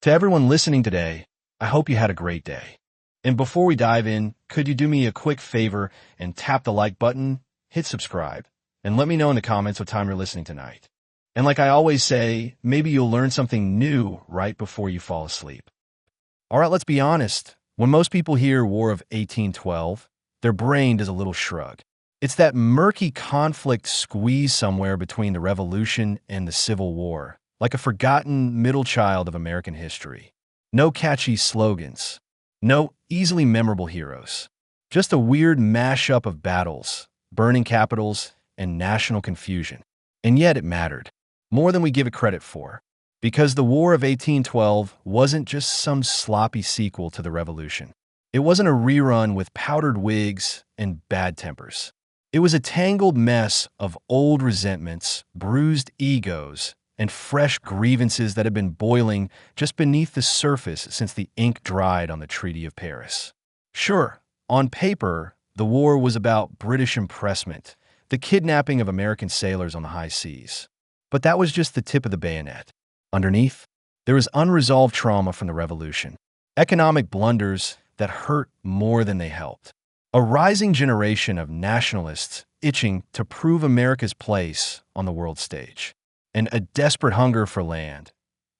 To everyone listening today, I hope you had a great day. And before we dive in, could you do me a quick favor and tap the like button, hit subscribe, and let me know in the comments what time you're listening tonight. And like I always say, maybe you'll learn something new right before you fall asleep. All right, let's be honest. When most people hear War of 1812, their brain does a little shrug. It's that murky conflict squeezed somewhere between the Revolution and the Civil War, like a forgotten middle child of American history. No catchy slogans, no easily memorable heroes, just a weird mashup of battles, burning capitals, and national confusion. And yet it mattered, more than we give it credit for, because the War of 1812 wasn't just some sloppy sequel to the Revolution. It wasn't a rerun with powdered wigs and bad tempers. It was a tangled mess of old resentments, bruised egos, and fresh grievances that had been boiling just beneath the surface since the ink dried on the Treaty of Paris. Sure, on paper, the war was about British impressment, the kidnapping of American sailors on the high seas. But that was just the tip of the bayonet. Underneath, there was unresolved trauma from the Revolution, economic blunders that hurt more than they helped, a rising generation of nationalists itching to prove America's place on the world stage, and a desperate hunger for land,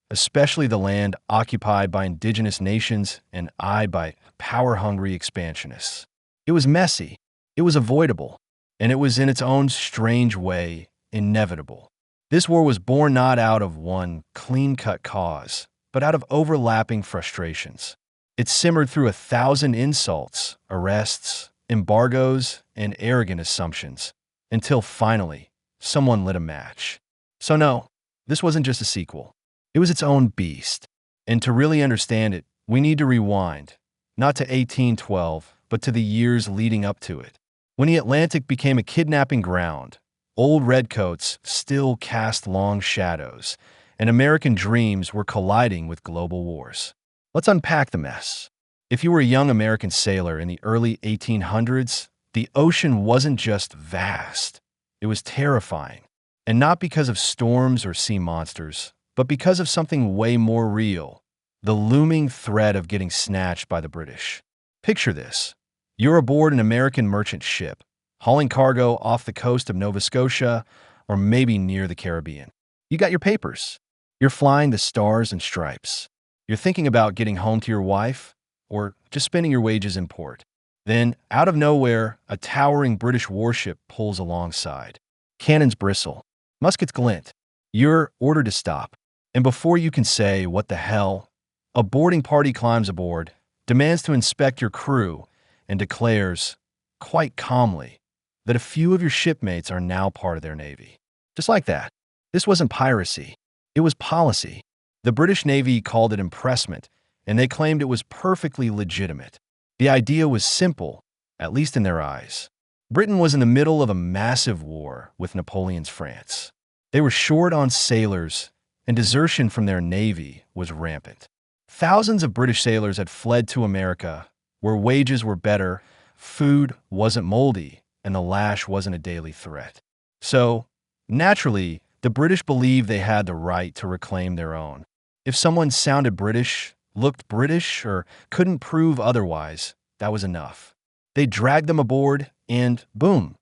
especially the land occupied by indigenous nations and eyed by power-hungry expansionists. It was messy, it was avoidable, and it was in its own strange way inevitable. This war was born not out of one clean-cut cause, but out of overlapping frustrations. It simmered through 1,000 insults, arrests, embargoes, and arrogant assumptions, until finally, someone lit a match. So no, this wasn't just a sequel. It was its own beast. And to really understand it, we need to rewind, not to 1812, but to the years leading up to it. When the Atlantic became a kidnapping ground, old redcoats still cast long shadows, and American dreams were colliding with global wars. Let's unpack the mess. If you were a young American sailor in the early 1800s, the ocean wasn't just vast. It was terrifying. And not because of storms or sea monsters, but because of something way more real, the looming threat of getting snatched by the British. Picture this. You're aboard an American merchant ship, hauling cargo off the coast of Nova Scotia or maybe near the Caribbean. You got your papers. You're flying the Stars and Stripes. You're thinking about getting home to your wife or just spending your wages in port. Then, out of nowhere, a towering British warship pulls alongside. Cannons bristle. Muskets glint. You're ordered to stop. And before you can say, "What the hell?" a boarding party climbs aboard, demands to inspect your crew, and declares, quite calmly, that a few of your shipmates are now part of their navy. Just like that. This wasn't piracy. It was policy. The British Navy called it impressment, and they claimed it was perfectly legitimate. The idea was simple, at least in their eyes. Britain was in the middle of a massive war with Napoleon's France. They were short on sailors, and desertion from their navy was rampant. Thousands of British sailors had fled to America, where wages were better, food wasn't moldy, and the lash wasn't a daily threat. So, naturally, the British believed they had the right to reclaim their own. If someone sounded British, looked British, or couldn't prove otherwise, that was enough. They dragged them aboard, and boom,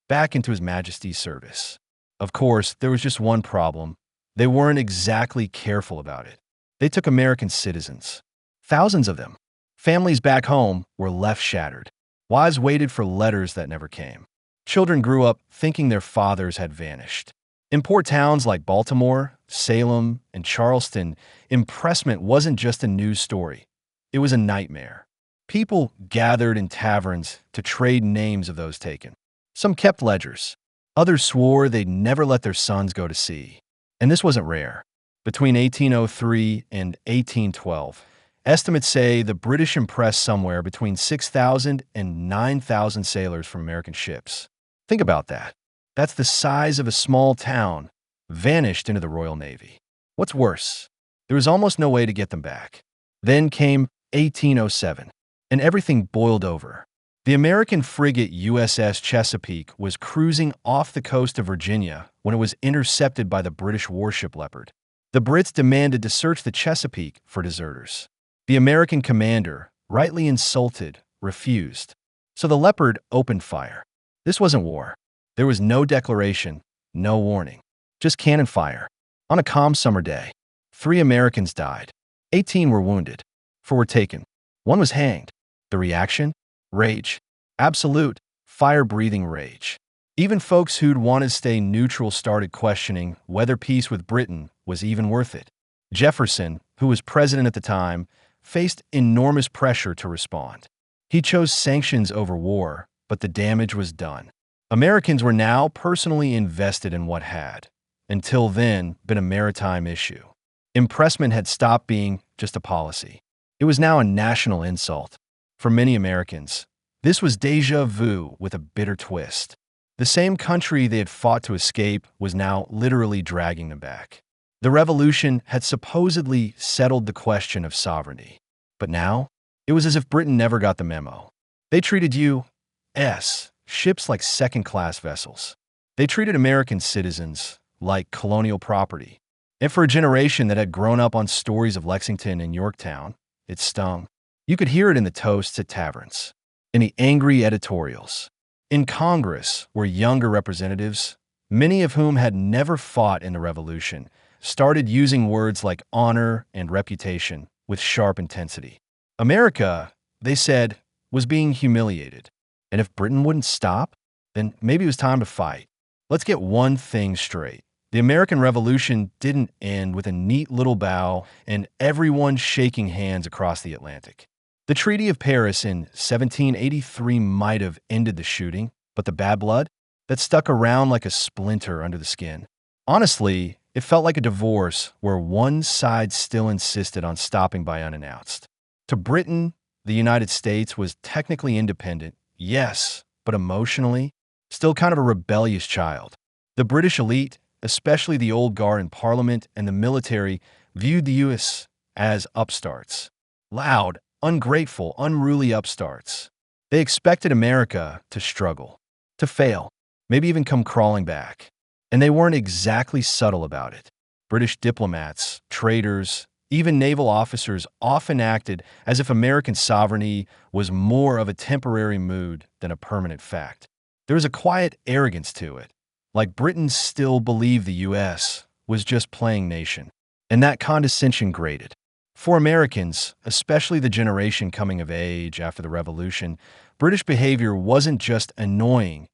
back into His Majesty's service. Of course, there was just one problem. They weren't exactly careful about it. They took American citizens. Thousands of them. Families back home were left shattered. Wives waited for letters that never came. Children grew up thinking their fathers had vanished. In port towns like Baltimore, Salem, and Charleston, impressment wasn't just a news story. It was a nightmare. People gathered in taverns to trade names of those taken. Some kept ledgers. Others swore they'd never let their sons go to sea. And this wasn't rare. Between 1803 and 1812, estimates say the British impressed somewhere between 6,000 and 9,000 sailors from American ships. Think about that. That's the size of a small town, vanished into the Royal Navy. What's worse, there was almost no way to get them back. Then came 1807, and everything boiled over. The American frigate USS Chesapeake was cruising off the coast of Virginia when it was intercepted by the British warship Leopard. The Brits demanded to search the Chesapeake for deserters. The American commander, rightly insulted, refused. So the Leopard opened fire. This wasn't war. There was no declaration, no warning. Just cannon fire. On a calm summer day, 3 Americans died. 18 were wounded. 4 were taken. 1 was hanged. The reaction? Rage. Absolute, fire-breathing rage. Even folks who'd wanted to stay neutral started questioning whether peace with Britain was even worth it. Jefferson, who was president at the time, faced enormous pressure to respond. He chose sanctions over war, but the damage was done. Americans were now personally invested in what had, until then, been a maritime issue. Impressment had stopped being just a policy. It was now a national insult. For many Americans, this was déjà vu with a bitter twist. The same country they had fought to escape was now literally dragging them back. The revolution had supposedly settled the question of sovereignty. But now, it was as if Britain never got the memo. They treated U.S. ships like second-class vessels. They treated American citizens like colonial property. And for a generation that had grown up on stories of Lexington and Yorktown, it stung. You could hear it in the toasts at taverns, in the angry editorials. In Congress, where younger representatives, many of whom had never fought in the Revolution, started using words like honor and reputation with sharp intensity. America, they said, was being humiliated. And if Britain wouldn't stop, then maybe it was time to fight. Let's get one thing straight. The American Revolution didn't end with a neat little bow and everyone shaking hands across the Atlantic. The Treaty of Paris in 1783 might have ended the shooting, but the bad blood, that stuck around like a splinter under the skin. Honestly, it felt like a divorce where one side still insisted on stopping by unannounced. To Britain, the United States was technically independent, yes, but emotionally, still kind of a rebellious child. The British elite, especially the old guard in Parliament and the military, viewed the U.S. as upstarts. Loud, ungrateful, unruly upstarts. They expected America to struggle, to fail, maybe even come crawling back. And they weren't exactly subtle about it. British diplomats, traders, even naval officers often acted as if American sovereignty was more of a temporary mood than a permanent fact. There was a quiet arrogance to it, like Britain still believed the U.S. was just playing nation. And that condescension grated. For Americans, especially the generation coming of age after the Revolution, British behavior wasn't just annoying,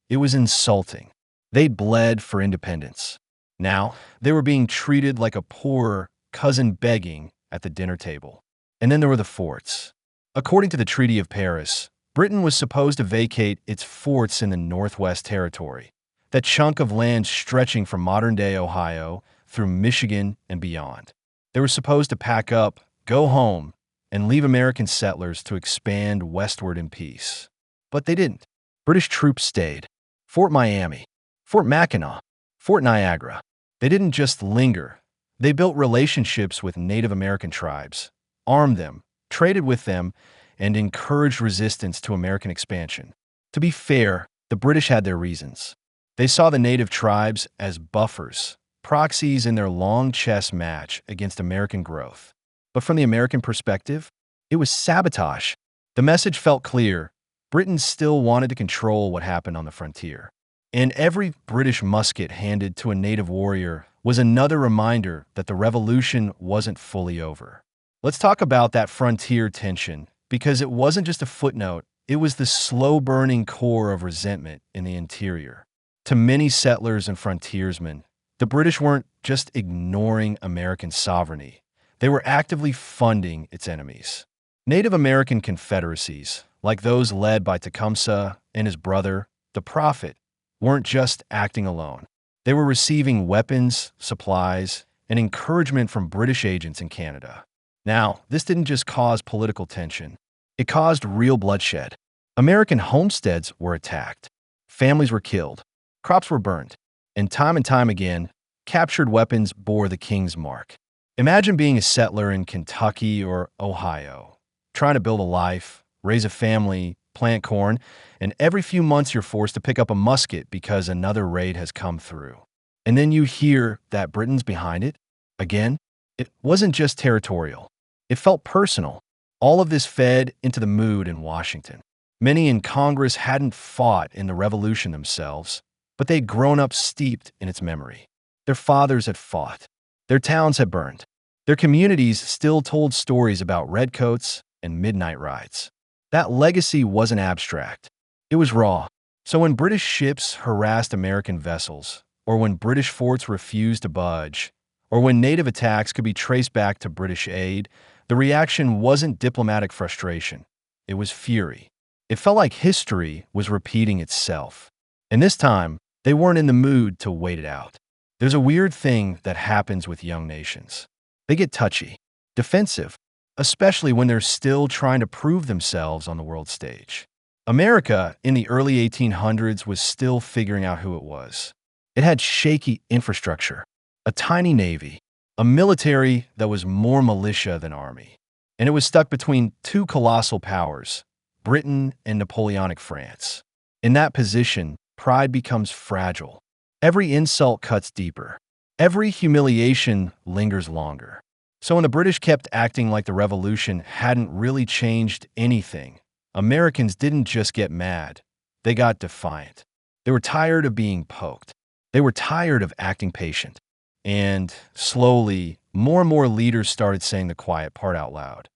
it was insulting. They'd bled for independence. Now, they were being treated like a poor cousin begging at the dinner table. And then there were the forts. According to the Treaty of Paris, Britain was supposed to vacate its forts in the Northwest Territory, that chunk of land stretching from modern-day Ohio through Michigan and beyond. They were supposed to pack up, go home, and leave American settlers to expand westward in peace. But they didn't. British troops stayed. Fort Miami, Fort Mackinac, Fort Niagara. They didn't just linger. They built relationships with Native American tribes, armed them, traded with them, and encouraged resistance to American expansion. To be fair, the British had their reasons. They saw the native tribes as buffers, proxies in their long chess match against American growth. But from the American perspective, it was sabotage. The message felt clear. Britain still wanted to control what happened on the frontier. And every British musket handed to a native warrior was another reminder that the revolution wasn't fully over. Let's talk about that frontier tension, because it wasn't just a footnote, it was the slow-burning core of resentment in the interior. To many settlers and frontiersmen, the British weren't just ignoring American sovereignty, they were actively funding its enemies. Native American confederacies, like those led by Tecumseh and his brother, the Prophet, weren't just acting alone. They were receiving weapons, supplies, and encouragement from British agents in Canada. Now, this didn't just cause political tension. It caused real bloodshed. American homesteads were attacked. Families were killed. Crops were burned. And time again, captured weapons bore the king's mark. Imagine being a settler in Kentucky or Ohio, trying to build a life, raise a family, plant corn, and every few months you're forced to pick up a musket because another raid has come through. And then you hear that Britain's behind it. Again, it wasn't just territorial. It felt personal. All of this fed into the mood in Washington. Many in Congress hadn't fought in the Revolution themselves, but they'd grown up steeped in its memory. Their fathers had fought. Their towns had burned. Their communities still told stories about redcoats and midnight rides. That legacy wasn't abstract. It was raw. So when British ships harassed American vessels, or when British forts refused to budge, or when native attacks could be traced back to British aid, the reaction wasn't diplomatic frustration. It was fury. It felt like history was repeating itself. And this time, they weren't in the mood to wait it out. There's a weird thing that happens with young nations. They get touchy, defensive, especially when they're still trying to prove themselves on the world stage. America in the early 1800s was still figuring out who it was. It had shaky infrastructure, a tiny navy, a military that was more militia than army. And it was stuck between two colossal powers, Britain and Napoleonic France. In that position, pride becomes fragile. Every insult cuts deeper. Every humiliation lingers longer. So when the British kept acting like the Revolution hadn't really changed anything, Americans didn't just get mad. They got defiant. They were tired of being poked. They were tired of acting patient. And slowly, more and more leaders started saying the quiet part out loud.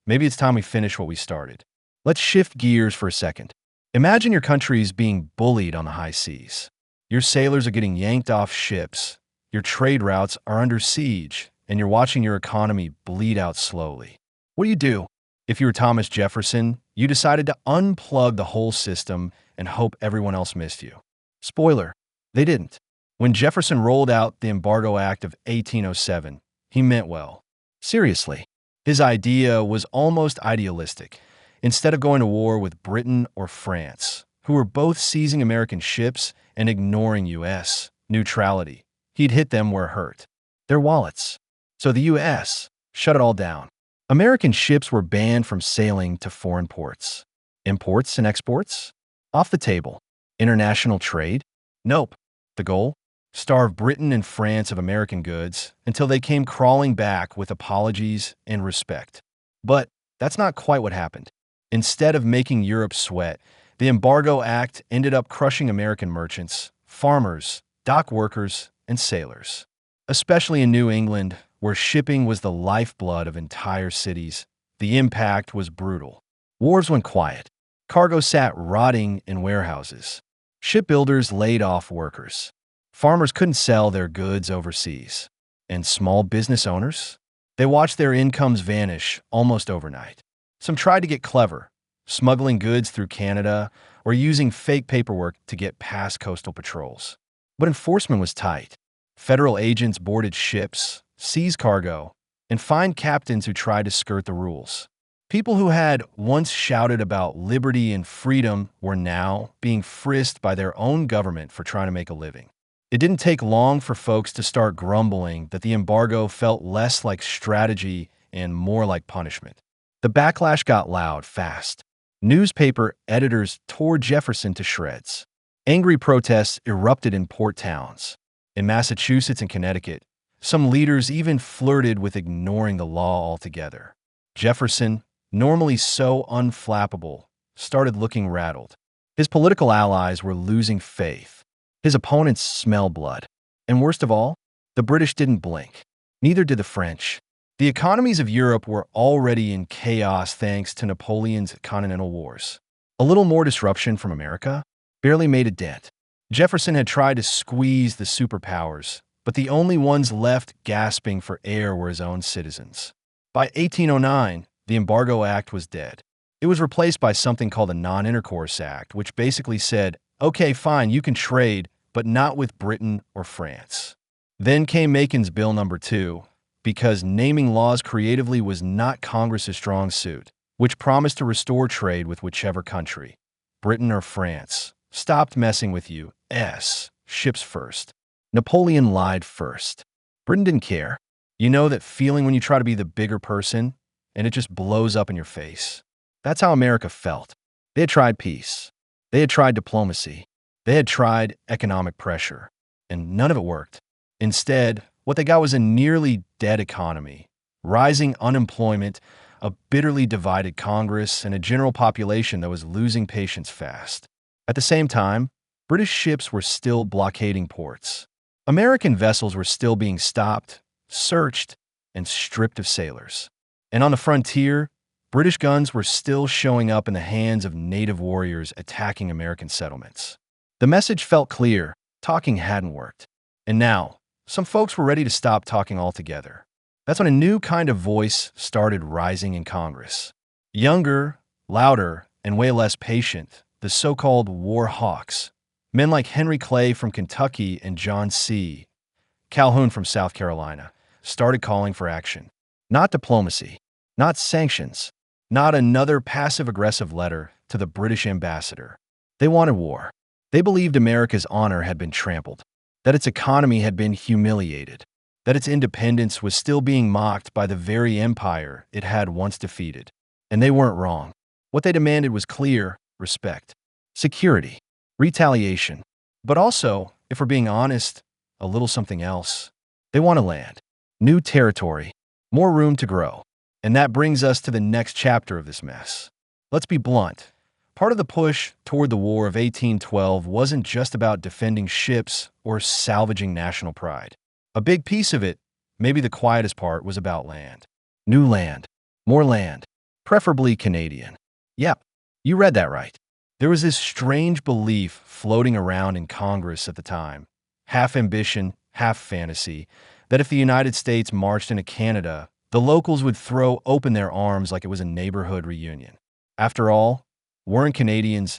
Maybe it's time we finish what we started. Let's shift gears for a second. Imagine your country's being bullied on the high seas. Your sailors are getting yanked off ships. Your trade routes are under siege, and you're watching your economy bleed out slowly. What do? If you were Thomas Jefferson, you decided to unplug the whole system and hope everyone else missed you. Spoiler, they didn't. When Jefferson rolled out the Embargo Act of 1807, he meant well. Seriously, his idea was almost idealistic. Instead of going to war with Britain or France, who were both seizing American ships and ignoring U.S. neutrality, he'd hit them where it hurt, their wallets. So the U.S. shut it all down. American ships were banned from sailing to foreign ports. Imports and exports? Off the table. International trade? Nope. The goal? Starve Britain and France of American goods until they came crawling back with apologies and respect. But that's not quite what happened. Instead of making Europe sweat, the Embargo Act ended up crushing American merchants, farmers, dock workers, and sailors. Especially in New England, where shipping was the lifeblood of entire cities, the impact was brutal. Wharves went quiet. Cargo sat rotting in warehouses. Shipbuilders laid off workers. Farmers couldn't sell their goods overseas. And small business owners? They watched their incomes vanish almost overnight. Some tried to get clever, smuggling goods through Canada or using fake paperwork to get past coastal patrols. But enforcement was tight. Federal agents boarded ships, seized cargo, and fined captains who tried to skirt the rules. People who had once shouted about liberty and freedom were now being frisked by their own government for trying to make a living. It didn't take long for folks to start grumbling that the embargo felt less like strategy and more like punishment. The backlash got loud fast. Newspaper editors tore Jefferson to shreds. Angry protests erupted in port towns. In Massachusetts and Connecticut, some leaders even flirted with ignoring the law altogether. Jefferson, normally so unflappable, started looking rattled. His political allies were losing faith. His opponents smelled blood. And worst of all, the British didn't blink. Neither did the French. The economies of Europe were already in chaos thanks to Napoleon's continental wars. A little more disruption from America barely made a dent. Jefferson had tried to squeeze the superpowers, but the only ones left gasping for air were his own citizens. By 1809, the Embargo Act was dead. It was replaced by something called the Non-Intercourse Act, which basically said, okay, fine, you can trade, but not with Britain or France. Then came Macon's Bill No. 2, because naming laws creatively was not Congress's strong suit, which promised to restore trade with whichever country, Britain or France, stopped messing with U.S. ships first. Napoleon lied first. Britain didn't care. You know that feeling when you try to be the bigger person, and it just blows up in your face. That's how America felt. They had tried peace. They had tried diplomacy. They had tried economic pressure. And none of it worked. Instead, what they got was a nearly dead economy, rising unemployment, a bitterly divided Congress, and a general population that was losing patience fast. At the same time, British ships were still blockading ports. American vessels were still being stopped, searched, and stripped of sailors. And on the frontier, British guns were still showing up in the hands of native warriors attacking American settlements. The message felt clear: talking hadn't worked. And now, some folks were ready to stop talking altogether. That's when a new kind of voice started rising in Congress. Younger, louder, and way less patient, the so-called war hawks. Men like Henry Clay from Kentucky and John C. Calhoun from South Carolina started calling for action. Not diplomacy, not sanctions, not another passive-aggressive letter to the British ambassador. They wanted war. They believed America's honor had been trampled, that its economy had been humiliated, that its independence was still being mocked by the very empire it had once defeated. And they weren't wrong. What they demanded was clear respect, security, retaliation, but also, if we're being honest, a little something else. They wanted land, new territory, more room to grow. And that brings us to the next chapter of this mess. Let's be blunt. Part of the push toward the War of 1812 wasn't just about defending ships or salvaging national pride. A big piece of it, maybe the quietest part, was about land. New land, more land, preferably Canadian. Yep, you read that right. There was this strange belief floating around in Congress at the time, half ambition, half fantasy, that if the United States marched into Canada, the locals would throw open their arms like it was a neighborhood reunion. After all, weren't Canadians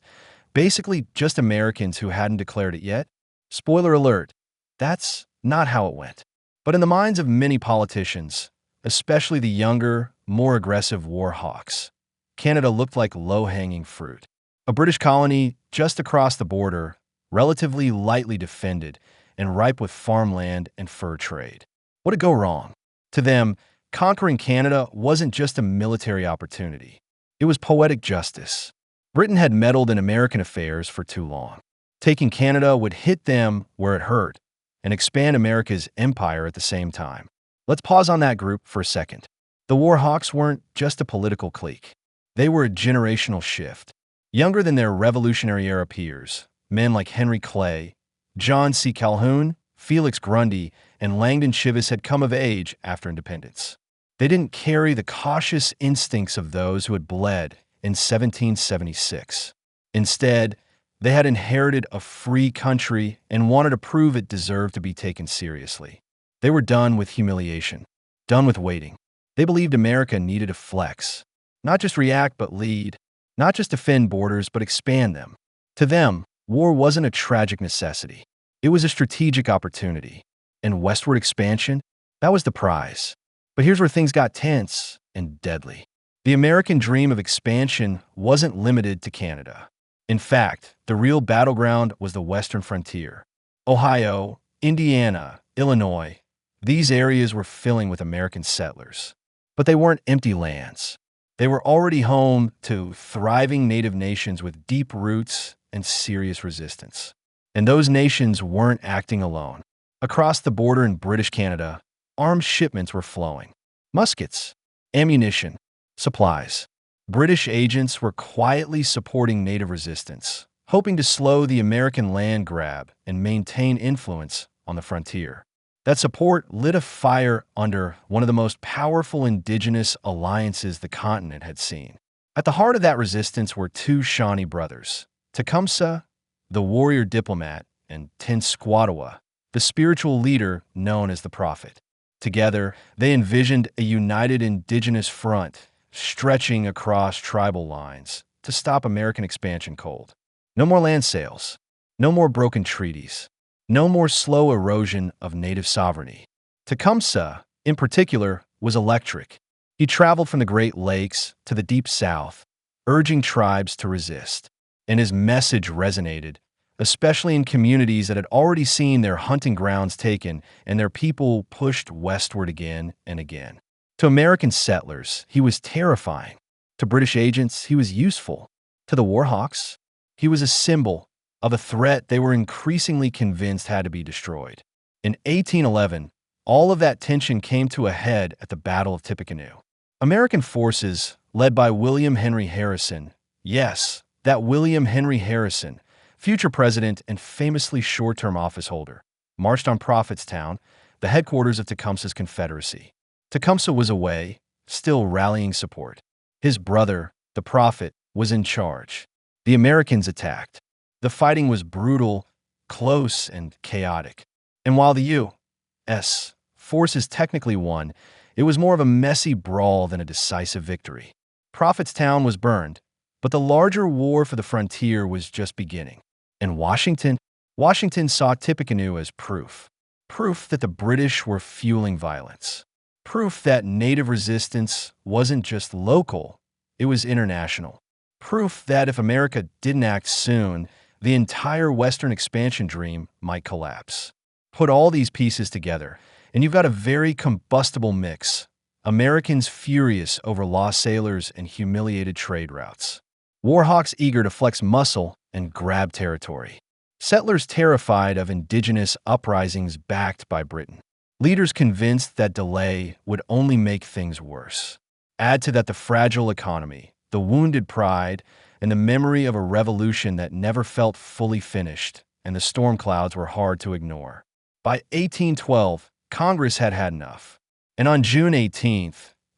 basically just Americans who hadn't declared it yet? Spoiler alert, that's not how it went. But in the minds of many politicians, especially the younger, more aggressive war hawks, Canada looked like low-hanging fruit. A British colony just across the border, relatively lightly defended, and ripe with farmland and fur trade. What did go wrong? To them, conquering Canada wasn't just a military opportunity. It was poetic justice. Britain had meddled in American affairs for too long. Taking Canada would hit them where it hurt and expand America's empire at the same time. Let's pause on that group for a second. The war hawks weren't just a political clique. They were a generational shift. Younger than their Revolutionary-era peers, men like Henry Clay, John C. Calhoun, Felix Grundy, and Langdon Cheves had come of age after independence. They didn't carry the cautious instincts of those who had bled in 1776. Instead, they had inherited a free country and wanted to prove it deserved to be taken seriously. They were done with humiliation, done with waiting. They believed America needed to flex, not just react but lead, not just defend borders but expand them. To them, war wasn't a tragic necessity. It was a strategic opportunity. And westward expansion, that was the prize. But here's where things got tense and deadly. The American dream of expansion wasn't limited to Canada. In fact, the real battleground was the western frontier. Ohio, Indiana, Illinois, these areas were filling with American settlers. But they weren't empty lands. They were already home to thriving native nations with deep roots and serious resistance. And those nations weren't acting alone. Across the border in British Canada, armed shipments were flowing. Muskets, ammunition, supplies. British agents were quietly supporting native resistance, hoping to slow the American land grab and maintain influence on the frontier. That support lit a fire under one of the most powerful indigenous alliances the continent had seen. At the heart of that resistance were two Shawnee brothers, Tecumseh, the warrior diplomat, and Tenskwatawa, the spiritual leader known as the Prophet. Together, they envisioned a united indigenous front stretching across tribal lines to stop American expansion cold. No more land sales, no more broken treaties, no more slow erosion of native sovereignty. Tecumseh, in particular, was electric. He traveled from the Great Lakes to the Deep South, urging tribes to resist. And his message resonated, especially in communities that had already seen their hunting grounds taken and their people pushed westward again and again. To American settlers, he was terrifying. To British agents, he was useful. To the warhawks, he was a symbol of a threat they were increasingly convinced had to be destroyed. In 1811, All of that tension came to a head at the Battle of Tippecanoe. American forces, led by William Henry Harrison, yes, that William Henry Harrison, future president and famously short-term office holder, marched on Prophetstown, the headquarters of Tecumseh's Confederacy. Tecumseh was away, still rallying support. His brother, the Prophet, was in charge. The Americans attacked. The fighting was brutal, close, and chaotic. And while the U.S. forces technically won, it was more of a messy brawl than a decisive victory. Prophetstown was burned, but the larger war for the frontier was just beginning. And Washington saw Tippecanoe as proof. Proof that the British were fueling violence. Proof that native resistance wasn't just local, it was international. Proof that if America didn't act soon, the entire Western expansion dream might collapse. Put all these pieces together, and you've got a very combustible mix. Americans furious over lost sailors and humiliated trade routes. Warhawks eager to flex muscle and grab territory. Settlers terrified of indigenous uprisings backed by Britain. Leaders convinced that delay would only make things worse. Add to that the fragile economy, the wounded pride, and the memory of a revolution that never felt fully finished, and the storm clouds were hard to ignore. By 1812, Congress had had enough. And on June 18,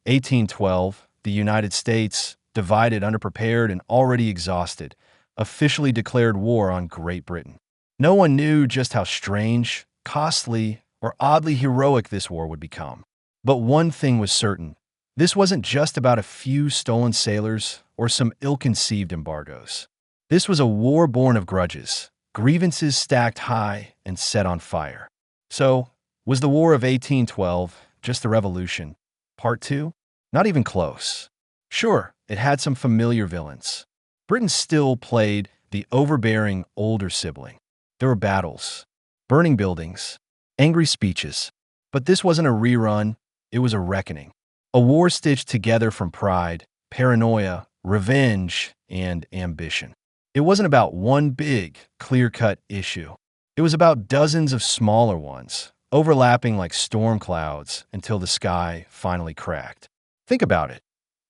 1812, the United States, divided, underprepared, and already exhausted, officially declared war on Great Britain. No one knew just how strange, costly, or oddly heroic this war would become. But one thing was certain. This wasn't just about a few stolen sailors or some ill-conceived embargoes. This was a war born of grudges, grievances stacked high and set on fire. So, was the War of 1812 just the Revolution? Part 2? Not even close. Sure, it had some familiar villains. Britain still played the overbearing older sibling. There were battles, burning buildings, angry speeches. But this wasn't a rerun, it was a reckoning. A war stitched together from pride, paranoia, revenge, and ambition. It wasn't about one big, clear-cut issue. It was about dozens of smaller ones, overlapping like storm clouds until the sky finally cracked. Think about it.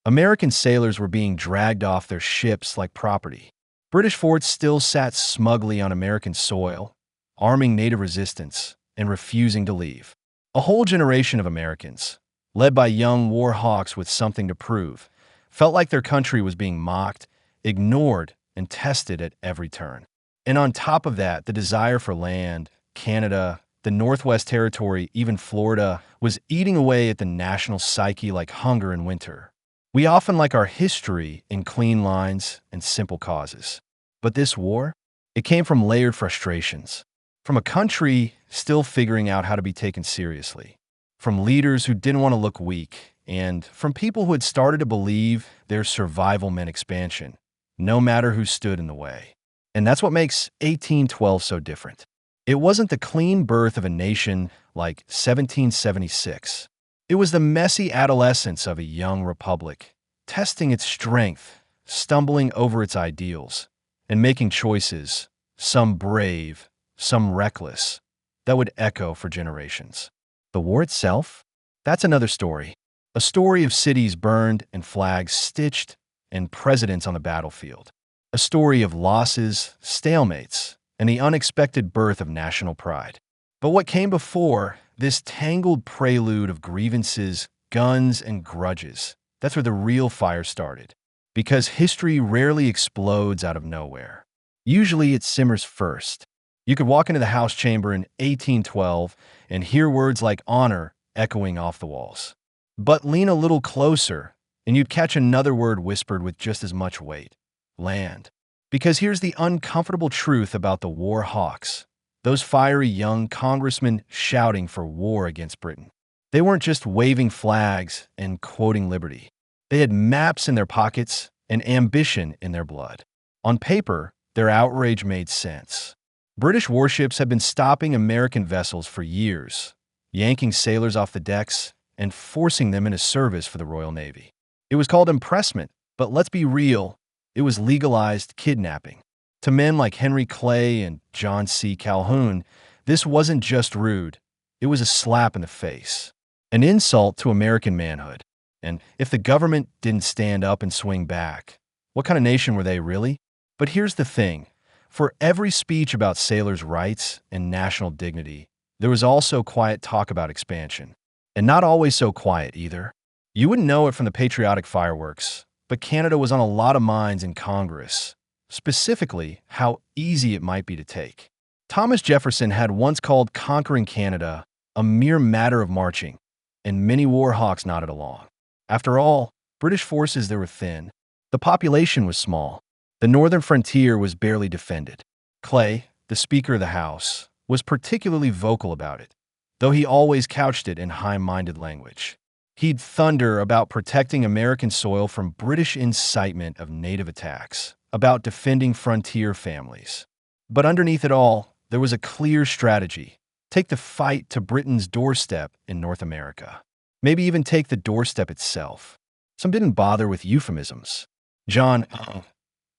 American sailors were being dragged off their ships like property. British forts still sat smugly on American soil, arming native resistance and refusing to leave. A whole generation of Americans, led by young war hawks with something to prove, felt like their country was being mocked, ignored, and tested at every turn. And on top of that, the desire for land, Canada, the Northwest Territory, even Florida, was eating away at the national psyche like hunger in winter. We often like our history in clean lines and simple causes. But this war, it came from layered frustrations, from a country still figuring out how to be taken seriously, from leaders who didn't want to look weak, and from people who had started to believe their survival meant expansion, no matter who stood in the way. And that's what makes 1812 so different. It wasn't the clean birth of a nation like 1776. It was the messy adolescence of a young republic, testing its strength, stumbling over its ideals, and making choices, some brave, some reckless, that would echo for generations. The war itself? That's another story. A story of cities burned and flags stitched and presidents on the battlefield. A story of losses, stalemates, and the unexpected birth of national pride. But what came before this tangled prelude of grievances, guns, and grudges, that's where the real fire started. Because history rarely explodes out of nowhere. Usually it simmers first. You could walk into the House chamber in 1812 and hear words like honor echoing off the walls. But lean a little closer, and you'd catch another word whispered with just as much weight: land. Because here's the uncomfortable truth about the war hawks, those fiery young congressmen shouting for war against Britain. They weren't just waving flags and quoting liberty. They had maps in their pockets and ambition in their blood. On paper, their outrage made sense. British warships had been stopping American vessels for years, yanking sailors off the decks and forcing them into service for the Royal Navy. It was called impressment, but let's be real, it was legalized kidnapping. To men like Henry Clay and John C. Calhoun, this wasn't just rude, It was a slap in the face, an insult to American manhood. And if the government didn't stand up and swing back, what kind of nation were they really? But here's the thing. For every speech about sailors' rights and national dignity, there was also quiet talk about expansion. And not always so quiet either. You wouldn't know it from the patriotic fireworks, but Canada was on a lot of minds in Congress, specifically how easy it might be to take. Thomas Jefferson had once called conquering Canada a mere matter of marching, and many war hawks nodded along. After all, British forces there were thin. The population was small. The northern frontier was barely defended. Clay, the Speaker of the House, was particularly vocal about it, though he always couched it in high-minded language. He'd thunder about protecting American soil from British incitement of native attacks, about defending frontier families. But underneath it all, there was a clear strategy. Take the fight to Britain's doorstep in North America. Maybe even take the doorstep itself. Some didn't bother with euphemisms. John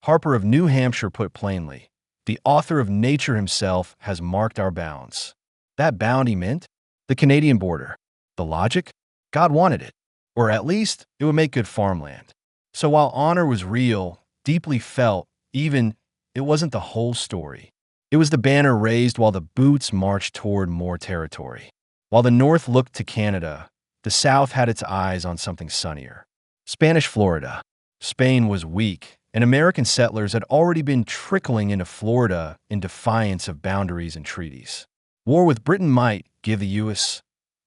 Harper of New Hampshire put plainly, the author of Nature himself has marked our bounds. That bound he meant? The Canadian border. The logic? God wanted it. Or at least, it would make good farmland. So while honor was real, deeply felt, even, it wasn't the whole story. It was the banner raised while the boots marched toward more territory. While the North looked to Canada, the South had its eyes on something sunnier. Spanish Florida. Spain was weak, and American settlers had already been trickling into Florida in defiance of boundaries and treaties. War with Britain might give the U.S.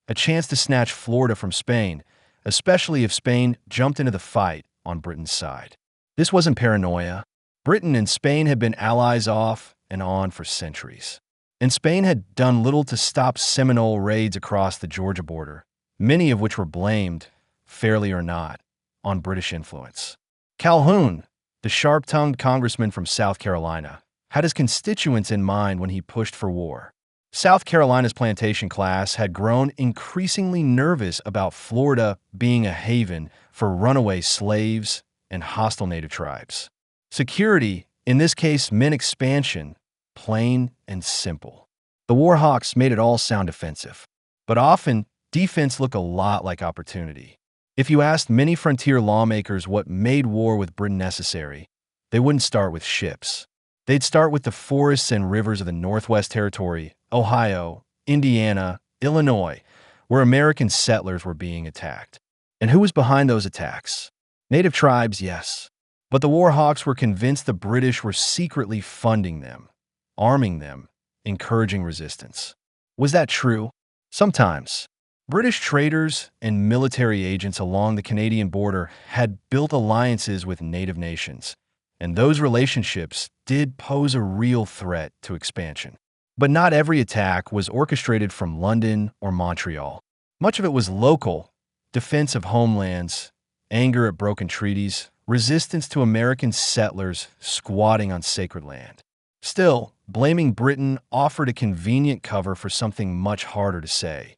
a chance to snatch Florida from Spain, especially if Spain jumped into the fight on Britain's side. This wasn't paranoia. Britain and Spain had been allies off and on for centuries. And Spain had done little to stop Seminole raids across the Georgia border, many of which were blamed, fairly or not, on British influence. Calhoun, the sharp-tongued congressman from South Carolina, had his constituents in mind when he pushed for war. South Carolina's plantation class had grown increasingly nervous about Florida being a haven for runaway slaves and hostile native tribes. Security, in this case, meant expansion, plain and simple. The war hawks made it all sound defensive, but often defense looked a lot like opportunity. If you asked many frontier lawmakers what made war with Britain necessary, they wouldn't start with ships. They'd start with the forests and rivers of the Northwest Territory, Ohio, Indiana, Illinois, where American settlers were being attacked. And who was behind those attacks? Native tribes, yes. But the war hawks were convinced the British were secretly funding them, arming them, encouraging resistance. Was that true? Sometimes. British traders and military agents along the Canadian border had built alliances with native nations, and those relationships did pose a real threat to expansion. But not every attack was orchestrated from London or Montreal. Much of it was local, defense of homelands, anger at broken treaties, resistance to American settlers squatting on sacred land. Still, blaming Britain offered a convenient cover for something much harder to say.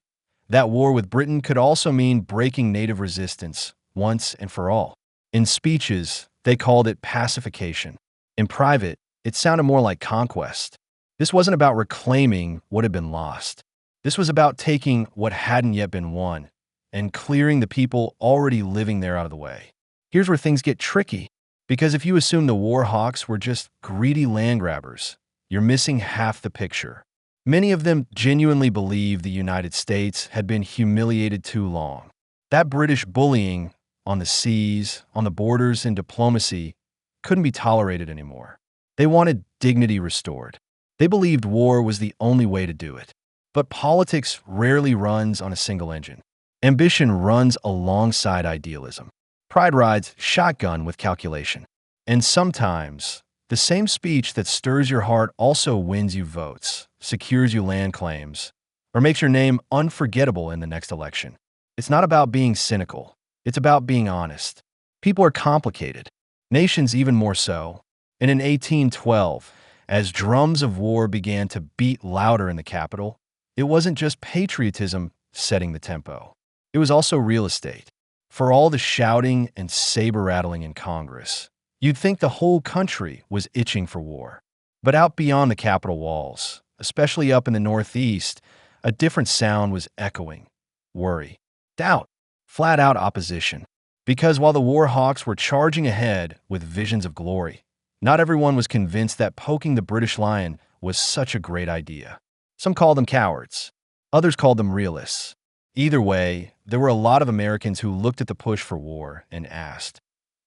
That war with Britain could also mean breaking native resistance once and for all. In speeches, they called it pacification. In private, it sounded more like conquest. This wasn't about reclaiming what had been lost. This was about taking what hadn't yet been won and clearing the people already living there out of the way. Here's where things get tricky, because if you assume the war hawks were just greedy land grabbers, you're missing half the picture. Many of them genuinely believed the United States had been humiliated too long. That British bullying on the seas, on the borders, and diplomacy couldn't be tolerated anymore. They wanted dignity restored. They believed war was the only way to do it. But politics rarely runs on a single engine. Ambition runs alongside idealism. Pride rides shotgun with calculation. And sometimes, the same speech that stirs your heart also wins you votes, secures you land claims, or makes your name unforgettable in the next election. It's not about being cynical. It's about being honest. People are complicated. Nations even more so. And in 1812, as drums of war began to beat louder in the capital, it wasn't just patriotism setting the tempo. It was also real estate. For all the shouting and saber-rattling in Congress, you'd think the whole country was itching for war. But out beyond the Capitol walls, especially up in the Northeast, A different sound was echoing: worry, doubt, flat-out opposition. Because while the war hawks were charging ahead with visions of glory, not everyone was convinced that poking the British lion was such a great idea. Some called them cowards. Others called them realists. Either way, there were a lot of Americans who looked at the push for war and asked,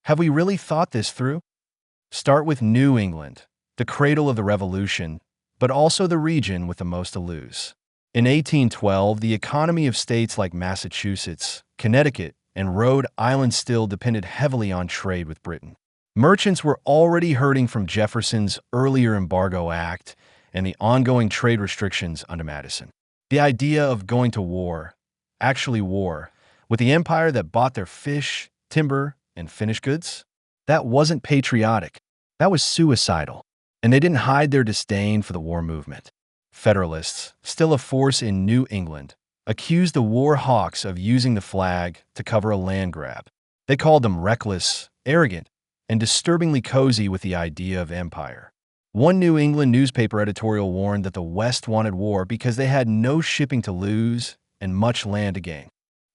have we really thought this through? Start with New England, the cradle of the Revolution, but also the region with the most to lose. In 1812, the economy of states like Massachusetts, Connecticut, and Rhode Island still depended heavily on trade with Britain. Merchants were already hurting from Jefferson's earlier Embargo Act and the ongoing trade restrictions under Madison. The idea of going to war, actually war, with the empire that bought their fish, timber, and finished goods, that wasn't patriotic. That was suicidal. And they didn't hide their disdain for the war movement. Federalists, still a force in New England, accused the war hawks of using the flag to cover a land grab. They called them reckless, arrogant, and disturbingly cozy with the idea of empire. One New England newspaper editorial warned that the West wanted war because they had no shipping to lose and much land to gain.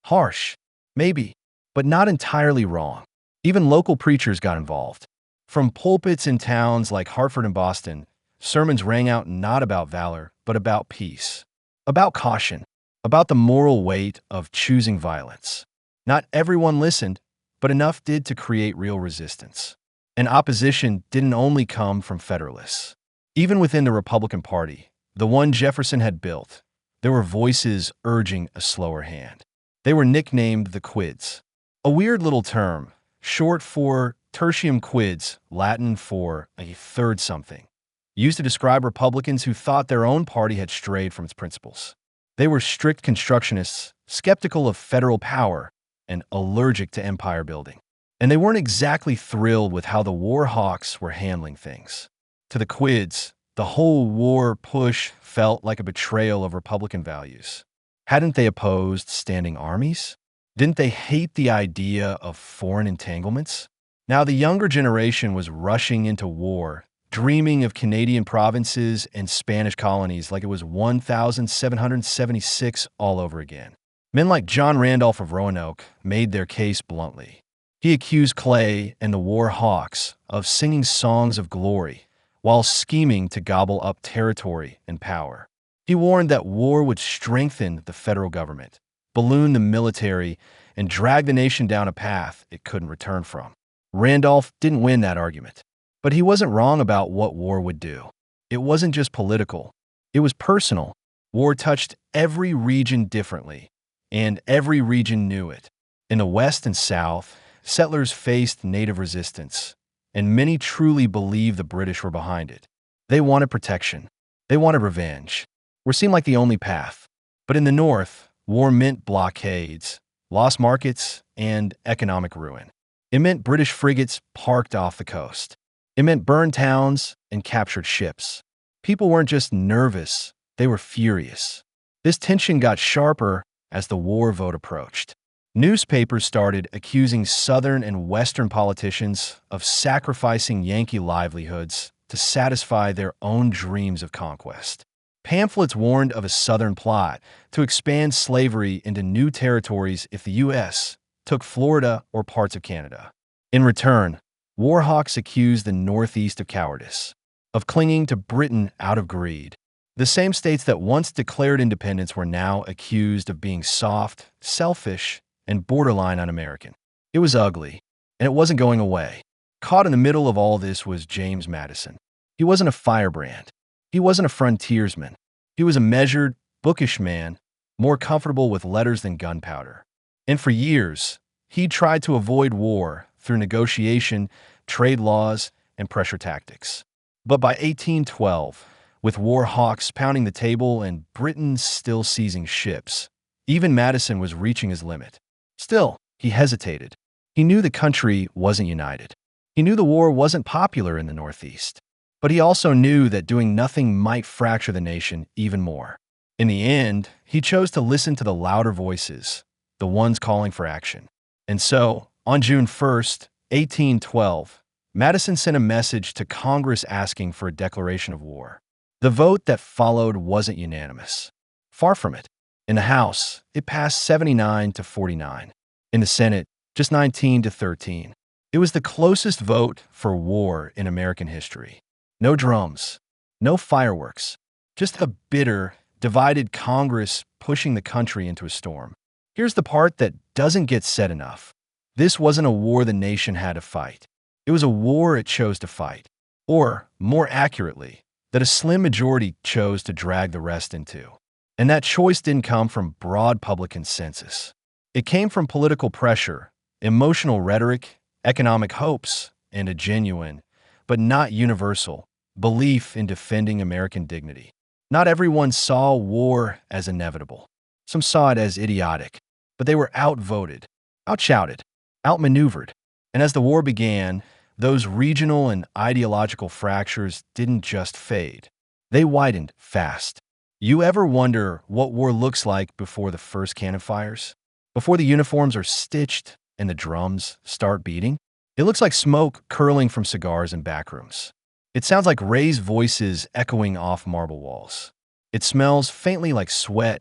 Harsh, maybe, but not entirely wrong. Even local preachers got involved. From pulpits in towns like Hartford and Boston, sermons rang out not about valor, but about peace, about caution, about the moral weight of choosing violence. Not everyone listened, but enough did to create real resistance. And opposition didn't only come from Federalists. Even within the Republican Party, the one Jefferson had built, there were voices urging a slower hand. They were nicknamed the Quids, a weird little term, short for tertium quids, Latin for a third something, used to describe Republicans who thought their own party had strayed from its principles. They were strict constructionists, skeptical of federal power, and allergic to empire building. And they weren't exactly thrilled with how the war hawks were handling things. To the Quids, the whole war push felt like a betrayal of Republican values. Hadn't they opposed standing armies? Didn't they hate the idea of foreign entanglements? Now the younger generation was rushing into war, dreaming of Canadian provinces and Spanish colonies like it was 1776 all over again. Men like John Randolph of Roanoke made their case bluntly. He accused Clay and the war hawks of singing songs of glory while scheming to gobble up territory and power. He warned that war would strengthen the federal government, balloon the military, and drag the nation down a path it couldn't return from. Randolph didn't win that argument, but he wasn't wrong about what war would do. It wasn't just political. It was personal. War touched every region differently, and every region knew it. In the West and South, settlers faced native resistance, and many truly believed the British were behind it. They wanted protection. They wanted revenge. War seemed like the only path. But in the North, war meant blockades, lost markets, and economic ruin. It meant British frigates parked off the coast. It meant burned towns and captured ships. People weren't just nervous, they were furious. This tension got sharper as the war vote approached. Newspapers started accusing Southern and Western politicians of sacrificing Yankee livelihoods to satisfy their own dreams of conquest. Pamphlets warned of a Southern plot to expand slavery into new territories if the U.S. took Florida or parts of Canada. In return, war hawks accused the Northeast of cowardice, of clinging to Britain out of greed. The same states that once declared independence were now accused of being soft, selfish, and borderline un-American. It was ugly, and it wasn't going away. Caught in the middle of all this was James Madison. He wasn't a firebrand. He wasn't a frontiersman. He was a measured, bookish man, more comfortable with letters than gunpowder. And for years, he tried to avoid war through negotiation, trade laws, and pressure tactics. But by 1812, with war hawks pounding the table and Britain still seizing ships, even Madison was reaching his limit. Still, he hesitated. He knew the country wasn't united. He knew the war wasn't popular in the Northeast. But he also knew that doing nothing might fracture the nation even more. In the end, he chose to listen to the louder voices, the ones calling for action. And so, on June 1st, 1812, Madison sent a message to Congress asking for a declaration of war. The vote that followed wasn't unanimous. Far from it. In the House, it passed 79 to 49. In the Senate, just 19 to 13. It was the closest vote for war in American history. No drums, no fireworks, just a bitter, divided Congress pushing the country into a storm. Here's the part that doesn't get said enough. This wasn't a war the nation had to fight. It was a war it chose to fight. Or, more accurately, that a slim majority chose to drag the rest into. And that choice didn't come from broad public consensus. It came from political pressure, emotional rhetoric, economic hopes, and a genuine, but not universal, belief in defending American dignity. Not everyone saw war as inevitable. Some saw it as idiotic, but they were outvoted, outshouted, outmaneuvered. And as the war began, those regional and ideological fractures didn't just fade. They widened fast. You ever wonder what war looks like before the first cannon fires? Before the uniforms are stitched and the drums start beating? It looks like smoke curling from cigars in backrooms. It sounds like raised voices echoing off marble walls. It smells faintly like sweat,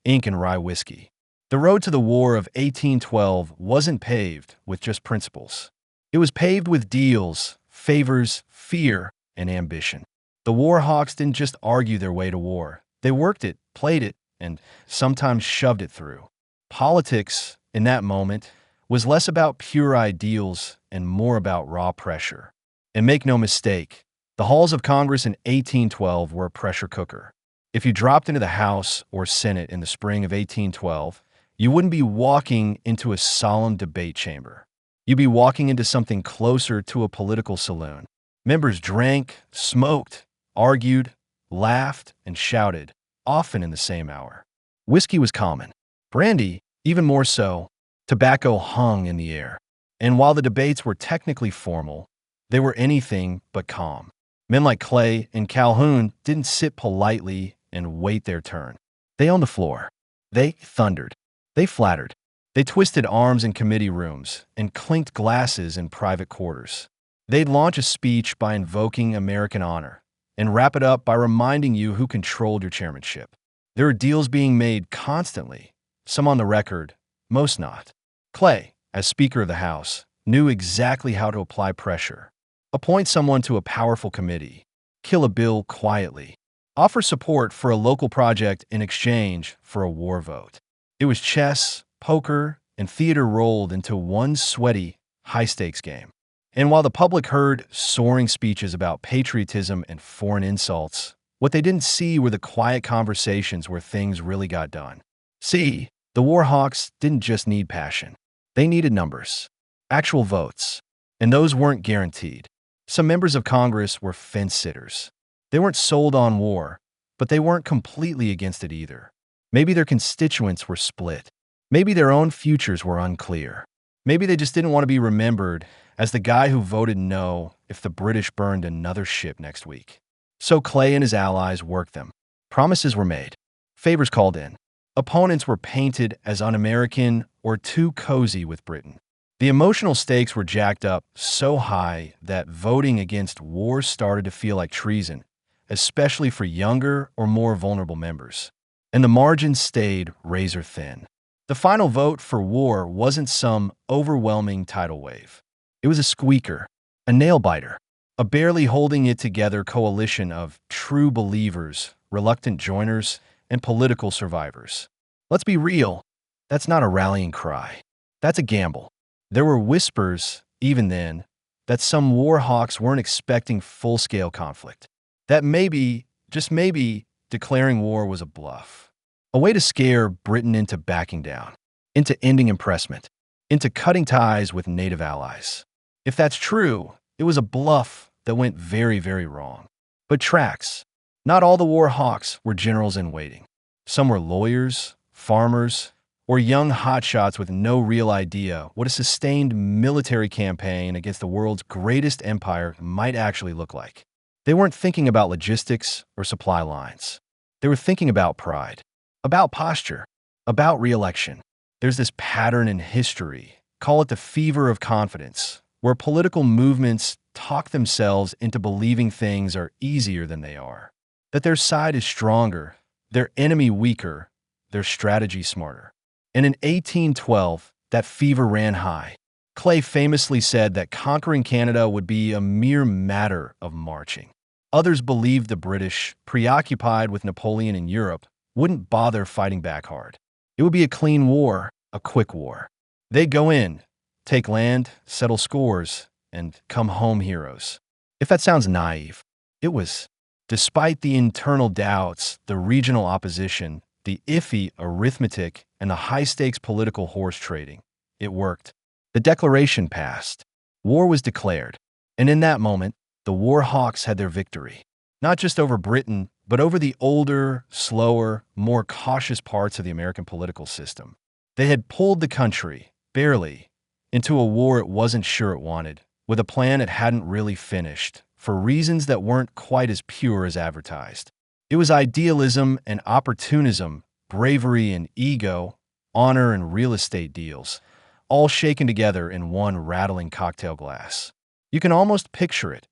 ink, and rye whiskey. The road to the War of 1812 wasn't paved with just principles. It was paved with deals, favors, fear, and ambition. The war hawks didn't just argue their way to war. They worked it, played it, and sometimes shoved it through. Politics, in that moment, was less about pure ideals and more about raw pressure. And make no mistake, the halls of Congress in 1812 were a pressure cooker. If you dropped into the House or Senate in the spring of 1812, you wouldn't be walking into a solemn debate chamber. You'd be walking into something closer to a political saloon. Members drank, smoked, argued, laughed, and shouted, often in the same hour. Whiskey was common. Brandy, even more so. Tobacco hung in the air. And while the debates were technically formal, they were anything but calm. Men like Clay and Calhoun didn't sit politely and wait their turn. They owned the floor. They thundered. They flattered. They twisted arms in committee rooms and clinked glasses in private quarters. They'd launch a speech by invoking American honor and wrap it up by reminding you who controlled your chairmanship. There were deals being made constantly, some on the record, most not. Clay, as Speaker of the House, knew exactly how to apply pressure. Appoint someone to a powerful committee, kill a bill quietly, offer support for a local project in exchange for a war vote. It was chess, poker, and theater rolled into one sweaty, high-stakes game. And while the public heard soaring speeches about patriotism and foreign insults, what they didn't see were the quiet conversations where things really got done. See, the war hawks didn't just need passion. They needed numbers, actual votes, and those weren't guaranteed. Some members of Congress were fence-sitters. They weren't sold on war, but they weren't completely against it either. Maybe their constituents were split. Maybe their own futures were unclear. Maybe they just didn't want to be remembered as the guy who voted no if the British burned another ship next week. So Clay and his allies worked them. Promises were made. Favors called in. Opponents were painted as un-American or too cozy with Britain. The emotional stakes were jacked up so high that voting against war started to feel like treason, especially for younger or more vulnerable members. And the margins stayed razor thin. The final vote for war wasn't some overwhelming tidal wave. It was a squeaker, a nail-biter, a barely holding it together coalition of true believers, reluctant joiners, and political survivors. Let's be real, that's not a rallying cry. That's a gamble. There were whispers, even then, that some war hawks weren't expecting full-scale conflict. That maybe, just maybe, declaring war was a bluff. A way to scare Britain into backing down, into ending impressment, into cutting ties with native allies. If that's true, it was a bluff that went very, very wrong. But tracks. Not all the war hawks were generals in waiting. Some were lawyers, farmers, or young hotshots with no real idea what a sustained military campaign against the world's greatest empire might actually look like. They weren't thinking about logistics or supply lines. They were thinking about pride, about posture, about re-election. There's this pattern in history, call it the fever of confidence, where political movements talk themselves into believing things are easier than they are, that their side is stronger, their enemy weaker, their strategy smarter. And in 1812, that fever ran high. Clay famously said that conquering Canada would be a mere matter of marching. Others believed the British, preoccupied with Napoleon in Europe, wouldn't bother fighting back hard. It would be a clean war, a quick war. They'd go in, take land, settle scores, and come home heroes. If that sounds naive, it was. Despite the internal doubts, the regional opposition, the iffy arithmetic, and the high-stakes political horse trading, it worked. The declaration passed. War was declared. And in that moment, the war hawks had their victory. Not just over Britain, but over the older, slower, more cautious parts of the American political system. They had pulled the country, barely, into a war it wasn't sure it wanted, with a plan it hadn't really finished, for reasons that weren't quite as pure as advertised. It was idealism and opportunism, bravery and ego, honor and real estate deals, all shaken together in one rattling cocktail glass. You can almost picture it.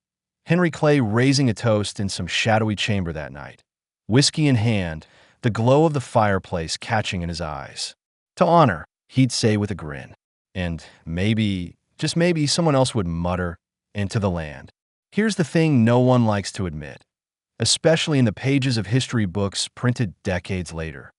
Henry Clay raising a toast in some shadowy chamber that night. Whiskey in hand, the glow of the fireplace catching in his eyes. To honor, he'd say with a grin. And maybe, just maybe, someone else would mutter, and to the land. Here's the thing no one likes to admit, especially in the pages of history books printed decades later.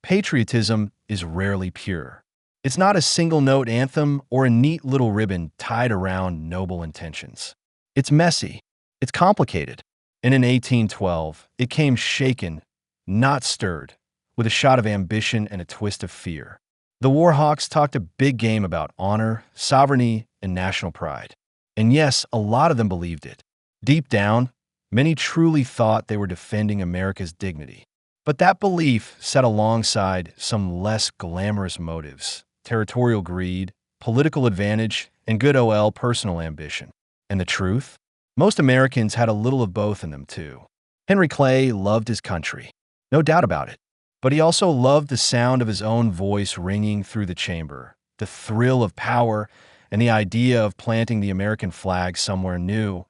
Patriotism is rarely pure. It's not a single-note anthem or a neat little ribbon tied around noble intentions. It's messy. It's complicated. And in 1812, it came shaken, not stirred, with a shot of ambition and a twist of fear. The war hawks talked a big game about honor, sovereignty, and national pride. And yes, a lot of them believed it. Deep down, many truly thought they were defending America's dignity. But that belief sat alongside some less glamorous motives: territorial greed, political advantage, and good old personal ambition. And the truth? Most Americans had a little of both in them, too. Henry Clay loved his country, no doubt about it. But he also loved the sound of his own voice ringing through the chamber, the thrill of power, and the idea of planting the American flag somewhere new,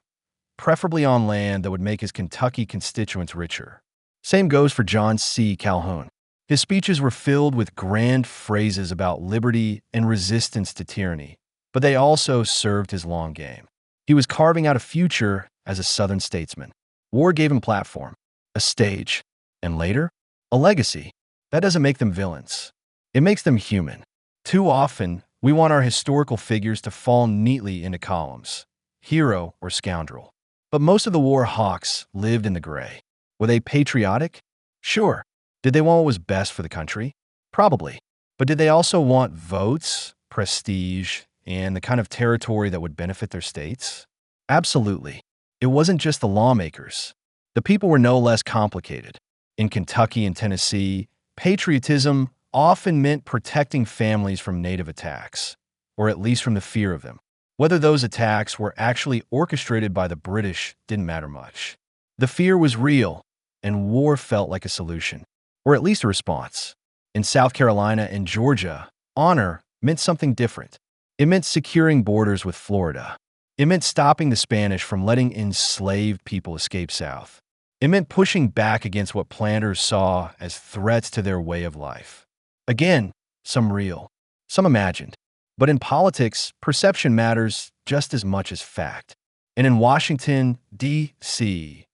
preferably on land that would make his Kentucky constituents richer. Same goes for John C. Calhoun. His speeches were filled with grand phrases about liberty and resistance to tyranny, but they also served his long game. He was carving out a future as a Southern statesman. War gave him platform, a stage, and later, a legacy. That doesn't make them villains. It makes them human. Too often, we want our historical figures to fall neatly into columns, hero or scoundrel. But most of the war hawks lived in the gray. Were they patriotic? Sure. Did they want what was best for the country? Probably. But did they also want votes, prestige, and the kind of territory that would benefit their states? Absolutely. It wasn't just the lawmakers. The people were no less complicated. In Kentucky and Tennessee, patriotism often meant protecting families from native attacks, or at least from the fear of them. Whether those attacks were actually orchestrated by the British didn't matter much. The fear was real, and war felt like a solution, or at least a response. In South Carolina and Georgia, honor meant something different. It meant securing borders with Florida. It meant stopping the Spanish from letting enslaved people escape south. It meant pushing back against what planters saw as threats to their way of life. Again, some real, some imagined. But in politics, perception matters just as much as fact. And in Washington, D.C.,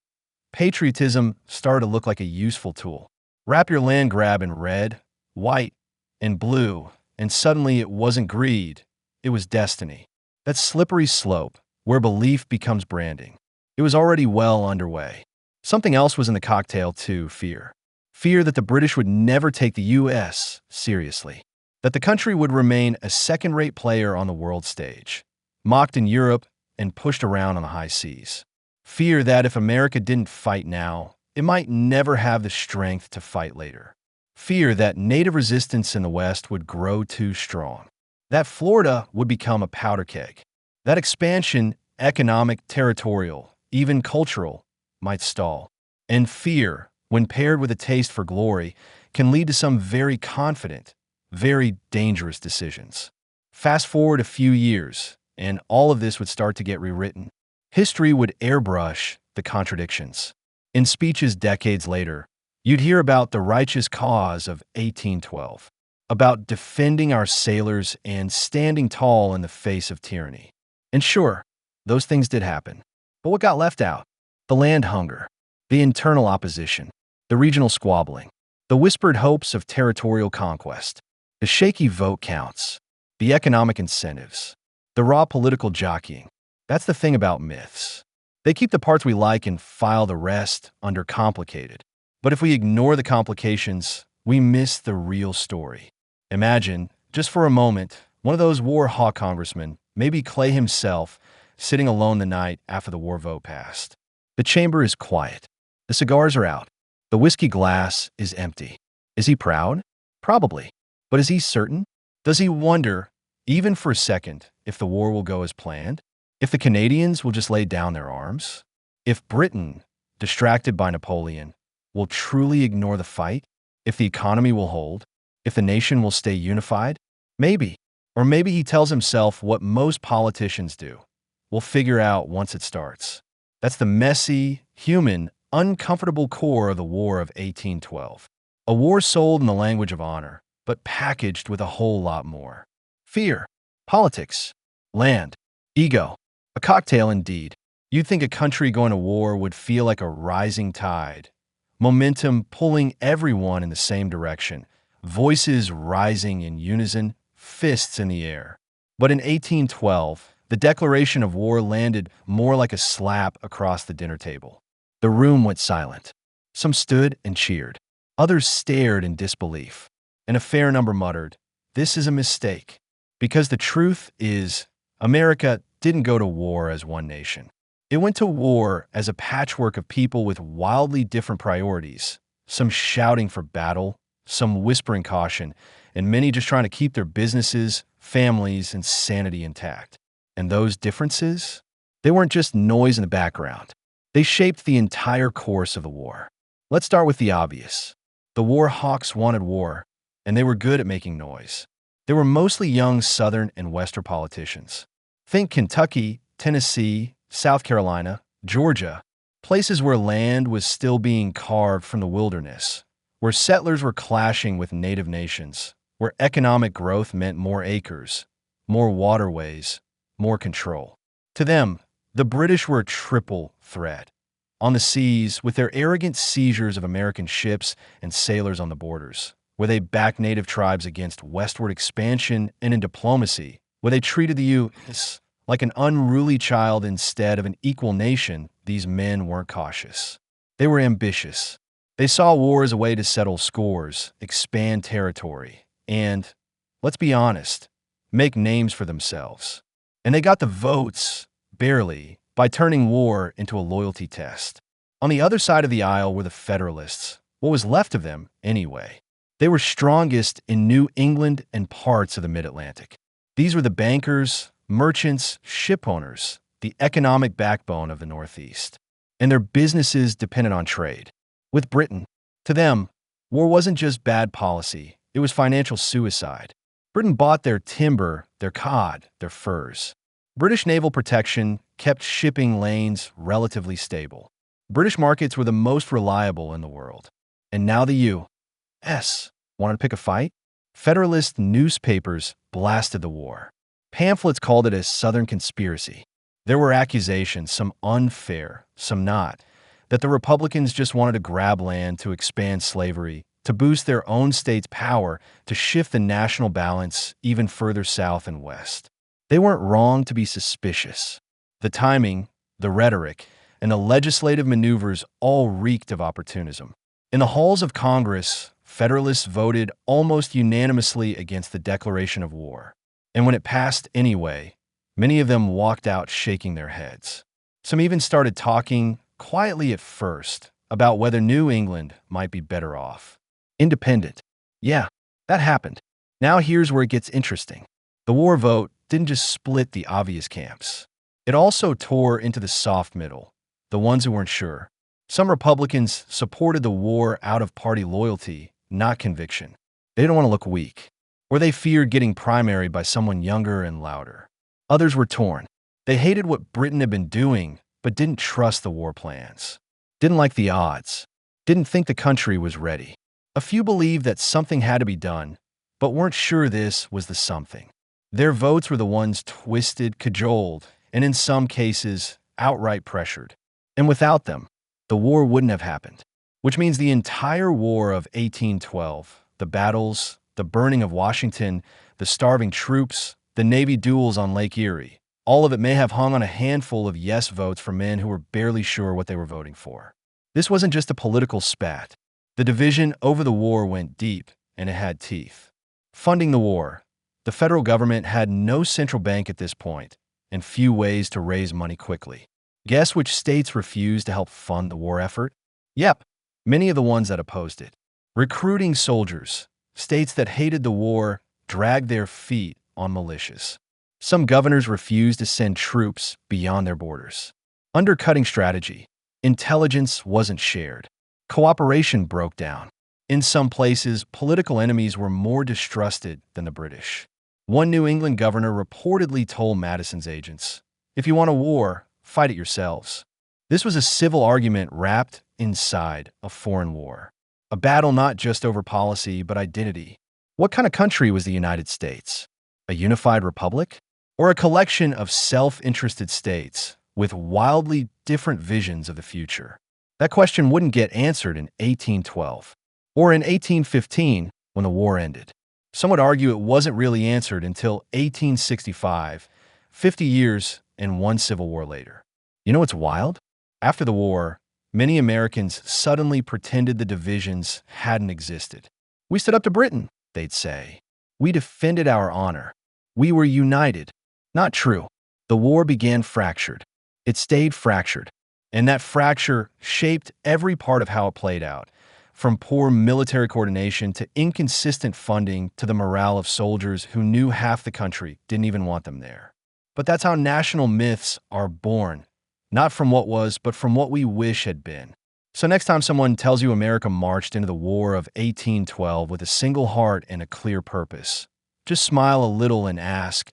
patriotism started to look like a useful tool. Wrap your land grab in red, white, and blue, and suddenly it wasn't greed. It was destiny. That slippery slope, where belief becomes branding. It was already well underway. Something else was in the cocktail too: fear. Fear that the British would never take the U.S. seriously. That the country would remain a second-rate player on the world stage, mocked in Europe and pushed around on the high seas. Fear that if America didn't fight now, it might never have the strength to fight later. Fear that native resistance in the West would grow too strong. That Florida would become a powder keg. That expansion, economic, territorial, even cultural, might stall. And fear, when paired with a taste for glory, can lead to some very confident, very dangerous decisions. Fast forward a few years, and all of this would start to get rewritten. History would airbrush the contradictions. In speeches decades later, You'd hear about the righteous cause of 1812, about defending our sailors and standing tall in the face of tyranny. And sure, those things did happen. But what got left out? The land hunger, the internal opposition, the regional squabbling, the whispered hopes of territorial conquest, the shaky vote counts, the economic incentives, the raw political jockeying. That's the thing about myths. They keep the parts we like and file the rest under complicated. But if we ignore the complications, we miss the real story. Imagine, just for a moment, one of those war hawk congressmen, maybe Clay himself, sitting alone the night after the war vote passed. The chamber is quiet. The cigars are out. The whiskey glass is empty. Is he proud? Probably. But is he certain? Does he wonder, even for a second, if the war will go as planned? If the Canadians will just lay down their arms? If Britain, distracted by Napoleon, will truly ignore the fight? If the economy will hold? If the nation will stay unified? Maybe. Or maybe he tells himself what most politicians do. We'll figure out once it starts. That's the messy, human, uncomfortable core of the War of 1812. A war sold in the language of honor, but packaged with a whole lot more. Fear, politics, land, ego. A cocktail indeed. You'd think a country going to war would feel like a rising tide. Momentum pulling everyone in the same direction. Voices rising in unison, fists in the air. But in 1812, the declaration of war landed more like a slap across the dinner table. The room went silent. Some stood and cheered. Others stared in disbelief. And a fair number muttered, "This is a mistake." Because the truth is, America didn't go to war as one nation. It went to war as a patchwork of people with wildly different priorities, some shouting for battle, some whispering caution, and many just trying to keep their businesses, families, and sanity intact. And those differences? They weren't just noise in the background. They shaped the entire course of the war. Let's start with the obvious. The war hawks wanted war, and they were good at making noise. They were mostly young Southern and Western politicians. Think Kentucky, Tennessee, South Carolina, Georgia, places where land was still being carved from the wilderness, where settlers were clashing with native nations, where economic growth meant more acres, more waterways, more control. To them, the British were a triple threat. On the seas, with their arrogant seizures of American ships and sailors on the borders, where they backed native tribes against westward expansion, and in diplomacy, where they treated the U.S. like an unruly child instead of an equal nation, these men weren't cautious. They were ambitious. They saw war as a way to settle scores, expand territory, and, let's be honest, make names for themselves. And they got the votes, barely, by turning war into a loyalty test. On the other side of the aisle were the Federalists, what was left of them, anyway. They were strongest in New England and parts of the Mid-Atlantic. These were the bankers, merchants, ship owners, the economic backbone of the Northeast. And their businesses depended on trade. With Britain, to them, war wasn't just bad policy, it was financial suicide. Britain bought their timber, their cod, their furs. British naval protection kept shipping lanes relatively stable. British markets were the most reliable in the world. And now the U.S. wanted to pick a fight? Federalist newspapers blasted the war. Pamphlets called it a Southern conspiracy. There were accusations, some unfair, some not, that the Republicans just wanted to grab land to expand slavery, to boost their own state's power, to shift the national balance even further south and west. They weren't wrong to be suspicious. The timing, the rhetoric, and the legislative maneuvers all reeked of opportunism. In the halls of Congress, Federalists voted almost unanimously against the declaration of war. And when it passed anyway, many of them walked out shaking their heads. Some even started talking, quietly at first, about whether New England might be better off. Independent. Yeah, that happened. Now here's where it gets interesting. The war vote didn't just split the obvious camps. It also tore into the soft middle, the ones who weren't sure. Some Republicans supported the war out of party loyalty, not conviction. They didn't want to look weak, or they feared getting primaried by someone younger and louder. Others were torn. They hated what Britain had been doing, but didn't trust the war plans. Didn't like the odds. didn't think the country was ready. A few believed that something had to be done, but weren't sure this was the something. Their votes were the ones twisted, cajoled, and in some cases, outright pressured. And without them, the war wouldn't have happened. Which means the entire War of 1812, the battles, the burning of Washington, the starving troops, the Navy duels on Lake Erie, all of it may have hung on a handful of yes votes from men who were barely sure what they were voting for. This wasn't just a political spat. The division over the war went deep, and it had teeth. Funding the war. The federal government had no central bank at this point, and few ways to raise money quickly. Guess which states refused to help fund the war effort? Yep, many of the ones that opposed it. Recruiting soldiers. States that hated the war dragged their feet on militias. Some governors refused to send troops beyond their borders. Undercutting strategy. Intelligence wasn't shared. Cooperation broke down. In some places, political enemies were more distrusted than the British. One New England governor reportedly told Madison's agents, "If you want a war, fight it yourselves." This was a civil argument wrapped inside a foreign war. A battle not just over policy, but identity. What kind of country was the United States? A unified republic? Or a collection of self-interested states with wildly different visions of the future? That question wouldn't get answered in 1812 or in 1815 when the war ended. Some would argue it wasn't really answered until 1865, 50 years and one civil war later. You know what's wild? After the war, many Americans suddenly pretended the divisions hadn't existed. "We stood up to Britain," they'd say. "We defended our honor. We were united." Not true. The war began fractured. It stayed fractured. And that fracture shaped every part of how it played out, from poor military coordination to inconsistent funding to the morale of soldiers who knew half the country didn't even want them there. But that's how national myths are born, not from what was, but from what we wish had been. So next time someone tells you America marched into the War of 1812 with a single heart and a clear purpose, just smile a little and ask,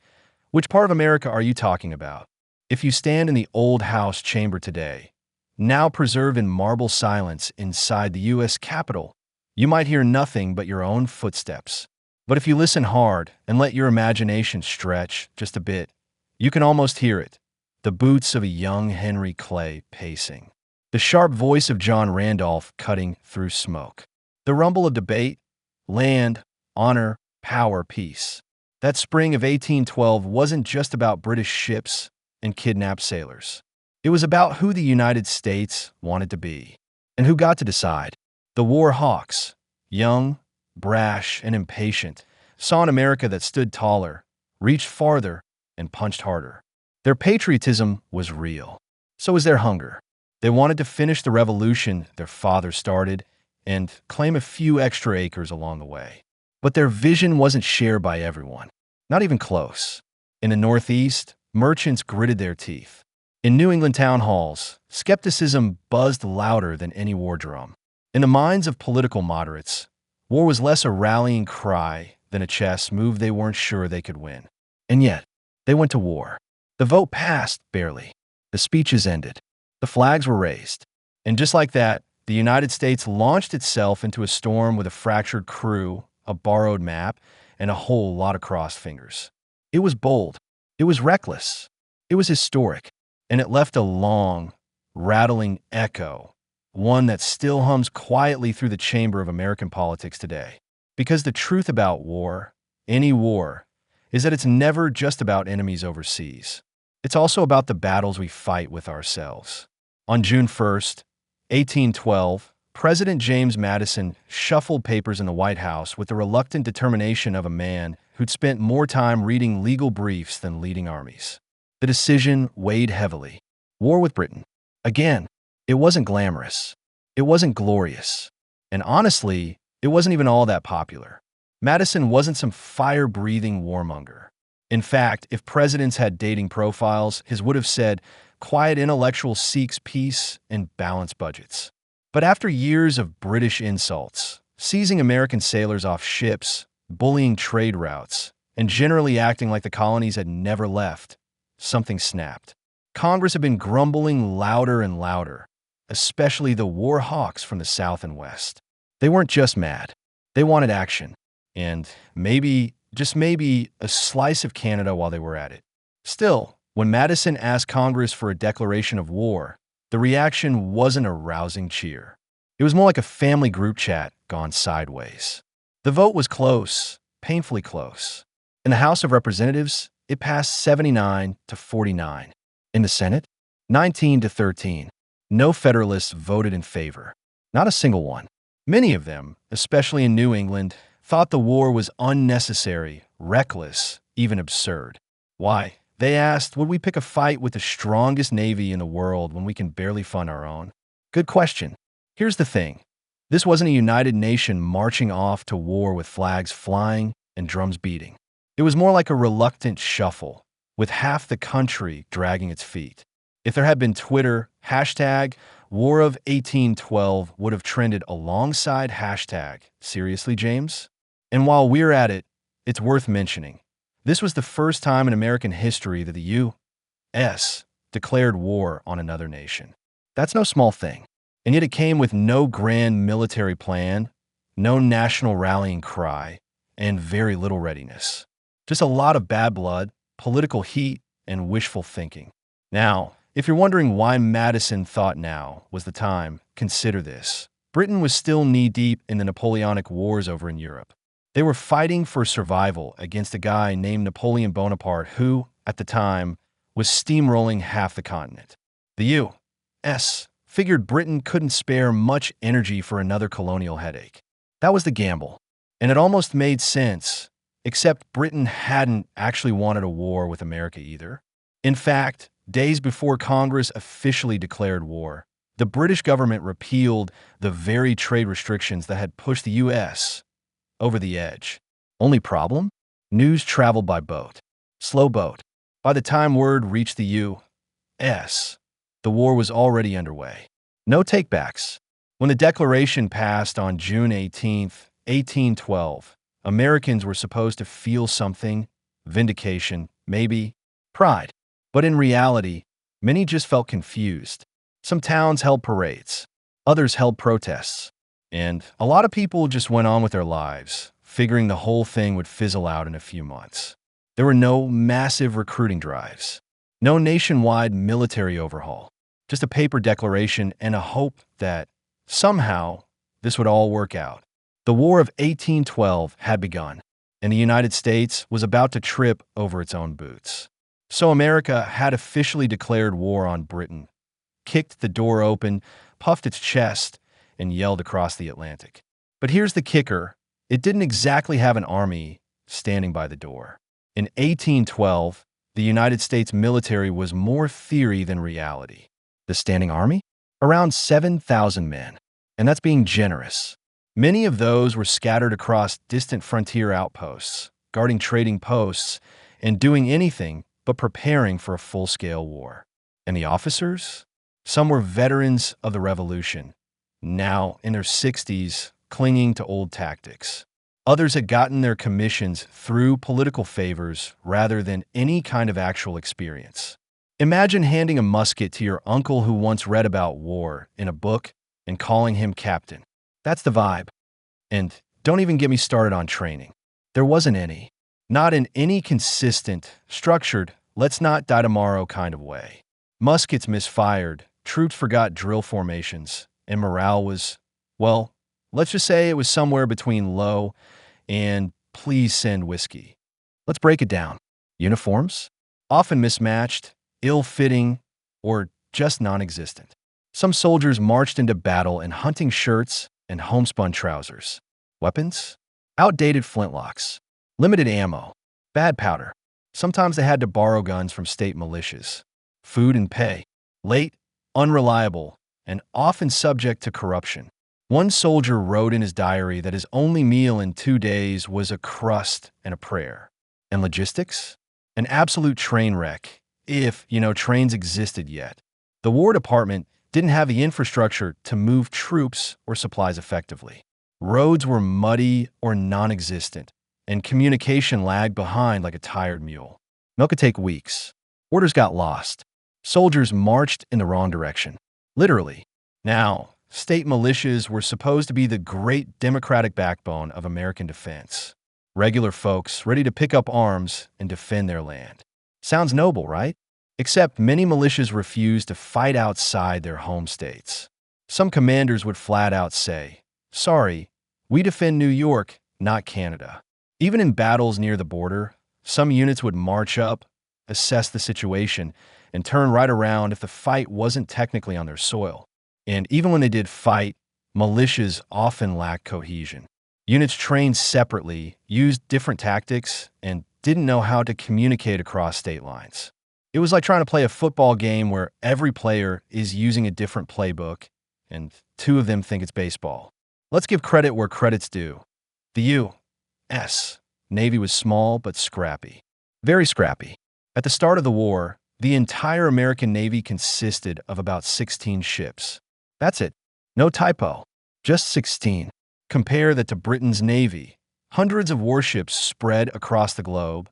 which part of America are you talking about? If you stand in the old House chamber today, now preserved in marble silence inside the U.S. Capitol, you might hear nothing but your own footsteps. But if you listen hard and let your imagination stretch just a bit, you can almost hear it. The boots of a young Henry Clay pacing. The sharp voice of John Randolph cutting through smoke. The rumble of debate, land, honor, power, peace. That spring of 1812 wasn't just about British ships and kidnapped sailors. It was about who the United States wanted to be. And who got to decide? The war hawks, young, brash, and impatient, saw an America that stood taller, reached farther, and punched harder. Their patriotism was real. So was their hunger. They wanted to finish the revolution their father started and claim a few extra acres along the way. But their vision wasn't shared by everyone, not even close. In the Northeast, merchants gritted their teeth. In New England town halls, skepticism buzzed louder than any war drum. In the minds of political moderates, war was less a rallying cry than a chess move they weren't sure they could win. And yet, they went to war. The vote passed, barely. The speeches ended. The flags were raised. And just like that, the United States launched itself into a storm with a fractured crew, a borrowed map, and a whole lot of crossed fingers. It was bold. It was reckless. It was historic. And it left a long, rattling echo, one that still hums quietly through the chamber of American politics today. Because the truth about war, any war, is that it's never just about enemies overseas. It's also about the battles we fight with ourselves. On June 1st, 1812, President James Madison shuffled papers in the White House with the reluctant determination of a man who'd spent more time reading legal briefs than leading armies. The decision weighed heavily. War with Britain. Again, it wasn't glamorous. It wasn't glorious. And honestly, it wasn't even all that popular. Madison wasn't some fire-breathing warmonger. In fact, if presidents had dating profiles, his would have said, "Quiet intellectual seeks peace and balanced budgets." But after years of British insults, seizing American sailors off ships, bullying trade routes, and generally acting like the colonies had never left, something snapped. Congress had been grumbling louder and louder. especially the war hawks from the South and West. They weren't just mad. They wanted action. And maybe, just maybe, a slice of Canada while they were at it. Still, when Madison asked Congress for a declaration of war, the reaction wasn't a rousing cheer. It was more like a family group chat gone sideways. The vote was close, painfully close. In the House of Representatives, it passed 79 to 49. In the Senate, 19 to 13. No Federalists voted in favor. Not a single one. Many of them, especially in New England, thought the war was unnecessary, reckless, even absurd. Why? They asked, would we pick a fight with the strongest navy in the world when we can barely fund our own? Good question. Here's the thing. This wasn't a united nation marching off to war with flags flying and drums beating. It was more like a reluctant shuffle, with half the country dragging its feet. If there had been Twitter, hashtag War of 1812 would have trended alongside hashtag Seriously, James? And while we're at it, it's worth mentioning. This was the first time in American history that the U.S. declared war on another nation. That's no small thing. And yet it came with no grand military plan, no national rallying cry, and very little readiness. Just a lot of bad blood, political heat, and wishful thinking. Now, if you're wondering why Madison thought now was the time, consider this. Britain was still knee-deep in the Napoleonic Wars over in Europe. They were fighting for survival against a guy named Napoleon Bonaparte who, at the time, was steamrolling half the continent. The U.S. figured Britain couldn't spare much energy for another colonial headache. That was the gamble. And it almost made sense, except Britain hadn't actually wanted a war with America either. In fact, days before Congress officially declared war, the British government repealed the very trade restrictions that had pushed the U.S. over the edge. Only problem? News traveled by boat. Slow boat. By the time word reached the U.S., the war was already underway. No takebacks. When the Declaration passed on June 18, 1812, Americans were supposed to feel something, vindication, maybe, pride. But in reality, many just felt confused. Some towns held parades. Others held protests. And a lot of people just went on with their lives, figuring the whole thing would fizzle out in a few months. There were no massive recruiting drives. No nationwide military overhaul. Just a paper declaration and a hope that, somehow, this would all work out. The War of 1812 had begun, and the United States was about to trip over its own boots. So America had officially declared war on Britain, kicked the door open, puffed its chest, and yelled across the Atlantic. But here's the kicker. It didn't exactly have an army standing by the door. In 1812, the United States military was more theory than reality. The standing army? Around 7,000 men. And that's being generous. Many of those were scattered across distant frontier outposts, guarding trading posts, and doing anything but preparing for a full-scale war. And the officers? Some were veterans of the Revolution, now in their 60s, clinging to old tactics. Others had gotten their commissions through political favors rather than any kind of actual experience. Imagine handing a musket to your uncle who once read about war in a book and calling him captain. That's the vibe. And don't even get me started on training. There wasn't any. Not in any consistent, structured, let's not die tomorrow kind of way. Muskets misfired, troops forgot drill formations, and morale was, well, let's just say it was somewhere between low and please send whiskey. Let's break it down. Uniforms? Often mismatched, ill-fitting, or just non-existent. Some soldiers marched into battle in hunting shirts and homespun trousers. Weapons? Outdated flintlocks. Limited ammo. Bad powder. Sometimes they had to borrow guns from state militias. Food and pay. Late, unreliable, and often subject to corruption. One soldier wrote in his diary that his only meal in 2 days was a crust and a prayer. And logistics? An absolute train wreck, if, trains existed yet. The War Department didn't have the infrastructure to move troops or supplies effectively. Roads were muddy or non-existent, and communication lagged behind like a tired mule. Milk could take weeks. Orders got lost. Soldiers marched in the wrong direction. Literally. Now, state militias were supposed to be the great democratic backbone of American defense. Regular folks ready to pick up arms and defend their land. Sounds noble, right? Except many militias refused to fight outside their home states. Some commanders would flat out say, "Sorry, we defend New York, not Canada." Even in battles near the border, some units would march up, assess the situation, and turn right around if the fight wasn't technically on their soil. And even when they did fight, militias often lacked cohesion. Units trained separately, used different tactics, and didn't know how to communicate across state lines. It was like trying to play a football game where every player is using a different playbook, and two of them think it's baseball. Let's give credit where credit's due. The U.S. Navy was small but scrappy. Very scrappy. At the start of the war, the entire American Navy consisted of about 16 ships. That's it. No typo. Just 16. Compare that to Britain's Navy. Hundreds of warships spread across the globe,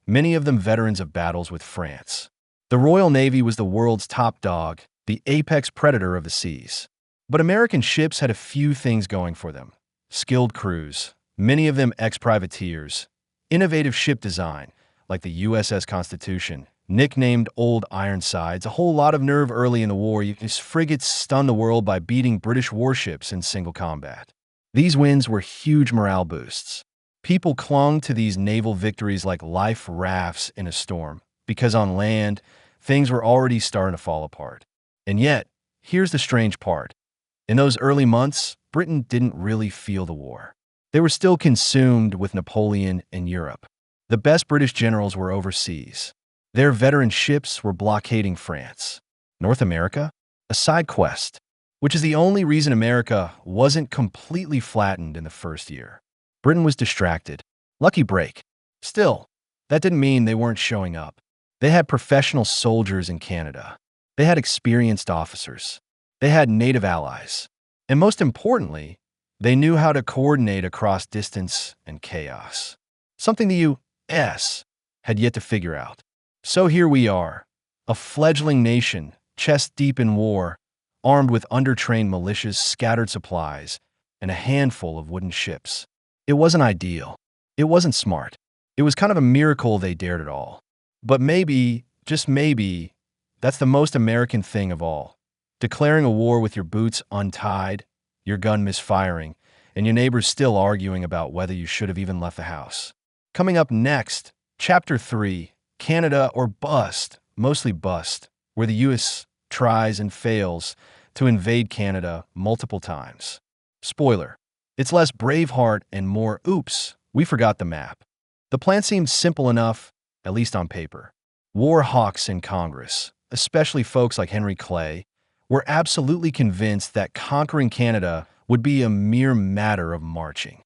many of them veterans of battles with France. The Royal Navy was the world's top dog, the apex predator of the seas. But American ships had a few things going for them. Skilled crews, many of them ex-privateers, innovative ship design, like the USS Constitution, nicknamed Old Ironsides, a whole lot of nerve early in the war. These frigates stunned the world by beating British warships in single combat. These wins were huge morale boosts. People clung to these naval victories like life rafts in a storm, because on land, things were already starting to fall apart. And yet, here's the strange part. In those early months, Britain didn't really feel the war. They were still consumed with Napoleon and Europe. The best British generals were overseas. Their veteran ships were blockading France. North America? A side quest, which is the only reason America wasn't completely flattened in the first year. Britain was distracted. Lucky break. Still, that didn't mean they weren't showing up. They had professional soldiers in Canada. They had experienced officers. They had native allies. And most importantly, they knew how to coordinate across distance and chaos. Something the U.S. had yet to figure out. So here we are, a fledgling nation, chest deep in war, armed with undertrained militias, scattered supplies, and a handful of wooden ships. It wasn't ideal. It wasn't smart. It was kind of a miracle they dared it all. But maybe, just maybe, that's the most American thing of all. Declaring a war with your boots untied, your gun misfiring, and your neighbors still arguing about whether you should have even left the house. Coming up next, Chapter 3, Canada or Bust, mostly bust, where the U.S. tries and fails to invade Canada multiple times. Spoiler, it's less Braveheart and more oops, we forgot the map. The plan seemed simple enough, at least on paper. War hawks in Congress, especially folks like Henry Clay, were absolutely convinced that conquering Canada would be a mere matter of marching.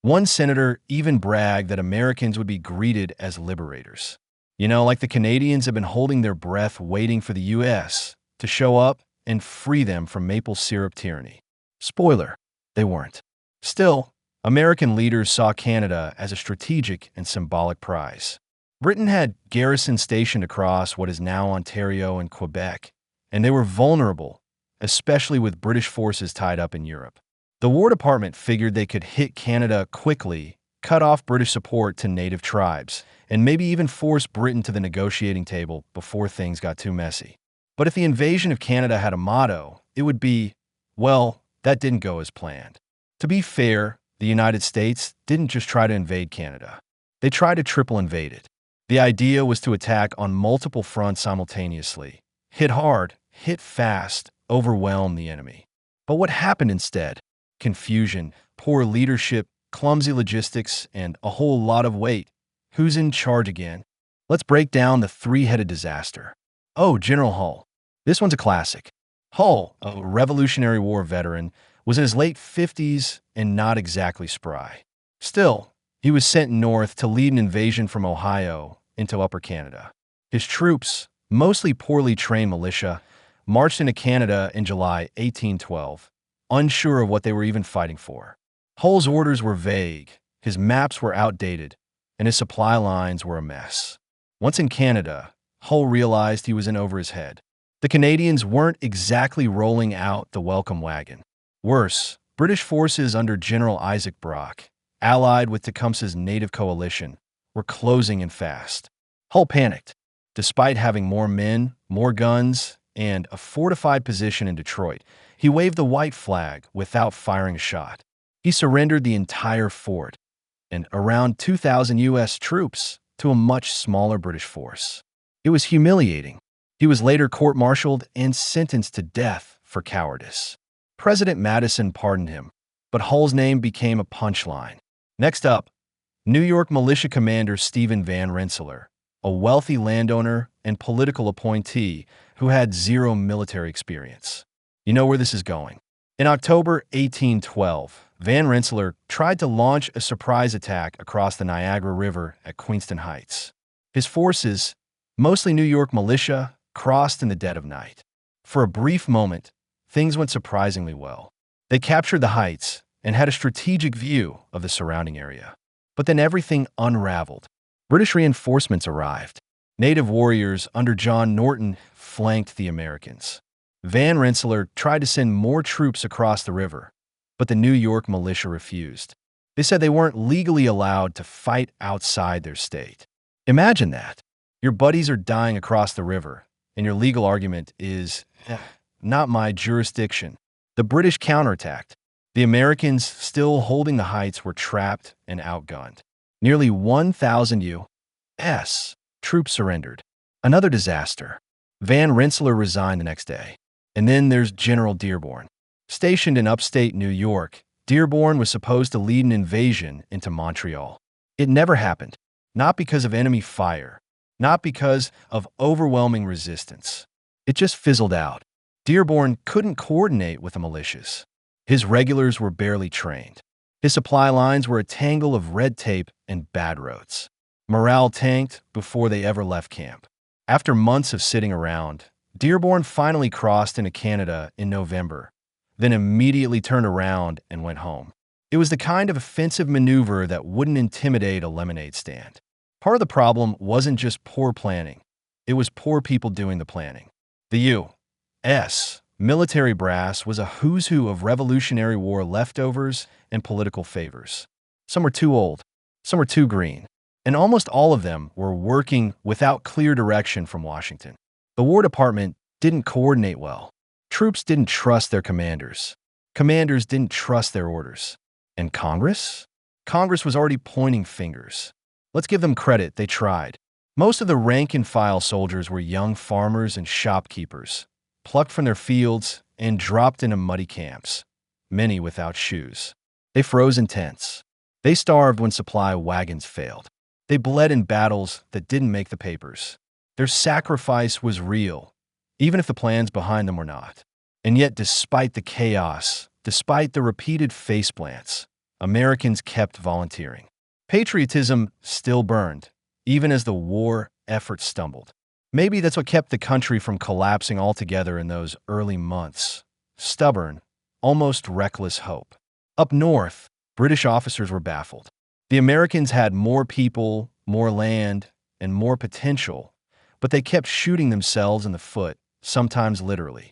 One senator even bragged that Americans would be greeted as liberators. You know, like the Canadians have been holding their breath waiting for the U.S. to show up and free them from maple syrup tyranny. Spoiler, they weren't. Still, American leaders saw Canada as a strategic and symbolic prize. Britain had garrisons stationed across what is now Ontario and Quebec, and they were vulnerable, especially with British forces tied up in Europe. The War Department figured they could hit Canada quickly, cut off British support to native tribes, and maybe even force Britain to the negotiating table before things got too messy. But if the invasion of Canada had a motto, it would be, well, that didn't go as planned. To be fair, the United States didn't just try to invade Canada. They tried to triple invade it. The idea was to attack on multiple fronts simultaneously. Hit hard, hit fast, overwhelm the enemy. But what happened instead? Confusion, poor leadership, clumsy logistics, and a whole lot of weight. Who's in charge again? Let's break down the three-headed disaster. Oh, General Hull. This one's a classic. Hull, a Revolutionary War veteran, was in his late 50s and not exactly spry. Still, he was sent north to lead an invasion from Ohio into Upper Canada. His troops, mostly poorly trained militia, marched into Canada in July 1812, unsure of what they were even fighting for. Hull's orders were vague, his maps were outdated, and his supply lines were a mess. Once in Canada, Hull realized he was in over his head. The Canadians weren't exactly rolling out the welcome wagon. Worse, British forces under General Isaac Brock, allied with Tecumseh's native coalition, were closing in fast. Hull panicked. Despite having more men, more guns, and a fortified position in Detroit, he waved the white flag without firing a shot. He surrendered the entire fort and around 2,000 U.S. troops to a much smaller British force. It was humiliating. He was later court-martialed and sentenced to death for cowardice. President Madison pardoned him, but Hull's name became a punchline. Next up, New York militia commander Stephen Van Rensselaer, a wealthy landowner and political appointee who had zero military experience. You know where this is going. In October 1812, Van Rensselaer tried to launch a surprise attack across the Niagara River at Queenston Heights. His forces, mostly New York militia, crossed in the dead of night. For a brief moment, things went surprisingly well. They captured the heights and had a strategic view of the surrounding area. But then everything unraveled. British reinforcements arrived. Native warriors under John Norton flanked the Americans. Van Rensselaer tried to send more troops across the river, but the New York militia refused. They said they weren't legally allowed to fight outside their state. Imagine that. Your buddies are dying across the river, and your legal argument is, not my jurisdiction. The British counterattacked. The Americans, still holding the heights, were trapped and outgunned. Nearly 1,000 U.S. troops surrendered. Another disaster. Van Rensselaer resigned the next day. And then there's General Dearborn. Stationed in upstate New York, Dearborn was supposed to lead an invasion into Montreal. It never happened. Not because of enemy fire. Not because of overwhelming resistance. It just fizzled out. Dearborn couldn't coordinate with the militias. His regulars were barely trained. His supply lines were a tangle of red tape and bad roads. Morale tanked before they ever left camp. After months of sitting around, Dearborn finally crossed into Canada in November, then immediately turned around and went home. It was the kind of offensive maneuver that wouldn't intimidate a lemonade stand. Part of the problem wasn't just poor planning. It was poor people doing the planning. The U.S. military brass was a who's who of Revolutionary War leftovers and political favors. Some were too old, some were too green, and almost all of them were working without clear direction from Washington. The War Department didn't coordinate well. Troops didn't trust their commanders. Commanders didn't trust their orders. And Congress? Congress was already pointing fingers. Let's give them credit, they tried. Most of the rank-and-file soldiers were young farmers and shopkeepers, plucked from their fields and dropped into muddy camps, many without shoes. They froze in tents. They starved when supply wagons failed. They bled in battles that didn't make the papers. Their sacrifice was real, even if the plans behind them were not. And yet, despite the chaos, despite the repeated faceplants, Americans kept volunteering. Patriotism still burned, even as the war effort stumbled. Maybe that's what kept the country from collapsing altogether in those early months. Stubborn, almost reckless hope. Up north, British officers were baffled. The Americans had more people, more land, and more potential, but they kept shooting themselves in the foot, sometimes literally.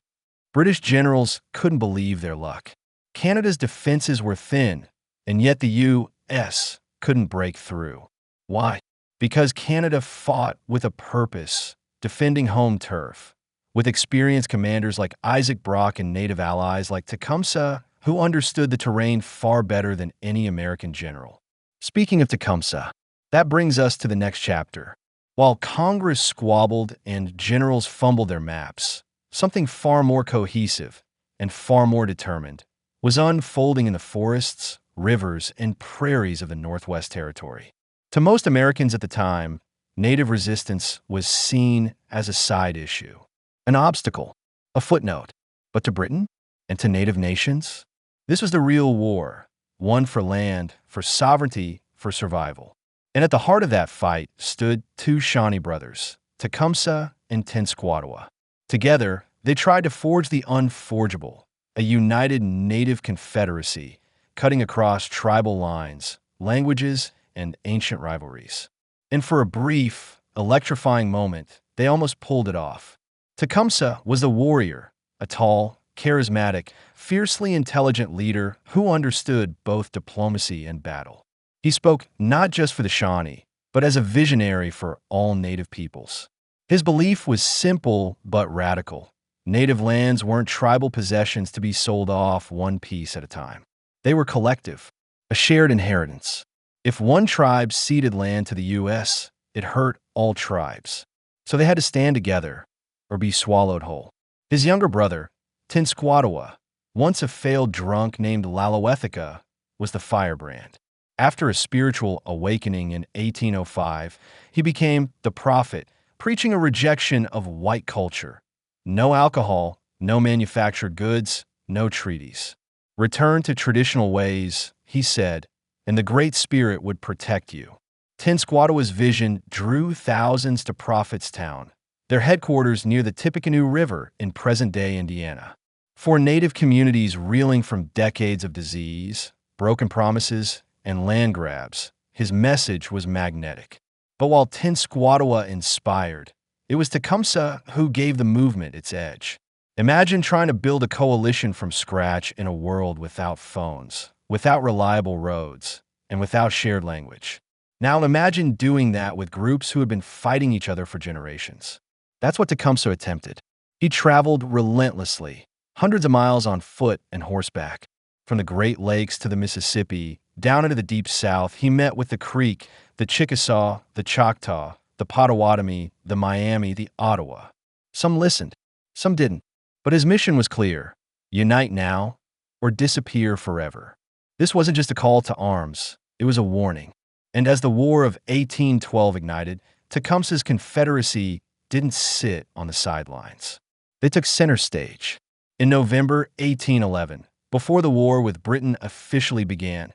British generals couldn't believe their luck. Canada's defenses were thin, and yet the U.S. couldn't break through. Why? Because Canada fought with a purpose, defending home turf, with experienced commanders like Isaac Brock and native allies like Tecumseh, who understood the terrain far better than any American general. Speaking of Tecumseh, that brings us to the next chapter. While Congress squabbled and generals fumbled their maps, something far more cohesive and far more determined was unfolding in the forests, rivers, and prairies of the Northwest Territory. To most Americans at the time, native resistance was seen as a side issue, an obstacle, a footnote. But to Britain and to native nations, this was the real war, one for land, for sovereignty, for survival. And at the heart of that fight stood two Shawnee brothers, Tecumseh and Tenskwatawa. Together, they tried to forge the unforgeable, a united native confederacy, cutting across tribal lines, languages, and ancient rivalries. And for a brief, electrifying moment, they almost pulled it off. Tecumseh was a warrior, a tall, charismatic, fiercely intelligent leader who understood both diplomacy and battle. He spoke not just for the Shawnee, but as a visionary for all Native peoples. His belief was simple but radical. Native lands weren't tribal possessions to be sold off one piece at a time. They were collective, a shared inheritance. If one tribe ceded land to the U.S., it hurt all tribes. So they had to stand together or be swallowed whole. His younger brother, Tenskwatawa, once a failed drunk named Lalawethica, was the firebrand. After a spiritual awakening in 1805, he became the prophet, preaching a rejection of white culture. No alcohol, no manufactured goods, no treaties. Return to traditional ways, he said, and the Great Spirit would protect you. Tenskwatawa's vision drew thousands to Prophetstown, their headquarters near the Tippecanoe River in present-day Indiana. For Native communities reeling from decades of disease, broken promises, and land grabs, his message was magnetic. But while Tenskwatawa inspired, it was Tecumseh who gave the movement its edge. Imagine trying to build a coalition from scratch in a world without phones, without reliable roads, and without shared language. Now imagine doing that with groups who had been fighting each other for generations. That's what Tecumseh attempted. He traveled relentlessly, hundreds of miles on foot and horseback. From the Great Lakes to the Mississippi, down into the Deep South, he met with the Creek, the Chickasaw, the Choctaw, the Potawatomi, the Miami, the Ottawa. Some listened, some didn't. But his mission was clear: unite now or disappear forever. This wasn't just a call to arms, it was a warning. And as the War of 1812 ignited, Tecumseh's Confederacy didn't sit on the sidelines. They took center stage. In November 1811, before the war with Britain officially began,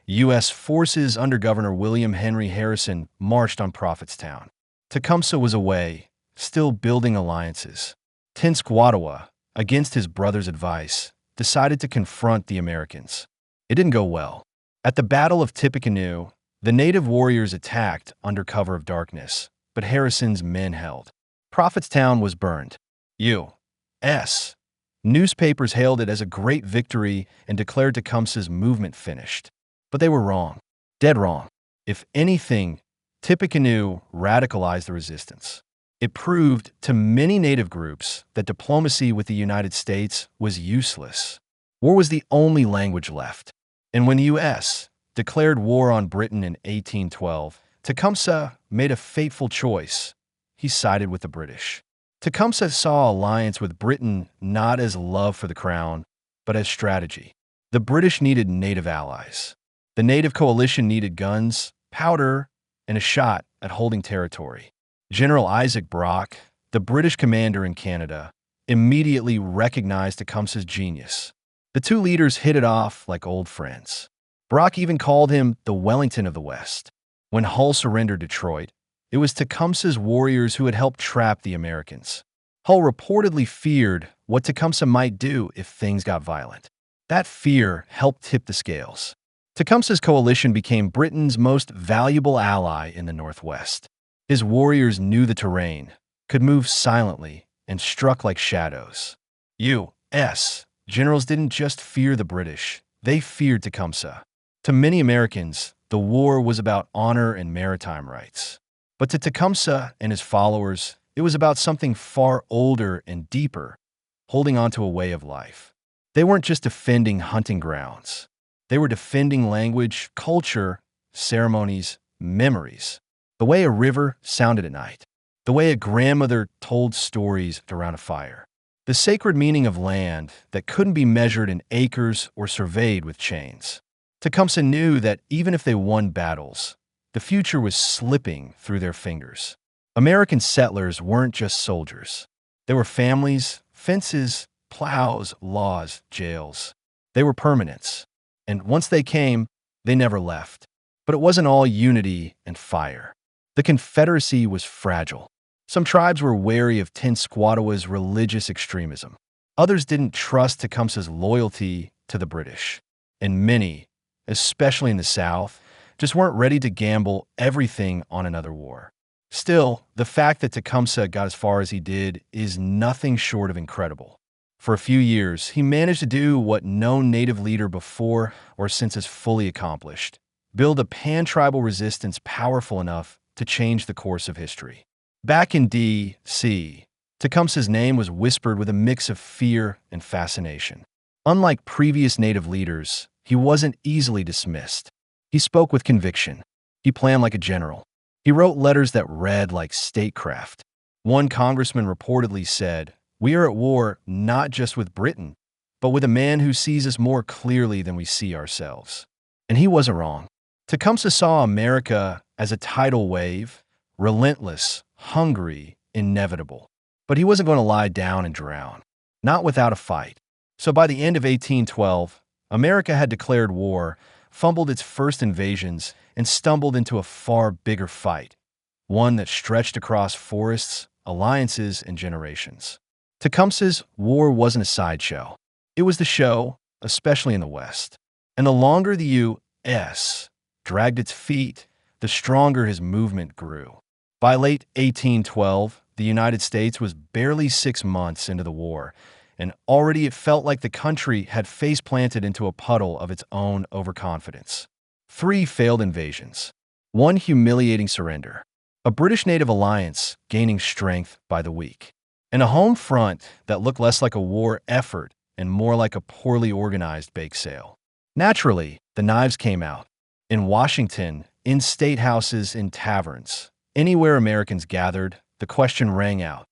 U.S. forces under Governor William Henry Harrison marched on Prophetstown. Tecumseh was away, still building alliances. Tenskwatawa, against his brother's advice, decided to confront the Americans. It didn't go well. At the Battle of Tippecanoe, the native warriors attacked under cover of darkness, but Harrison's men held. Prophetstown was burned. U.S. newspapers hailed it as a great victory and declared Tecumseh's movement finished. But they were wrong. Dead wrong. If anything, Tippecanoe radicalized the resistance. It proved to many Native groups that diplomacy with the United States was useless. War was the only language left. And when the U.S. declared war on Britain in 1812, Tecumseh made a fateful choice. He sided with the British. Tecumseh saw alliance with Britain not as love for the crown, but as strategy. The British needed Native allies. The Native coalition needed guns, powder, and a shot at holding territory. General Isaac Brock, the British commander in Canada, immediately recognized Tecumseh's genius. The two leaders hit it off like old friends. Brock even called him the Wellington of the West. When Hull surrendered Detroit, it was Tecumseh's warriors who had helped trap the Americans. Hull reportedly feared what Tecumseh might do if things got violent. That fear helped tip the scales. Tecumseh's coalition became Britain's most valuable ally in the Northwest. His warriors knew the terrain, could move silently, and struck like shadows. U.S. generals didn't just fear the British, they feared Tecumseh. To many Americans, the war was about honor and maritime rights. But to Tecumseh and his followers, it was about something far older and deeper, holding on to a way of life. They weren't just defending hunting grounds. They were defending language, culture, ceremonies, memories. The way a river sounded at night. The way a grandmother told stories around a fire. The sacred meaning of land that couldn't be measured in acres or surveyed with chains. Tecumseh knew that even if they won battles, the future was slipping through their fingers. American settlers weren't just soldiers. They were families, fences, plows, laws, jails. They were permanents. And once they came, they never left. But it wasn't all unity and fire. The Confederacy was fragile. Some tribes were wary of Tenskwatawa's religious extremism. Others didn't trust Tecumseh's loyalty to the British. And many, especially in the South, just weren't ready to gamble everything on another war. Still, the fact that Tecumseh got as far as he did is nothing short of incredible. For a few years, he managed to do what no native leader before or since has fully accomplished: build a pan-tribal resistance powerful enough to change the course of history. Back in D.C., Tecumseh's name was whispered with a mix of fear and fascination. Unlike previous native leaders, he wasn't easily dismissed. He spoke with conviction. He planned like a general. He wrote letters that read like statecraft. One congressman reportedly said, "We are at war not just with Britain, but with a man who sees us more clearly than we see ourselves." And he wasn't wrong. Tecumseh saw America as a tidal wave, relentless, hungry, inevitable. But he wasn't going to lie down and drown, not without a fight. So by the end of 1812, America had declared war, fumbled its first invasions, and stumbled into a far bigger fight, one that stretched across forests, alliances, and generations. Tecumseh's war wasn't a sideshow. It was the show, especially in the West. And the longer the U.S. dragged its feet, the stronger his movement grew. By late 1812, the United States was barely 6 months into the war, and already it felt like the country had face-planted into a puddle of its own overconfidence. 3 failed invasions, 1 humiliating surrender, a British native alliance gaining strength by the week, and a home front that looked less like a war effort and more like a poorly organized bake sale. Naturally, the knives came out. In Washington, in state houses, in taverns, anywhere Americans gathered, the question rang out: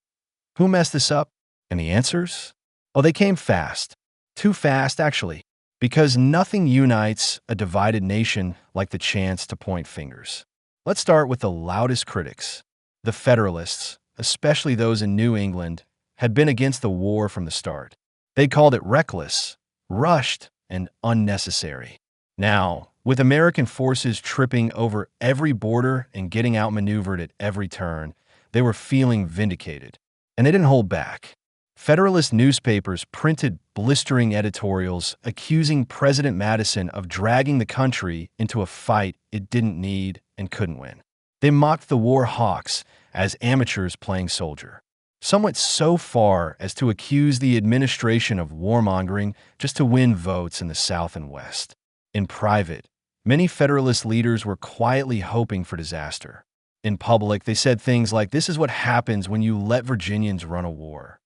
who messed this up? And the answers? Oh, they came fast. Too fast, actually, because nothing unites a divided nation like the chance to point fingers. Let's start with the loudest critics. The Federalists, especially those in New England, had been against the war from the start. They called it reckless, rushed, and unnecessary. Now, with American forces tripping over every border and getting outmaneuvered at every turn, they were feeling vindicated. And they didn't hold back. Federalist newspapers printed blistering editorials accusing President Madison of dragging the country into a fight it didn't need and couldn't win. They mocked the war hawks as amateurs playing soldier. Some went so far as to accuse the administration of warmongering just to win votes in the South and West. In private, many Federalist leaders were quietly hoping for disaster. In public, they said things like, "This is what happens when you let Virginians run a war."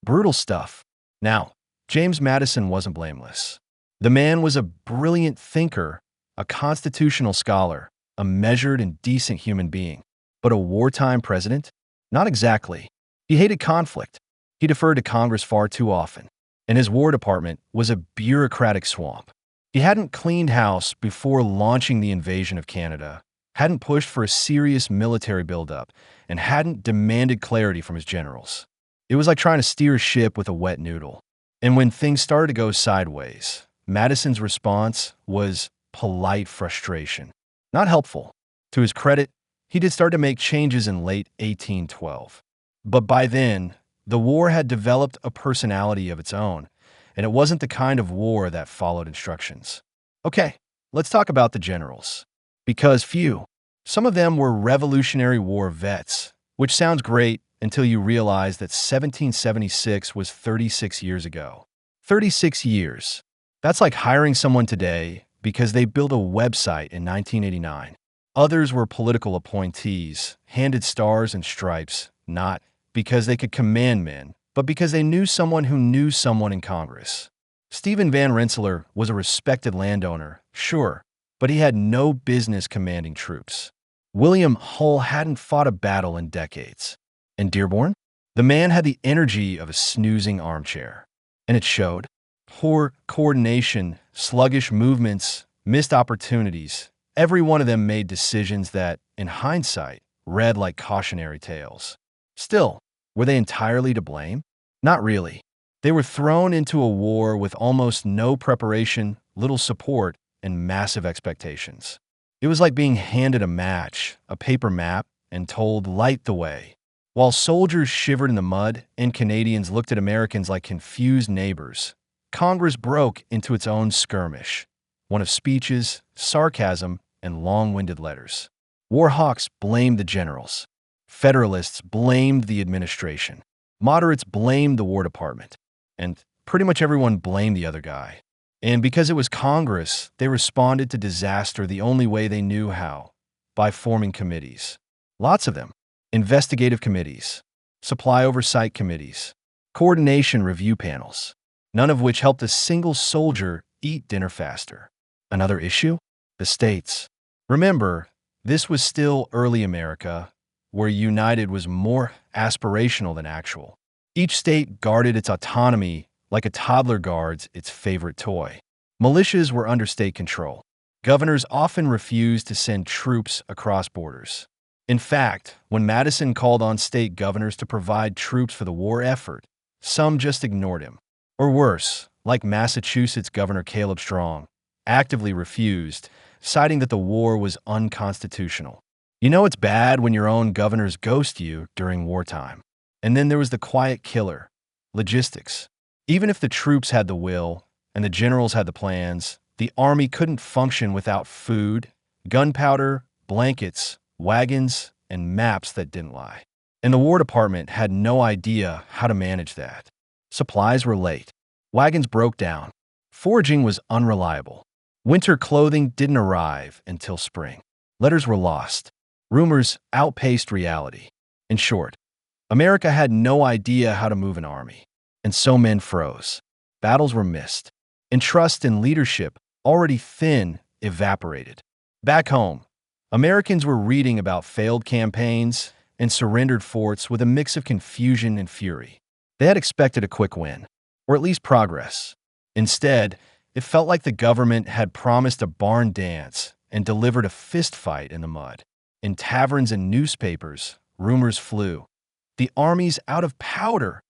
Brutal stuff. Now, James Madison wasn't blameless. The man was a brilliant thinker, a constitutional scholar, a measured and decent human being. But a wartime president? Not exactly. He hated conflict. He deferred to Congress far too often. And his War Department was a bureaucratic swamp. He hadn't cleaned house before launching the invasion of Canada, hadn't pushed for a serious military buildup, and hadn't demanded clarity from his generals. It was like trying to steer a ship with a wet noodle. And when things started to go sideways, Madison's response was polite frustration. Not helpful. To his credit, he did start to make changes in late 1812. But by then, the war had developed a personality of its own, and it wasn't the kind of war that followed instructions. Okay, let's talk about the generals. Because few, some of them were Revolutionary War vets, which sounds great until you realize that 1776 was 36 years ago. 36 years. That's like hiring someone today because they built a website in 1989. Others were political appointees, handed stars and stripes, not because they could command men, but because they knew someone who knew someone in Congress. Stephen Van Rensselaer was a respected landowner, sure, but he had no business commanding troops. William Hull hadn't fought a battle in decades. And Dearborn? The man had the energy of a snoozing armchair. And it showed. Poor coordination, sluggish movements, missed opportunities. Every one of them made decisions that, in hindsight, read like cautionary tales. Still, were they entirely to blame? Not really. They were thrown into a war with almost no preparation, little support, and massive expectations. It was like being handed a match, a paper map, and told, "Light the way." While soldiers shivered in the mud and Canadians looked at Americans like confused neighbors, Congress broke into its own skirmish, one of speeches, sarcasm, and long-winded letters. War hawks blamed the generals. Federalists blamed the administration. Moderates blamed the War Department. And pretty much everyone blamed the other guy. And because it was Congress, they responded to disaster the only way they knew how, by forming committees. Lots of them. Investigative committees, supply oversight committees, coordination review panels, none of which helped a single soldier eat dinner faster. Another issue? The states. Remember, this was still early America, where united was more aspirational than actual. Each state guarded its autonomy like a toddler guards its favorite toy. Militias were under state control. Governors often refused to send troops across borders. In fact, when Madison called on state governors to provide troops for the war effort, some just ignored him. Or worse, like Massachusetts Governor Caleb Strong, actively refused, citing that the war was unconstitutional. You know it's bad when your own governors ghost you during wartime. And then there was the quiet killer, logistics. Even if the troops had the will and the generals had the plans, the army couldn't function without food, gunpowder, blankets, wagons, and maps that didn't lie. And the War Department had no idea how to manage that. Supplies were late. Wagons broke down. Foraging was unreliable. Winter clothing didn't arrive until spring. Letters were lost. Rumors outpaced reality. In short, America had no idea how to move an army, and so men froze. Battles were missed, and trust in leadership, already thin, evaporated. Back home, Americans were reading about failed campaigns and surrendered forts with a mix of confusion and fury. They had expected a quick win, or at least progress. Instead, it felt like the government had promised a barn dance and delivered a fist fight in the mud. In taverns and newspapers, rumors flew. The army's out of powder.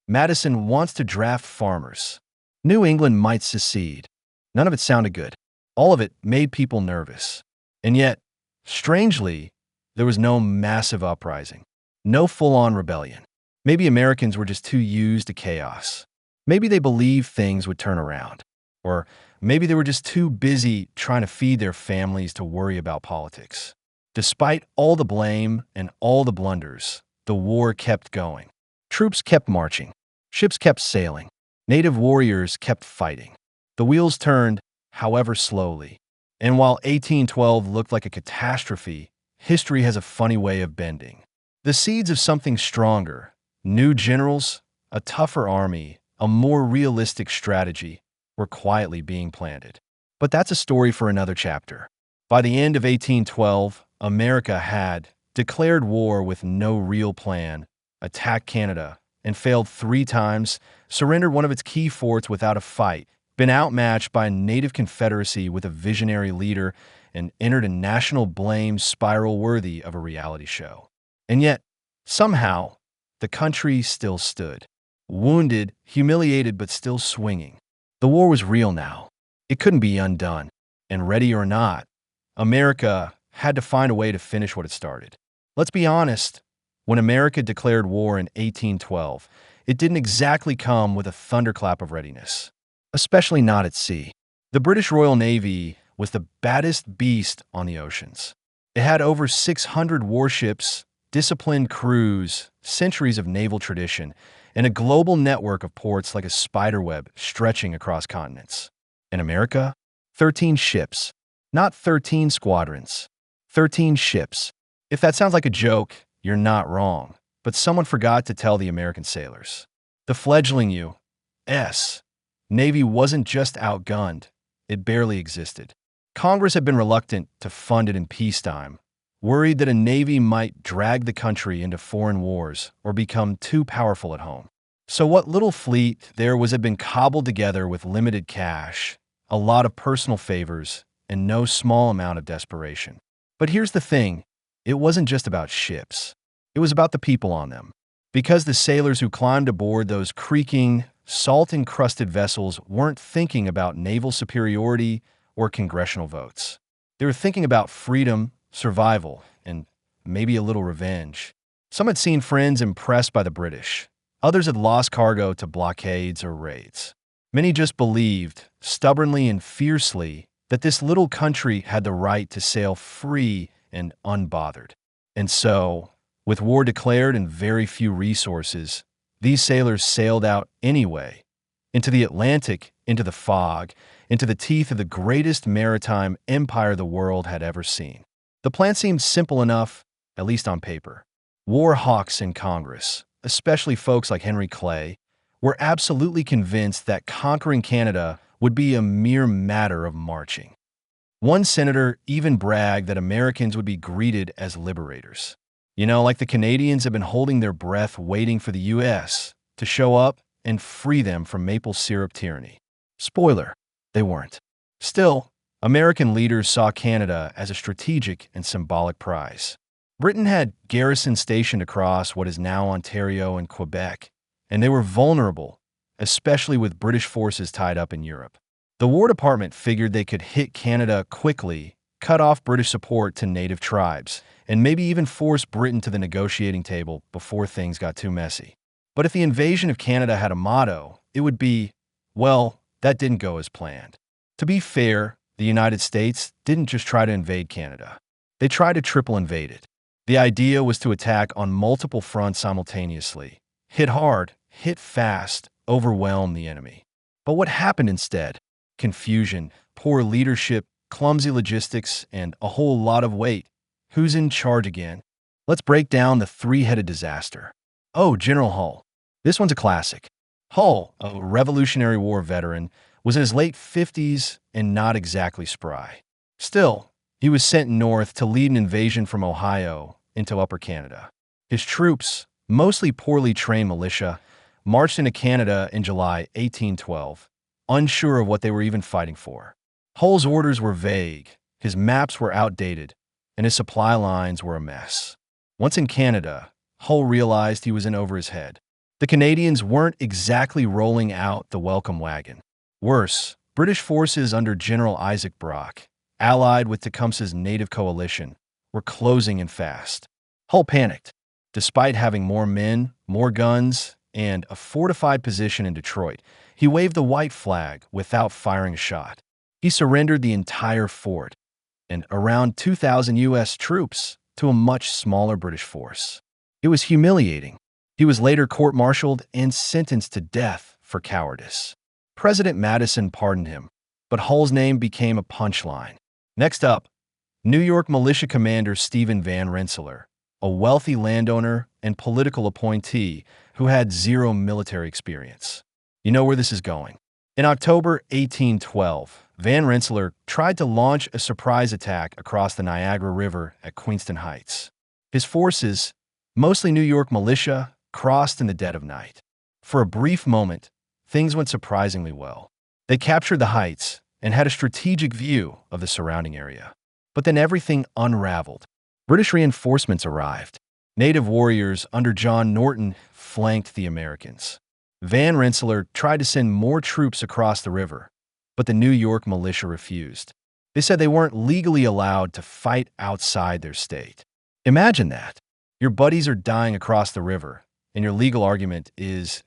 Madison wants to draft farmers. New England might secede. None of it sounded good. All of it made people nervous. And yet, strangely, there was no massive uprising. No full-on rebellion. Maybe Americans were just too used to chaos. Maybe they believed things would turn around. Or maybe they were just too busy trying to feed their families to worry about politics. Despite all the blame and all the blunders, the war kept going. Troops kept marching. Ships kept sailing. Native warriors kept fighting. The wheels turned, however slowly. And while 1812 looked like a catastrophe, history has a funny way of bending. The seeds of something stronger, new generals, a tougher army, a more realistic strategy, were quietly being planted. But that's a story for another chapter. By the end of 1812, America had declared war with no real plan, attacked Canada, and failed 3 times, surrendered one of its key forts without a fight, been outmatched by a native confederacy with a visionary leader, and entered a national blame spiral worthy of a reality show. And yet, somehow, the country still stood. Wounded, humiliated, but still swinging. The war was real now. It couldn't be undone. And ready or not, America had to find a way to finish what it started. Let's be honest, when America declared war in 1812, it didn't exactly come with a thunderclap of readiness, especially not at sea. The British Royal Navy was the baddest beast on the oceans. It had over 600 warships, disciplined crews, centuries of naval tradition, and a global network of ports like a spiderweb stretching across continents. In America, 13 ships, not 13 squadrons, 13 ships. If that sounds like a joke, you're not wrong, but someone forgot to tell the American sailors. The fledgling U.S. Navy wasn't just outgunned, it barely existed. Congress had been reluctant to fund it in peacetime, worried that a navy might drag the country into foreign wars or become too powerful at home. So what little fleet there was had been cobbled together with limited cash, a lot of personal favors, and no small amount of desperation. But here's the thing, it wasn't just about ships. It was about the people on them. Because the sailors who climbed aboard those creaking, salt-encrusted vessels weren't thinking about naval superiority or congressional votes. They were thinking about freedom, survival, and maybe a little revenge. Some had seen friends impressed by the British. Others had lost cargo to blockades or raids. Many just believed, stubbornly and fiercely, that this little country had the right to sail free and unbothered. And so, With war declared and very few resources, these sailors sailed out anyway, into the Atlantic, into the fog, into the teeth of the greatest maritime empire the world had ever seen. The plan seemed simple enough, at least on paper. War hawks in Congress, especially folks like Henry Clay, were absolutely convinced that conquering Canada would be a mere matter of marching. One senator even bragged that Americans would be greeted as liberators. Like the Canadians have been holding their breath waiting for the U.S. to show up and free them from maple syrup tyranny. Spoiler, they weren't. Still, American leaders saw Canada as a strategic and symbolic prize. Britain had garrisons stationed across what is now Ontario and Quebec, and they were vulnerable, especially with British forces tied up in Europe. The War Department figured they could hit Canada quickly, cut off British support to native tribes, and maybe even force Britain to the negotiating table before things got too messy. But if the invasion of Canada had a motto, it would be, well, that didn't go as planned. To be fair, the United States didn't just try to invade Canada. They tried to triple invade it. The idea was to attack on multiple fronts simultaneously. Hit hard, hit fast, overwhelm the enemy. But what happened instead? Confusion, poor leadership, clumsy logistics, and a whole lot of weight. Who's in charge again? Let's break down the three-headed disaster. Oh, General Hull. This one's a classic. Hull, a Revolutionary War veteran, was in his late 50s and not exactly spry. Still, he was sent north to lead an invasion from Ohio into Upper Canada. His troops, mostly poorly trained militia, marched into Canada in July 1812, unsure of what they were even fighting for. Hull's orders were vague, his maps were outdated, and his supply lines were a mess. Once in Canada, Hull realized he was in over his head. The Canadians weren't exactly rolling out the welcome wagon. Worse, British forces under General Isaac Brock, allied with Tecumseh's native coalition, were closing in fast. Hull panicked. Despite having more men, more guns, and a fortified position in Detroit, he waved the white flag without firing a shot. He surrendered the entire fort and around 2,000 U.S. troops to a much smaller British force. It was humiliating. He was later court-martialed and sentenced to death for cowardice. President Madison pardoned him, but Hull's name became a punchline. Next up, New York militia commander Stephen Van Rensselaer, a wealthy landowner and political appointee who had zero military experience. You know where this is going. In October 1812, Van Rensselaer tried to launch a surprise attack across the Niagara River at Queenston Heights. His forces, mostly New York militia, crossed in the dead of night. For a brief moment, things went surprisingly well. They captured the heights and had a strategic view of the surrounding area. But then everything unraveled. British reinforcements arrived. Native warriors under John Norton flanked the Americans. Van Rensselaer tried to send more troops across the river, but the New York militia refused. They said they weren't legally allowed to fight outside their state. Imagine that. Your buddies are dying across the river, and your legal argument is,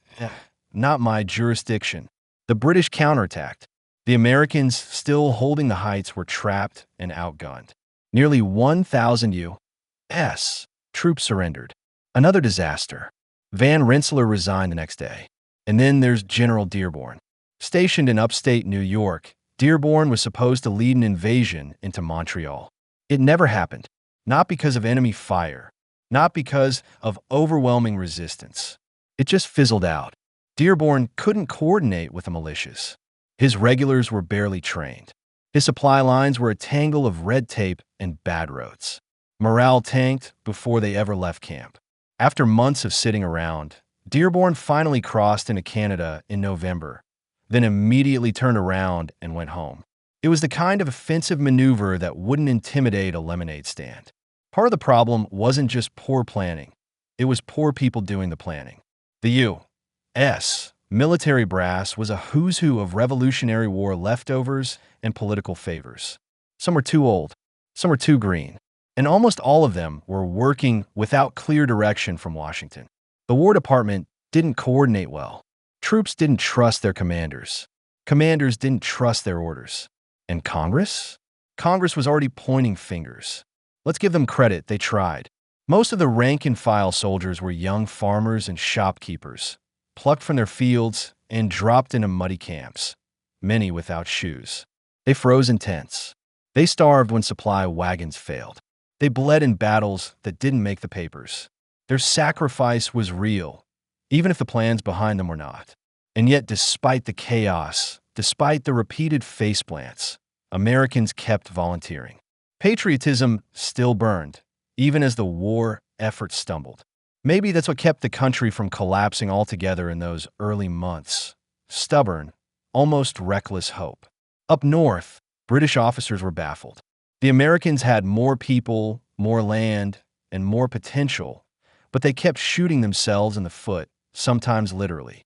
not my jurisdiction. The British counterattacked. The Americans, still holding the heights, were trapped and outgunned. Nearly 1,000 U.S. troops surrendered. Another disaster. Van Rensselaer resigned the next day. And then there's General Dearborn. Stationed in upstate New York, Dearborn was supposed to lead an invasion into Montreal. It never happened. Not because of enemy fire. Not because of overwhelming resistance. It just fizzled out. Dearborn couldn't coordinate with the militias. His regulars were barely trained. His supply lines were a tangle of red tape and bad roads. Morale tanked before they ever left camp. After months of sitting around, Dearborn finally crossed into Canada in November, then immediately turned around and went home. It was the kind of offensive maneuver that wouldn't intimidate a lemonade stand. Part of the problem wasn't just poor planning. It was poor people doing the planning. The U.S. military brass was a who's who of Revolutionary War leftovers and political favors. Some were too old, some were too green, and almost all of them were working without clear direction from Washington. The War Department didn't coordinate well. Troops didn't trust their commanders. Commanders didn't trust their orders. And Congress? Congress was already pointing fingers. Let's give them credit, they tried. Most of the rank-and-file soldiers were young farmers and shopkeepers, plucked from their fields and dropped into muddy camps, many without shoes. They froze in tents. They starved when supply wagons failed. They bled in battles that didn't make the papers. Their sacrifice was real, even if the plans behind them were not. And yet, despite the chaos, despite the repeated faceplants, Americans kept volunteering. Patriotism still burned, even as the war effort stumbled. Maybe that's what kept the country from collapsing altogether in those early months. Stubborn, almost reckless hope. Up north, British officers were baffled. The Americans had more people, more land, and more potential, but they kept shooting themselves in the foot, sometimes literally.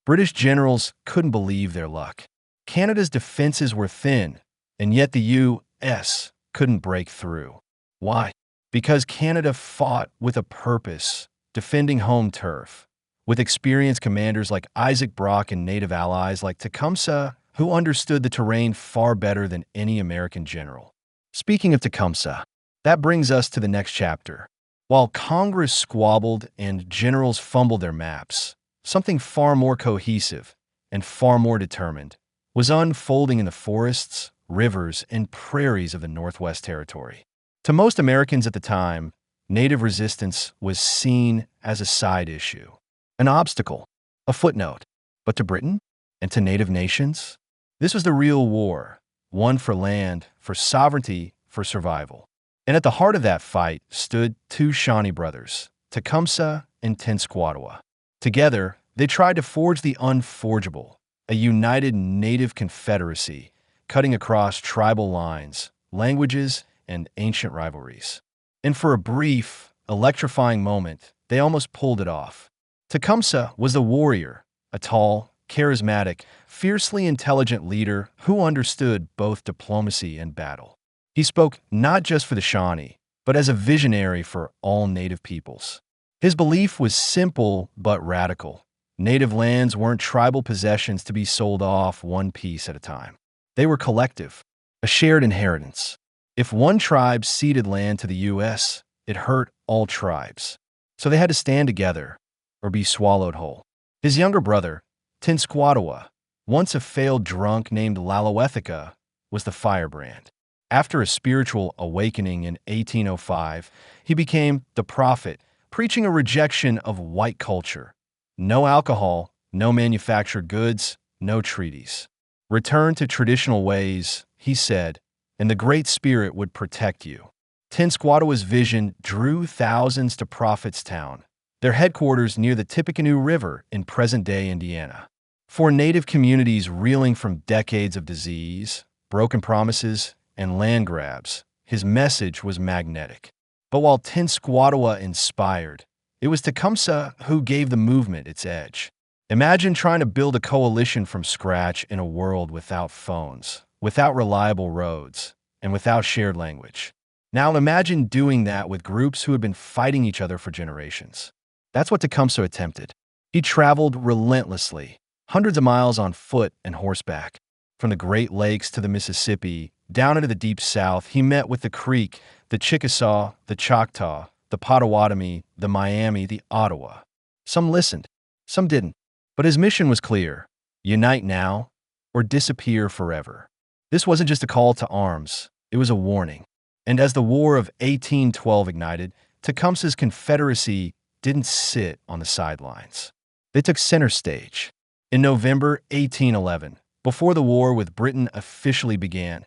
British generals couldn't believe their luck. Canada's defenses were thin, and yet the U.S. couldn't break through. Why? Because Canada fought with a purpose, defending home turf, with experienced commanders like Isaac Brock and native allies like Tecumseh, who understood the terrain far better than any American general. Speaking of Tecumseh, that brings us to the next chapter. While Congress squabbled and generals fumbled their maps, something far more cohesive and far more determined was unfolding in the forests, rivers, and prairies of the Northwest Territory. To most Americans at the time, Native resistance was seen as a side issue, an obstacle, a footnote. But to Britain and to Native nations, this was the real war, one for land, for sovereignty, for survival. And at the heart of that fight stood two Shawnee brothers, Tecumseh and Tenskwatawa. Together, they tried to forge the unforgeable, a united Native confederacy, cutting across tribal lines, languages, and ancient rivalries. And for a brief, electrifying moment, they almost pulled it off. Tecumseh was a warrior, a tall, charismatic, fiercely intelligent leader who understood both diplomacy and battle. He spoke not just for the Shawnee, but as a visionary for all Native peoples. His belief was simple but radical. Native lands weren't tribal possessions to be sold off one piece at a time. They were collective, a shared inheritance. If one tribe ceded land to the U.S., it hurt all tribes. So they had to stand together or be swallowed whole. His younger brother, Tenskwatawa, once a failed drunk named Lalawethika, was the firebrand. After a spiritual awakening in 1805, he became the prophet, preaching a rejection of white culture. No alcohol, no manufactured goods, no treaties. Return to traditional ways, he said, and the Great Spirit would protect you. Tenskwatawa's vision drew thousands to Prophetstown, their headquarters near the Tippecanoe River in present-day Indiana. For Native communities reeling from decades of disease, broken promises, and land grabs, his message was magnetic. But while Tenskwatawa inspired, it was Tecumseh who gave the movement its edge. Imagine trying to build a coalition from scratch in a world without phones, without reliable roads, and without shared language. Now imagine doing that with groups who had been fighting each other for generations. That's what Tecumseh attempted. He traveled relentlessly, hundreds of miles on foot and horseback. From the Great Lakes to the Mississippi, down into the Deep South, he met with the Creek, the Chickasaw, the Choctaw, the Potawatomi, the Miami, the Ottawa. Some listened, some didn't. But his mission was clear: unite now or disappear forever. This wasn't just a call to arms, it was a warning. And as the War of 1812 ignited, Tecumseh's Confederacy didn't sit on the sidelines. They took center stage. In November 1811, before the war with Britain officially began,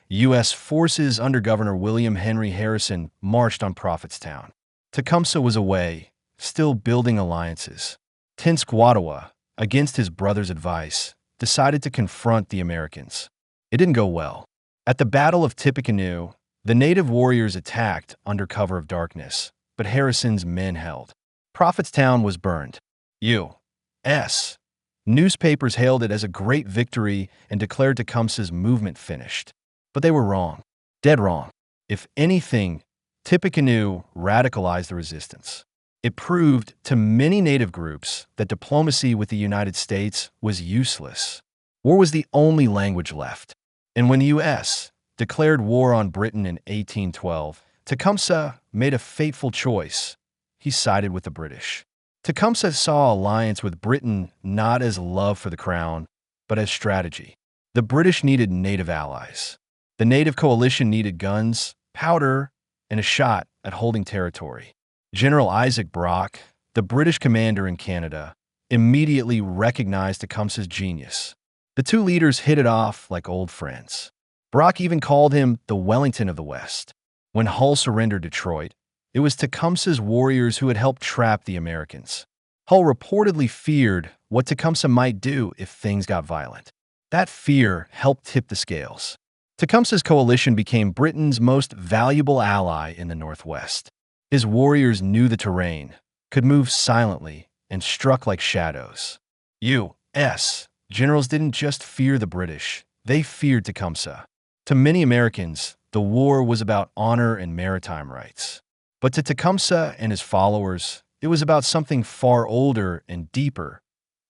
U.S. forces under Governor William Henry Harrison marched on Prophetstown. Tecumseh was away, still building alliances. Tenskwatawa, against his brother's advice, decided to confront the Americans. It didn't go well. At the Battle of Tippecanoe, the native warriors attacked under cover of darkness, but Harrison's men held. Prophetstown was burned. U.S. newspapers hailed it as a great victory and declared Tecumseh's movement finished. But they were wrong. Dead wrong. If anything, Tippecanoe radicalized the resistance. It proved to many Native groups that diplomacy with the United States was useless. War was the only language left. And when the U.S. declared war on Britain in 1812, Tecumseh made a fateful choice. He sided with the British. Tecumseh saw alliance with Britain not as love for the crown, but as strategy. The British needed native allies. The native coalition needed guns, powder, and a shot at holding territory. General Isaac Brock, the British commander in Canada, immediately recognized Tecumseh's genius. The two leaders hit it off like old friends. Brock even called him the Wellington of the West. When Hull surrendered Detroit, it was Tecumseh's warriors who had helped trap the Americans. Hull reportedly feared what Tecumseh might do if things got violent. That fear helped tip the scales. Tecumseh's coalition became Britain's most valuable ally in the Northwest. His warriors knew the terrain, could move silently, and struck like shadows. U.S. generals didn't just fear the British, they feared Tecumseh. To many Americans, the war was about honor and maritime rights. But to Tecumseh and his followers, it was about something far older and deeper,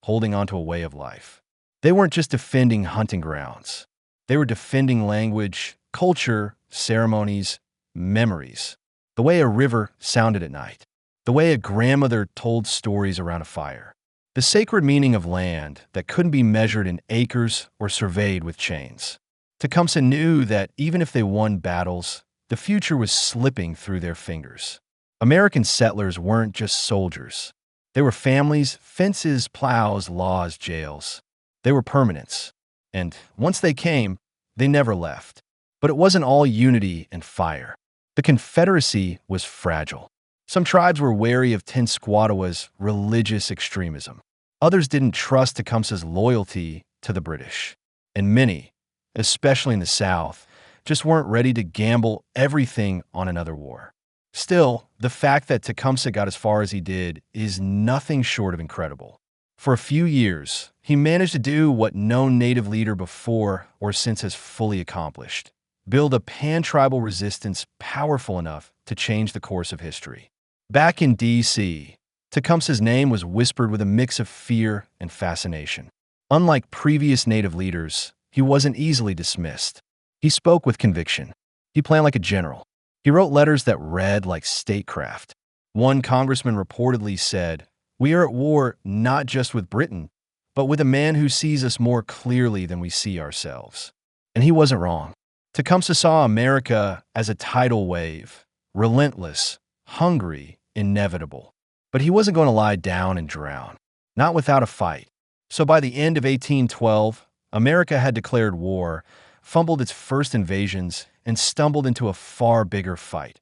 holding on to a way of life. They weren't just defending hunting grounds. They were defending language, culture, ceremonies, memories. The way a river sounded at night. The way a grandmother told stories around a fire. The sacred meaning of land that couldn't be measured in acres or surveyed with chains. Tecumseh knew that even if they won battles, the future was slipping through their fingers. American settlers weren't just soldiers. They were families, fences, plows, laws, jails. They were permanents. And once they came, they never left. But it wasn't all unity and fire. The Confederacy was fragile. Some tribes were wary of Tenskwatawa's religious extremism. Others didn't trust Tecumseh's loyalty to the British. And many, especially in the South, just weren't ready to gamble everything on another war. Still, the fact that Tecumseh got as far as he did is nothing short of incredible. For a few years, he managed to do what no native leader before or since has fully accomplished: build a pan-tribal resistance powerful enough to change the course of history. Back in D.C., Tecumseh's name was whispered with a mix of fear and fascination. Unlike previous native leaders, he wasn't easily dismissed. He spoke with conviction. He planned like a general. He wrote letters that read like statecraft. One congressman reportedly said, "We are at war not just with Britain, but with a man who sees us more clearly than we see ourselves." And he wasn't wrong. Tecumseh saw America as a tidal wave, relentless, hungry, inevitable. But he wasn't going to lie down and drown, not without a fight. So by the end of 1812, America had declared war, fumbled its first invasions, and stumbled into a far bigger fight,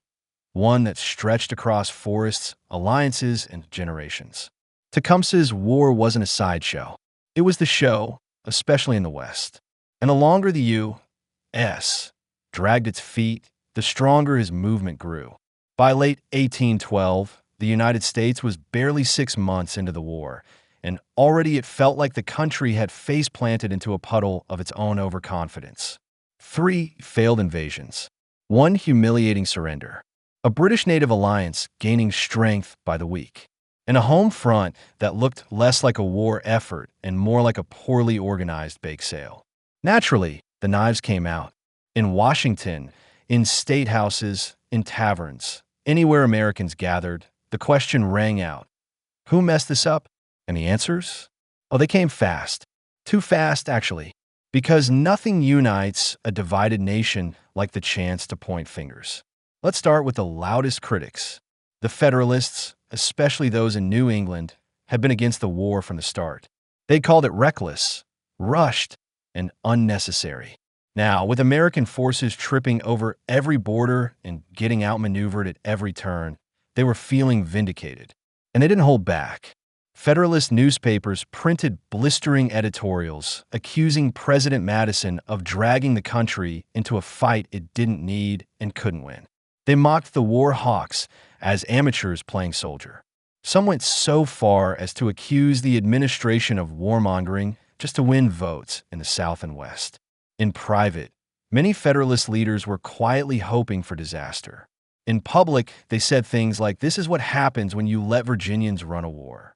one that stretched across forests, alliances, and generations. Tecumseh's war wasn't a sideshow. It was the show, especially in the West. And the longer the U.S. dragged its feet, the stronger his movement grew. By late 1812, the United States was barely 6 months into the war, and already it felt like the country had face-planted into a puddle of its own overconfidence. 3 failed invasions. 1 humiliating surrender. A British native alliance gaining strength by the week. And a home front that looked less like a war effort and more like a poorly organized bake sale. Naturally, the knives came out. In Washington, in state houses, in taverns, anywhere Americans gathered, the question rang out: who messed this up? And the answers? Oh, they came fast. Too fast, actually. Because nothing unites a divided nation like the chance to point fingers. Let's start with the loudest critics. The Federalists, especially those in New England, had been against the war from the start. They called it reckless, rushed, and unnecessary. Now, with American forces tripping over every border and getting outmaneuvered at every turn, they were feeling vindicated. And they didn't hold back. Federalist newspapers printed blistering editorials accusing President Madison of dragging the country into a fight it didn't need and couldn't win. They mocked the war hawks as amateurs playing soldier. Some went so far as to accuse the administration of warmongering just to win votes in the South and West. In private, many Federalist leaders were quietly hoping for disaster. In public, they said things like, "This is what happens when you let Virginians run a war."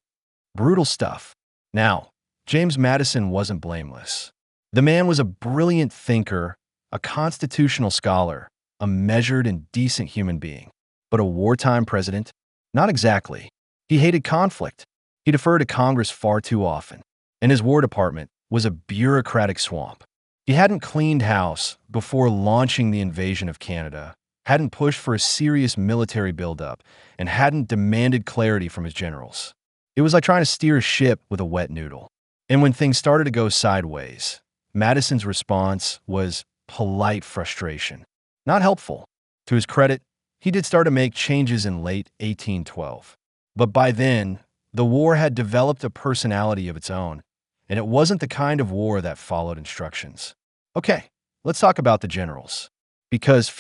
Brutal stuff. Now, James Madison wasn't blameless. The man was a brilliant thinker, a constitutional scholar, a measured and decent human being. But a wartime president? Not exactly. He hated conflict. He deferred to Congress far too often. And his War Department was a bureaucratic swamp. He hadn't cleaned house before launching the invasion of Canada, hadn't pushed for a serious military buildup, and hadn't demanded clarity from his generals. It was like trying to steer a ship with a wet noodle. And when things started to go sideways, Madison's response was polite frustration. Not helpful. To his credit, he did start to make changes in late 1812. But by then, the war had developed a personality of its own, and it wasn't the kind of war that followed instructions. Okay, let's talk about the generals. Because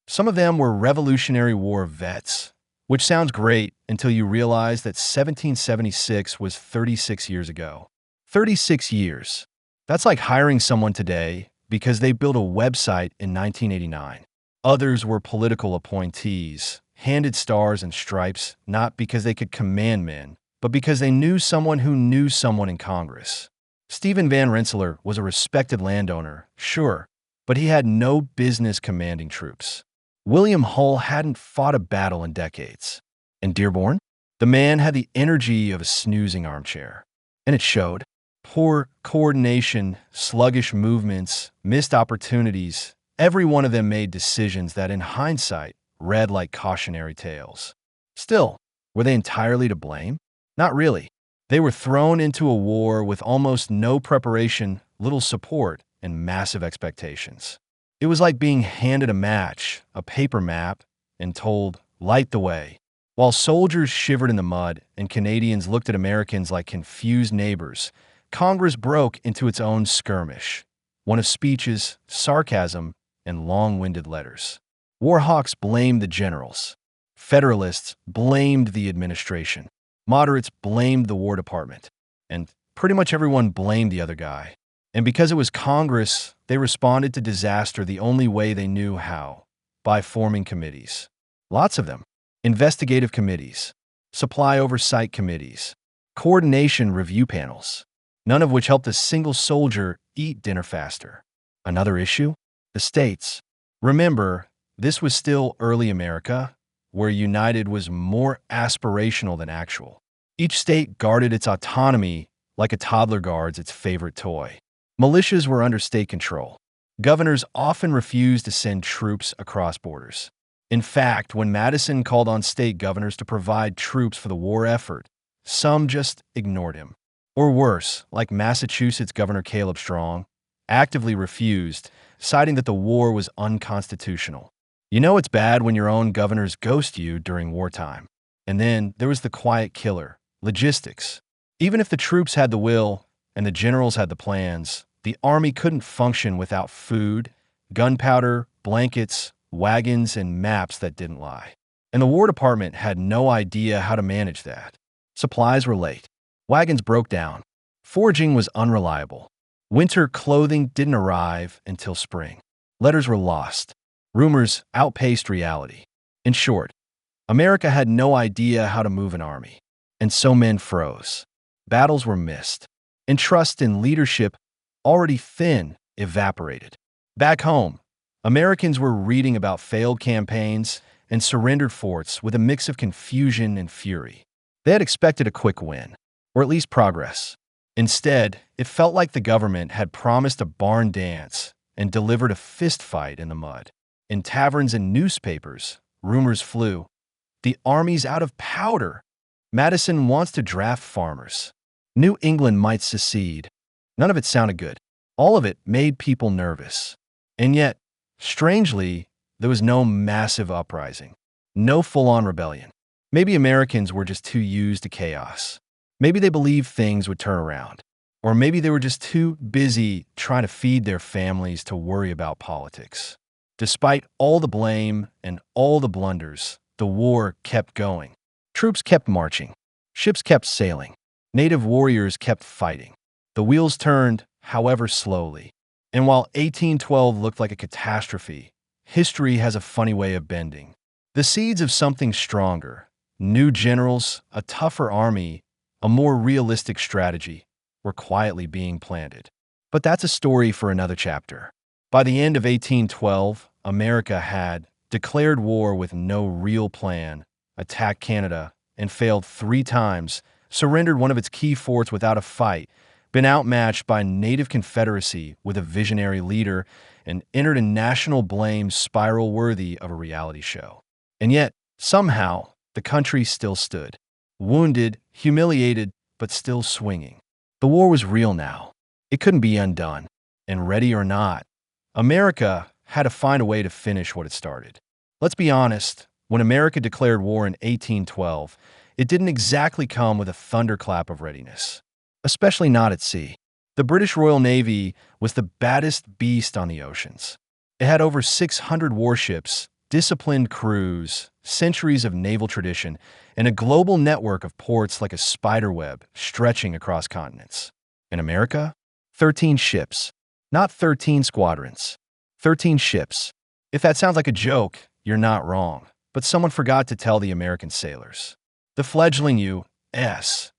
some of them were Revolutionary War vets, which sounds great until you realize that 1776 was 36 years ago. 36 years. That's like hiring someone today because they built a website in 1989. Others were political appointees, handed stars and stripes, not because they could command men, but because they knew someone who knew someone in Congress. Stephen Van Rensselaer was a respected landowner, sure, but he had no business commanding troops. William Hull hadn't fought a battle in decades. And Dearborn? The man had the energy of a snoozing armchair. And it showed. Poor coordination, sluggish movements, missed opportunities. Every one of them made decisions that, in hindsight, read like cautionary tales. Still, were they entirely to blame? Not really. They were thrown into a war with almost no preparation, little support, and massive expectations. It was like being handed a match, a paper map, and told, light the way. While soldiers shivered in the mud and Canadians looked at Americans like confused neighbors, Congress broke into its own skirmish, one of speeches, sarcasm, and long-winded letters. Warhawks blamed the generals. Federalists blamed the administration. Moderates blamed the War Department. And pretty much everyone blamed the other guy. And because it was Congress, they responded to disaster the only way they knew how, by forming committees. Lots of them. Investigative committees, supply oversight committees, coordination review panels, none of which helped a single soldier eat dinner faster. Another issue? The states. Remember, this was still early America, where united was more aspirational than actual. Each state guarded its autonomy like a toddler guards its favorite toy. Militias were under state control. Governors often refused to send troops across borders. In fact, when Madison called on state governors to provide troops for the war effort, some just ignored him. Or worse, like Massachusetts Governor Caleb Strong, actively refused, citing that the war was unconstitutional. You know it's bad when your own governors ghost you during wartime. And then there was the quiet killer, logistics. Even if the troops had the will and the generals had the plans, the army couldn't function without food, gunpowder, blankets, wagons, and maps that didn't lie. And the War Department had no idea how to manage that. Supplies were late. Wagons broke down. Foraging was unreliable. Winter clothing didn't arrive until spring. Letters were lost. Rumors outpaced reality. In short, America had no idea how to move an army. And so men froze. Battles were missed. And trust in leadership, already thin, evaporated. Back home, Americans were reading about failed campaigns and surrendered forts with a mix of confusion and fury. They had expected a quick win, or at least progress. Instead, it felt like the government had promised a barn dance and delivered a fistfight in the mud. In taverns and newspapers, rumors flew. The army's out of powder. Madison wants to draft farmers. New England might secede. None of it sounded good. All of it made people nervous. And yet, strangely, there was no massive uprising. No full-on rebellion. Maybe Americans were just too used to chaos. Maybe they believed things would turn around. Or maybe they were just too busy trying to feed their families to worry about politics. Despite all the blame and all the blunders, the war kept going. Troops kept marching. Ships kept sailing. Native warriors kept fighting. The wheels turned, however slowly. And while 1812 looked like a catastrophe, history has a funny way of bending. The seeds of something stronger, new generals, a tougher army, a more realistic strategy, were quietly being planted. But that's a story for another chapter. By the end of 1812, America had declared war with no real plan, attacked Canada, and failed 3 times, surrendered one of its key forts without a fight, been outmatched by Native Confederacy with a visionary leader, and entered a national blame spiral worthy of a reality show. And yet, somehow, the country still stood. Wounded, humiliated, but still swinging. The war was real now. It couldn't be undone. And ready or not, America had to find a way to finish what it started. Let's be honest, when America declared war in 1812, it didn't exactly come with a thunderclap of readiness, especially not at sea. The British Royal Navy was the baddest beast on the oceans. It had over 600 warships, disciplined crews, centuries of naval tradition, and a global network of ports like a spiderweb stretching across continents. In America, 13 ships, not 13 squadrons, 13 ships. If that sounds like a joke, you're not wrong, but someone forgot to tell the American sailors. The fledgling U.S.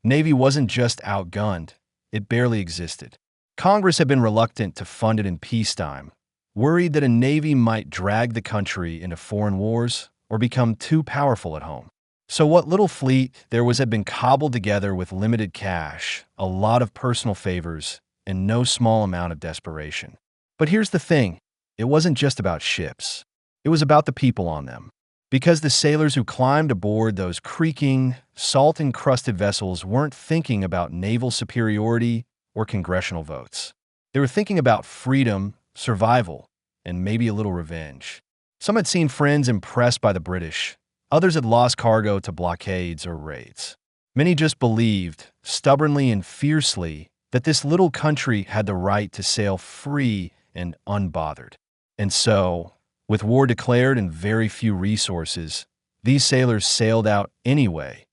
Navy wasn't just outgunned, it barely existed. Congress had been reluctant to fund it in peacetime, worried that a navy might drag the country into foreign wars or become too powerful at home. So what little fleet there was had been cobbled together with limited cash, a lot of personal favors, and no small amount of desperation. But here's the thing, it wasn't just about ships. It was about the people on them. Because the sailors who climbed aboard those creaking, salt-encrusted vessels weren't thinking about naval superiority or congressional votes. They were thinking about freedom, survival, and maybe a little revenge. Some had seen friends impressed by the British. Others had lost cargo to blockades or raids. Many just believed, stubbornly and fiercely, that this little country had the right to sail free and unbothered. And so, with war declared and very few resources, these sailors sailed out anyway,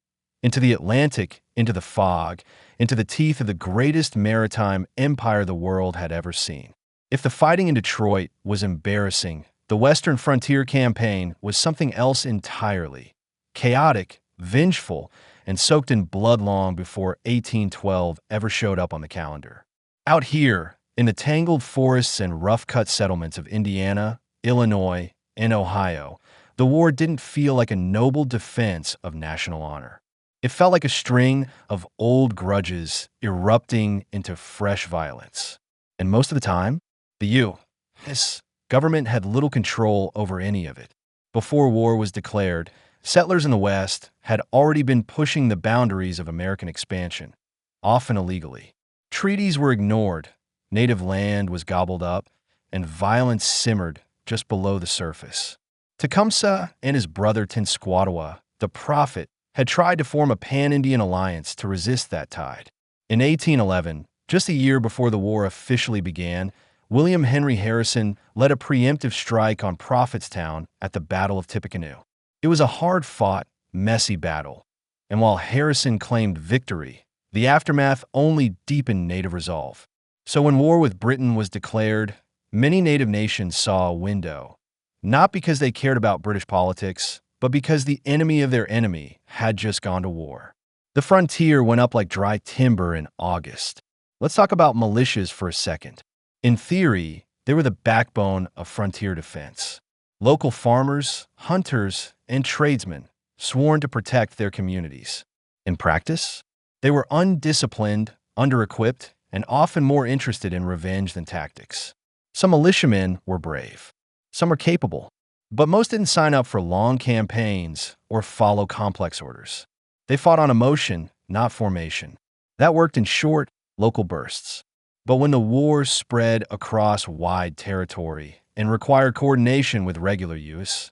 into the Atlantic, into the fog, into the teeth of the greatest maritime empire the world had ever seen. If the fighting in Detroit was embarrassing, the Western Frontier Campaign was something else entirely. Chaotic, vengeful, and soaked in blood long before 1812 ever showed up on the calendar. Out here, in the tangled forests and rough-cut settlements of Indiana, Illinois, and Ohio, the war didn't feel like a noble defense of national honor. It felt like a string of old grudges erupting into fresh violence. And most of the time, the U.S. government had little control over any of it. Before war was declared, settlers in the West had already been pushing the boundaries of American expansion, often illegally. Treaties were ignored, native land was gobbled up, and violence simmered just below the surface. Tecumseh and his brother Tenskwatawa, the prophet, had tried to form a pan-Indian alliance to resist that tide. In 1811, just a year before the war officially began, William Henry Harrison led a preemptive strike on Prophetstown at the Battle of Tippecanoe. It was a hard-fought, messy battle, and while Harrison claimed victory, the aftermath only deepened Native resolve. So when war with Britain was declared, many Native nations saw a window, not because they cared about British politics, but because the enemy of their enemy had just gone to war. The frontier went up like dry timber in August. Let's talk about militias for a second. In theory, they were the backbone of frontier defense. Local farmers, hunters, and tradesmen sworn to protect their communities. In practice, they were undisciplined, under-equipped, and often more interested in revenge than tactics. Some militiamen were brave. Some were capable. But most didn't sign up for long campaigns or follow complex orders. They fought on emotion, not formation. That worked in short, local bursts. But when the war spread across wide territory and required coordination with regular U.S.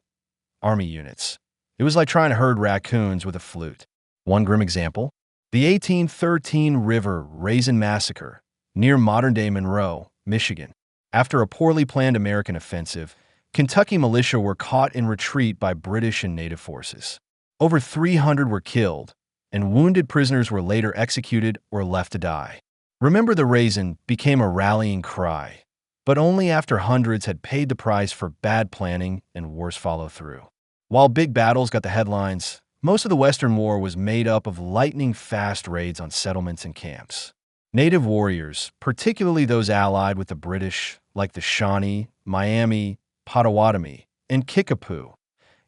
Army units, it was like trying to herd raccoons with a flute. One grim example, the 1813 River Raisin Massacre near modern-day Monroe, Michigan. After a poorly planned American offensive, Kentucky militia were caught in retreat by British and Native forces. Over 300 were killed, and wounded prisoners were later executed or left to die. Remember the Raisin became a rallying cry, but only after hundreds had paid the price for bad planning and worse follow-through. While big battles got the headlines, most of the Western War was made up of lightning-fast raids on settlements and camps. Native warriors, particularly those allied with the British, like the Shawnee, Miami, Potawatomi, and Kickapoo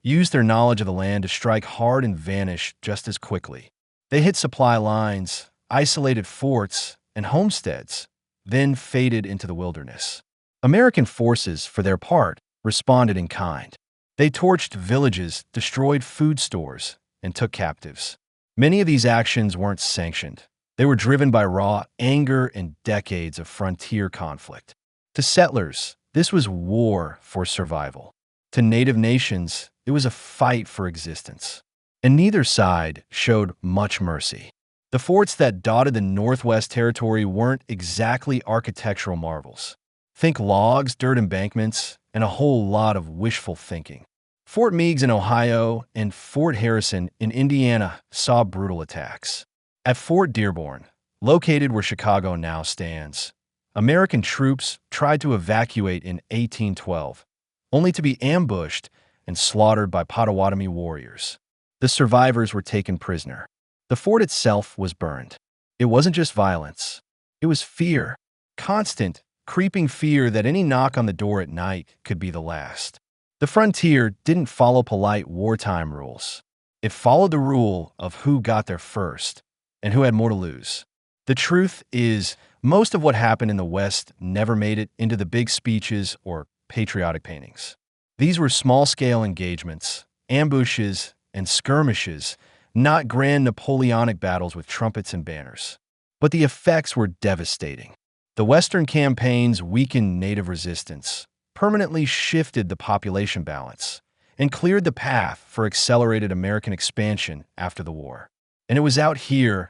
used their knowledge of the land to strike hard and vanish just as quickly. They hit supply lines, isolated forts, and homesteads, then faded into the wilderness. American forces, for their part, responded in kind. They torched villages, destroyed food stores, and took captives. Many of these actions weren't sanctioned. They were driven by raw anger and decades of frontier conflict. To settlers, this was war for survival. To native nations, it was a fight for existence. And neither side showed much mercy. The forts that dotted the Northwest Territory weren't exactly architectural marvels. Think logs, dirt embankments, and a whole lot of wishful thinking. Fort Meigs in Ohio and Fort Harrison in Indiana saw brutal attacks. At Fort Dearborn, located where Chicago now stands, American troops tried to evacuate in 1812, only to be ambushed and slaughtered by Potawatomi warriors. The survivors were taken prisoner. The fort itself was burned. It wasn't just violence. It was fear. Constant, creeping fear that any knock on the door at night could be the last. The frontier didn't follow polite wartime rules. It followed the rule of who got there first and who had more to lose. The truth is, most of what happened in the West never made it into the big speeches or patriotic paintings. These were small-scale engagements, ambushes, and skirmishes, not grand Napoleonic battles with trumpets and banners. But the effects were devastating. The Western campaigns weakened native resistance, permanently shifted the population balance, and cleared the path for accelerated American expansion after the war. And it was out here,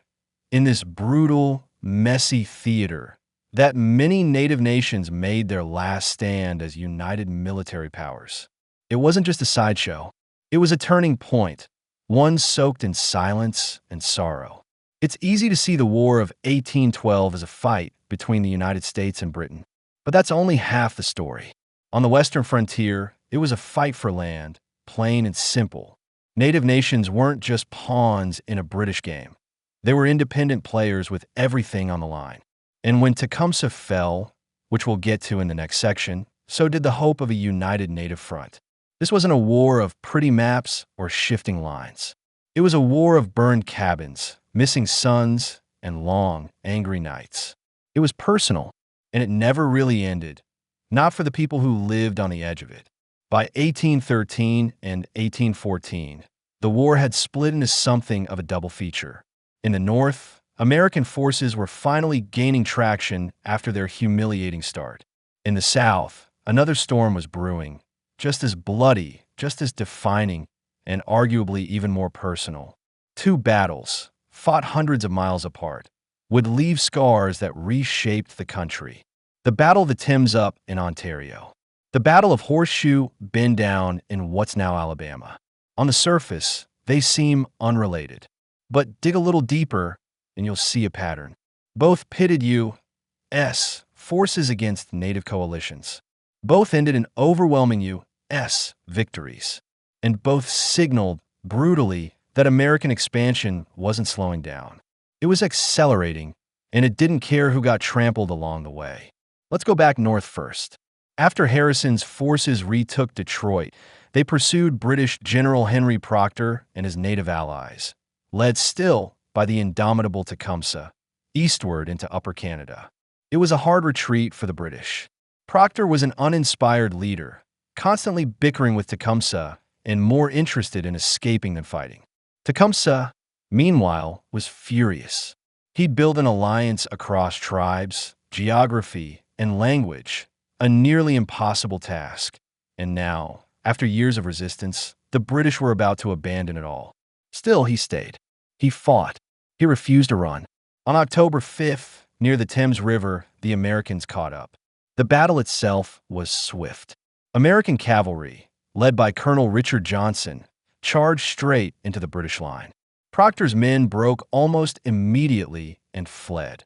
in this brutal, messy theater, that many native nations made their last stand as united military powers. It wasn't just a sideshow. It was a turning point, one soaked in silence and sorrow. It's easy to see the War of 1812 as a fight between the United States and Britain, but that's only half the story. On the western frontier, it was a fight for land, plain and simple. Native nations weren't just pawns in a British game. They were independent players with everything on the line. And when Tecumseh fell, which we'll get to in the next section, so did the hope of a united native front. This wasn't a war of pretty maps or shifting lines. It was a war of burned cabins, missing suns, and long, angry nights. It was personal, and it never really ended, not for the people who lived on the edge of it. By 1813 and 1814, the war had split into something of a double feature. In the North, American forces were finally gaining traction after their humiliating start. In the South, another storm was brewing, just as bloody, just as defining, and arguably even more personal. Two battles, fought hundreds of miles apart, would leave scars that reshaped the country. The Battle of the Thames Up in Ontario. The Battle of Horseshoe Bend Down in what's now Alabama. On the surface, they seem unrelated. But dig a little deeper, and you'll see a pattern. Both pitted U.S. forces against native coalitions. Both ended in overwhelming U.S. victories. And both signaled, brutally, that American expansion wasn't slowing down. It was accelerating, and it didn't care who got trampled along the way. Let's go back north first. After Harrison's forces retook Detroit, they pursued British General Henry Proctor and his native allies, led still by the indomitable Tecumseh, eastward into Upper Canada. It was a hard retreat for the British. Proctor was an uninspired leader, constantly bickering with Tecumseh and more interested in escaping than fighting. Tecumseh, meanwhile, was furious. He'd built an alliance across tribes, geography, and language, a nearly impossible task. And now, after years of resistance, the British were about to abandon it all. Still, he stayed. He fought. He refused to run. On October 5th, near the Thames River, the Americans caught up. The battle itself was swift. American cavalry, led by Colonel Richard Johnson, charged straight into the British line. Proctor's men broke almost immediately and fled,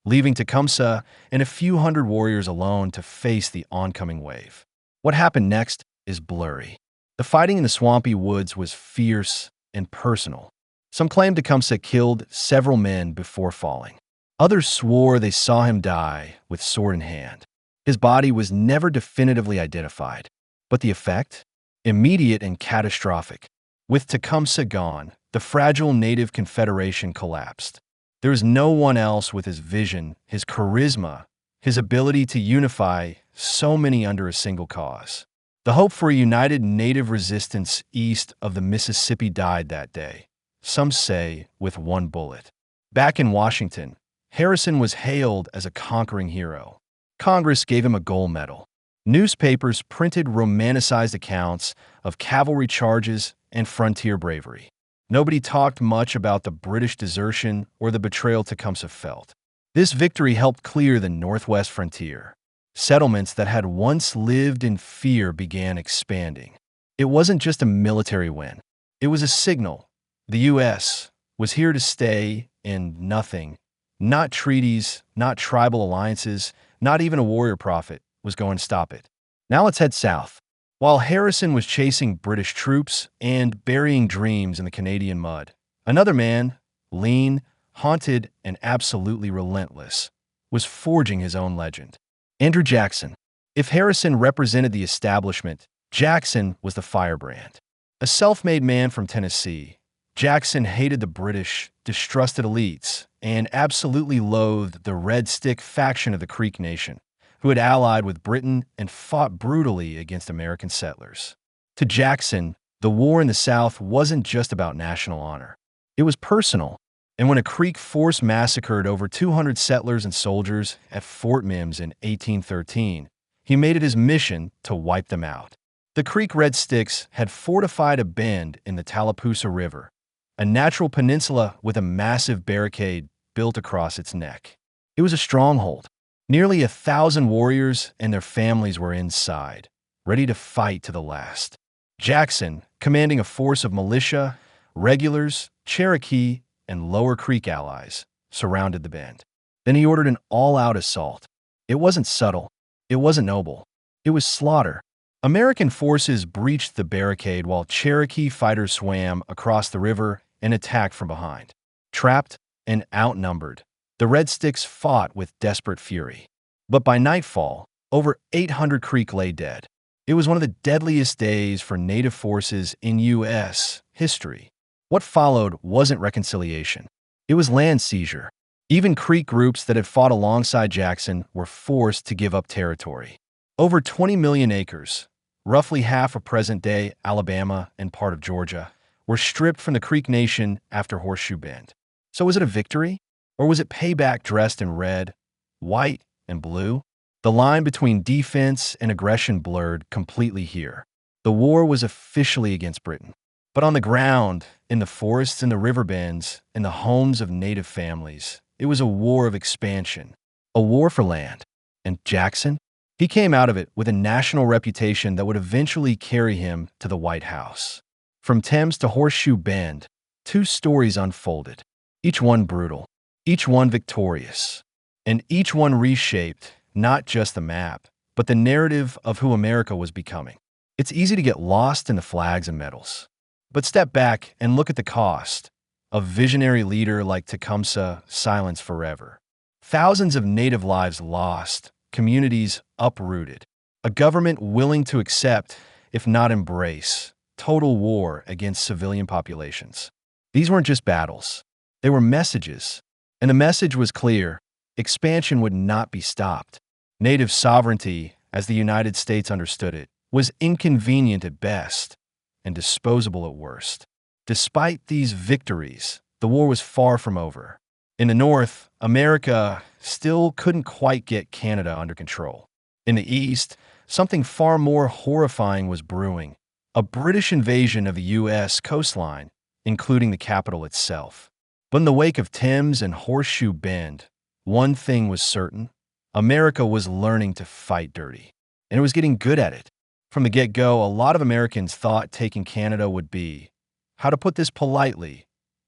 leaving Tecumseh and a few hundred warriors alone to face the oncoming wave. What happened next is blurry. The fighting in the swampy woods was fierce and personal. Some claimed Tecumseh killed several men before falling. Others swore they saw him die with sword in hand. His body was never definitively identified. But the effect? Immediate and catastrophic. With Tecumseh gone, the fragile native confederation collapsed. There was no one else with his vision, his charisma, his ability to unify so many under a single cause. The hope for a united native resistance east of the Mississippi died that day, some say with one bullet. Back in Washington, Harrison was hailed as a conquering hero. Congress gave him a gold medal. Newspapers printed romanticized accounts of cavalry charges and frontier bravery. Nobody talked much about the British desertion or the betrayal Tecumseh felt. This victory helped clear the northwest frontier. Settlements that had once lived in fear began expanding. It wasn't just a military win. It was a signal. The U.S. was here to stay, and nothing, not treaties, not tribal alliances, not even a warrior prophet, was going to stop it. Now let's head south. While Harrison was chasing British troops and burying dreams in the Canadian mud, another man, lean, haunted, and absolutely relentless, was forging his own legend. Andrew Jackson. If Harrison represented the establishment, Jackson was the firebrand. A self-made man from Tennessee, Jackson hated the British, distrusted elites, and absolutely loathed the Red Stick faction of the Creek Nation, who had allied with Britain and fought brutally against American settlers. To Jackson, the war in the South wasn't just about national honor. It was personal, and when a Creek force massacred over 200 settlers and soldiers at Fort Mims in 1813, he made it his mission to wipe them out. The Creek Red Sticks had fortified a bend in the Tallapoosa River, a natural peninsula with a massive barricade built across its neck. It was a stronghold. Nearly 1,000 warriors and their families were inside, ready to fight to the last. Jackson, commanding a force of militia, regulars, Cherokee, and Lower Creek allies, surrounded the bend. Then he ordered an all-out assault. It wasn't subtle. It wasn't noble. It was slaughter. American forces breached the barricade while Cherokee fighters swam across the river and attacked from behind. Trapped and outnumbered, the Red Sticks fought with desperate fury. But by nightfall, over 800 Creek lay dead. It was one of the deadliest days for Native forces in U.S. history. What followed wasn't reconciliation. It was land seizure. Even Creek groups that had fought alongside Jackson were forced to give up territory. Over 20 million acres, roughly half of present-day Alabama and part of Georgia, were stripped from the Creek Nation after Horseshoe Bend. So was it a victory? Or was it payback dressed in red, white, and blue? The line between defense and aggression blurred completely here. The war was officially against Britain. But on the ground, in the forests and the river bends, in the homes of Native families, it was a war of expansion, a war for land. And Jackson? He came out of it with a national reputation that would eventually carry him to the White House. From Thames to Horseshoe Bend, 2 stories unfolded, each one brutal, each one victorious, and each one reshaped not just the map, but the narrative of who America was becoming. It's easy to get lost in the flags and medals. But step back and look at the cost. A visionary leader like Tecumseh silenced forever. Thousands of Native lives lost, communities uprooted. A government willing to accept, if not embrace, total war against civilian populations. These weren't just battles. They were messages. And the message was clear. Expansion would not be stopped. Native sovereignty, as the United States understood it, was inconvenient at best and disposable at worst. Despite these victories, the war was far from over. In the North, America still couldn't quite get Canada under control. In the East, something far more horrifying was brewing. A British invasion of the U.S. coastline, including the capital itself. But in the wake of Thames and Horseshoe Bend, one thing was certain. America was learning to fight dirty. And it was getting good at it. From the get-go, a lot of Americans thought taking Canada would be, how to put this politely,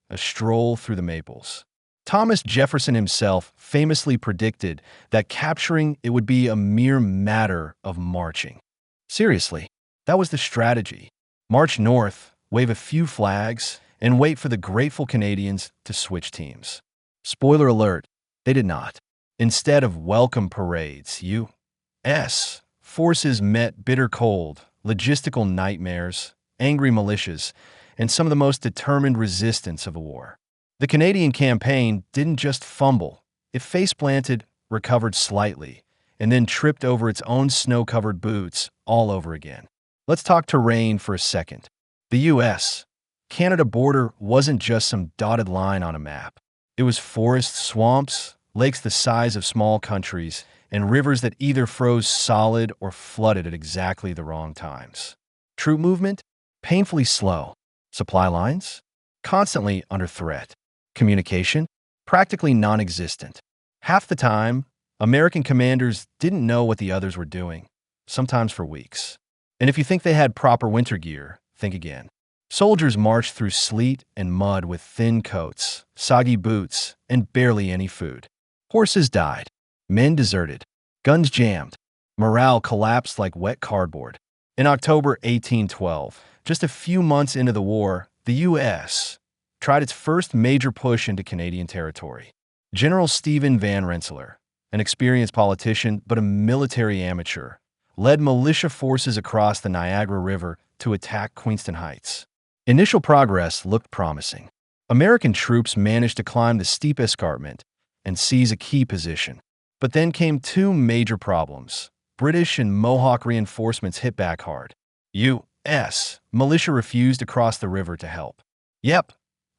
a stroll through the maples. Thomas Jefferson himself famously predicted that capturing it would be a mere matter of marching. Seriously, that was the strategy. March north, wave a few flags, and wait for the grateful Canadians to switch teams. Spoiler alert, they did not. Instead of welcome parades, U.S. forces met bitter cold logistical nightmares, angry militias, and some of the most determined resistance of the war. The Canadian campaign didn't just fumble. It face-planted, recovered slightly, and then tripped over its own snow-covered boots all over again. Let's talk terrain for a second. The U.S. Canada border wasn't just some dotted line on a map. It was forests, swamps, lakes the size of small countries, and rivers that either froze solid or flooded at exactly the wrong times. Troop movement? Painfully slow. Supply lines? Constantly under threat. Communication? Practically non-existent. Half the time, American commanders didn't know what the others were doing, sometimes for weeks. And if you think they had proper winter gear, think again. Soldiers marched through sleet and mud with thin coats, soggy boots, and barely any food. Horses died. Men deserted. Guns jammed. Morale collapsed like wet cardboard. In October 1812, just a few months into the war, the U.S. tried its first major push into Canadian territory. General Stephen Van Rensselaer, an experienced politician but a military amateur, led militia forces across the Niagara River to attack Queenston Heights. Initial progress looked promising. American troops managed to climb the steep escarpment and seize a key position. But then came two major problems. British and Mohawk reinforcements hit back hard. U.S. militia refused to cross the river to help. Yep,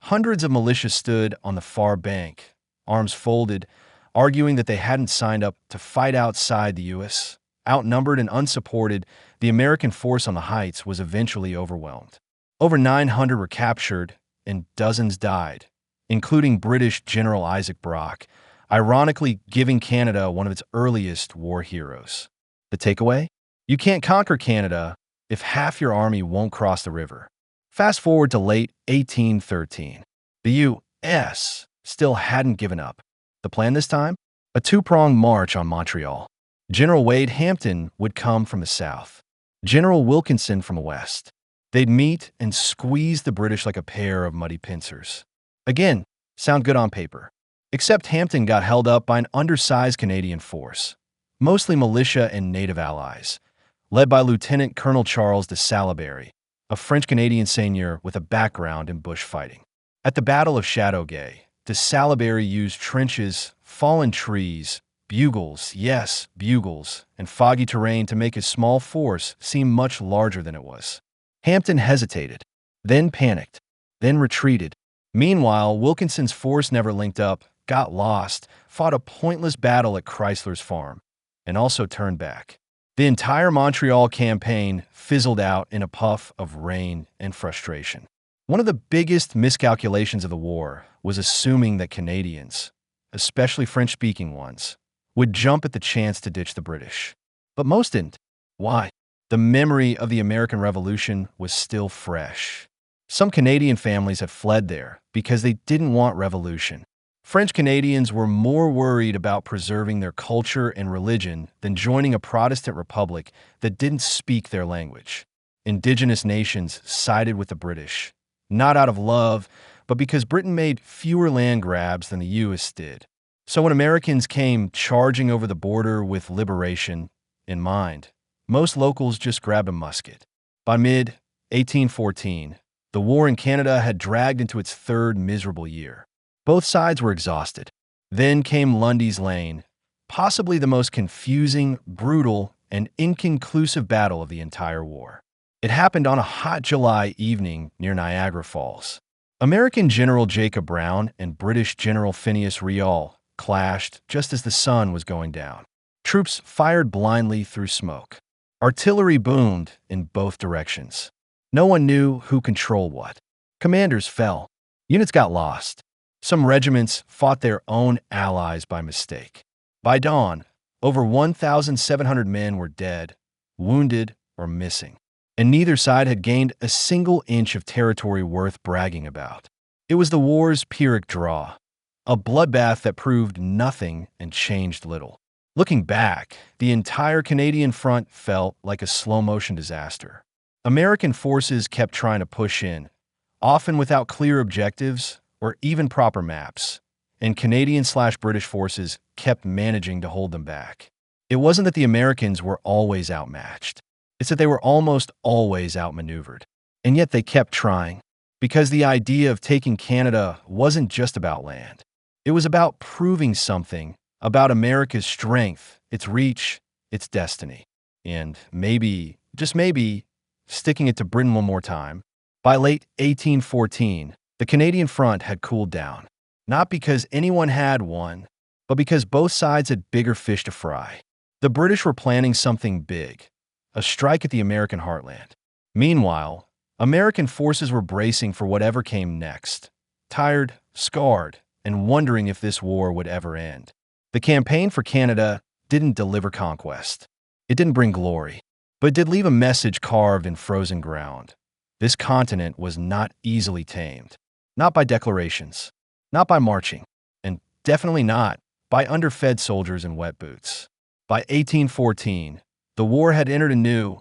hundreds of militia stood on the far bank, arms folded, arguing that they hadn't signed up to fight outside the U.S. Outnumbered and unsupported, the American force on the Heights was eventually overwhelmed. Over 900 were captured and dozens died, including British General Isaac Brock, ironically giving Canada one of its earliest war heroes. The takeaway? You can't conquer Canada if half your army won't cross the river. Fast forward to late 1813. The U.S. still hadn't given up. The plan this time? A two-pronged march on Montreal. General Wade Hampton would come from the south, General Wilkinson from the west. They'd meet and squeeze the British like a pair of muddy pincers. Again, sound good on paper. Except Hampton got held up by an undersized Canadian force, mostly militia and native allies, led by Lieutenant Colonel Charles de Salaberry, a French-Canadian seigneur with a background in bushfighting. At the Battle of Châteauguay, de Salaberry used trenches, fallen trees, bugles, yes, bugles, and foggy terrain to make his small force seem much larger than it was. Hampton hesitated, then panicked, then retreated. Meanwhile, Wilkinson's force never linked up, got lost, fought a pointless battle at Chrysler's Farm, and also turned back. The entire Montreal campaign fizzled out in a puff of rain and frustration. One of the biggest miscalculations of the war was assuming that Canadians, especially French-speaking ones, would jump at the chance to ditch the British. But most didn't. Why? The memory of the American Revolution was still fresh. Some Canadian families had fled there because they didn't want revolution. French Canadians were more worried about preserving their culture and religion than joining a Protestant republic that didn't speak their language. Indigenous nations sided with the British, not out of love, but because Britain made fewer land grabs than the U.S. did. So when Americans came charging over the border with liberation in mind, most locals just grabbed a musket. By mid-1814, the war in Canada had dragged into its third miserable year. Both sides were exhausted. Then came Lundy's Lane, possibly the most confusing, brutal, and inconclusive battle of the entire war. It happened on a hot July evening near Niagara Falls. American General Jacob Brown and British General Phineas Riall clashed just as the sun was going down. Troops fired blindly through smoke. Artillery boomed in both directions. No one knew who controlled what. Commanders fell. Units got lost. Some regiments fought their own allies by mistake. By dawn, over 1,700 men were dead, wounded, or missing, and neither side had gained a single inch of territory worth bragging about. It was the war's Pyrrhic draw, a bloodbath that proved nothing and changed little. Looking back, the entire Canadian front felt like a slow-motion disaster. American forces kept trying to push in, often without clear objectives or even proper maps, and Canadian/British forces kept managing to hold them back. It wasn't that the Americans were always outmatched. It's that they were almost always outmaneuvered. And yet they kept trying, because the idea of taking Canada wasn't just about land. It was about proving something, about America's strength, its reach, its destiny. And maybe, just maybe, sticking it to Britain one more time. By late 1814, the Canadian front had cooled down. Not because anyone had won, but because both sides had bigger fish to fry. The British were planning something big, a strike at the American heartland. Meanwhile, American forces were bracing for whatever came next, tired, scarred, and wondering if this war would ever end. The campaign for Canada didn't deliver conquest. It didn't bring glory, but it did leave a message carved in frozen ground. This continent was not easily tamed. Not by declarations, not by marching, and definitely not by underfed soldiers in wet boots. By 1814, the war had entered a new,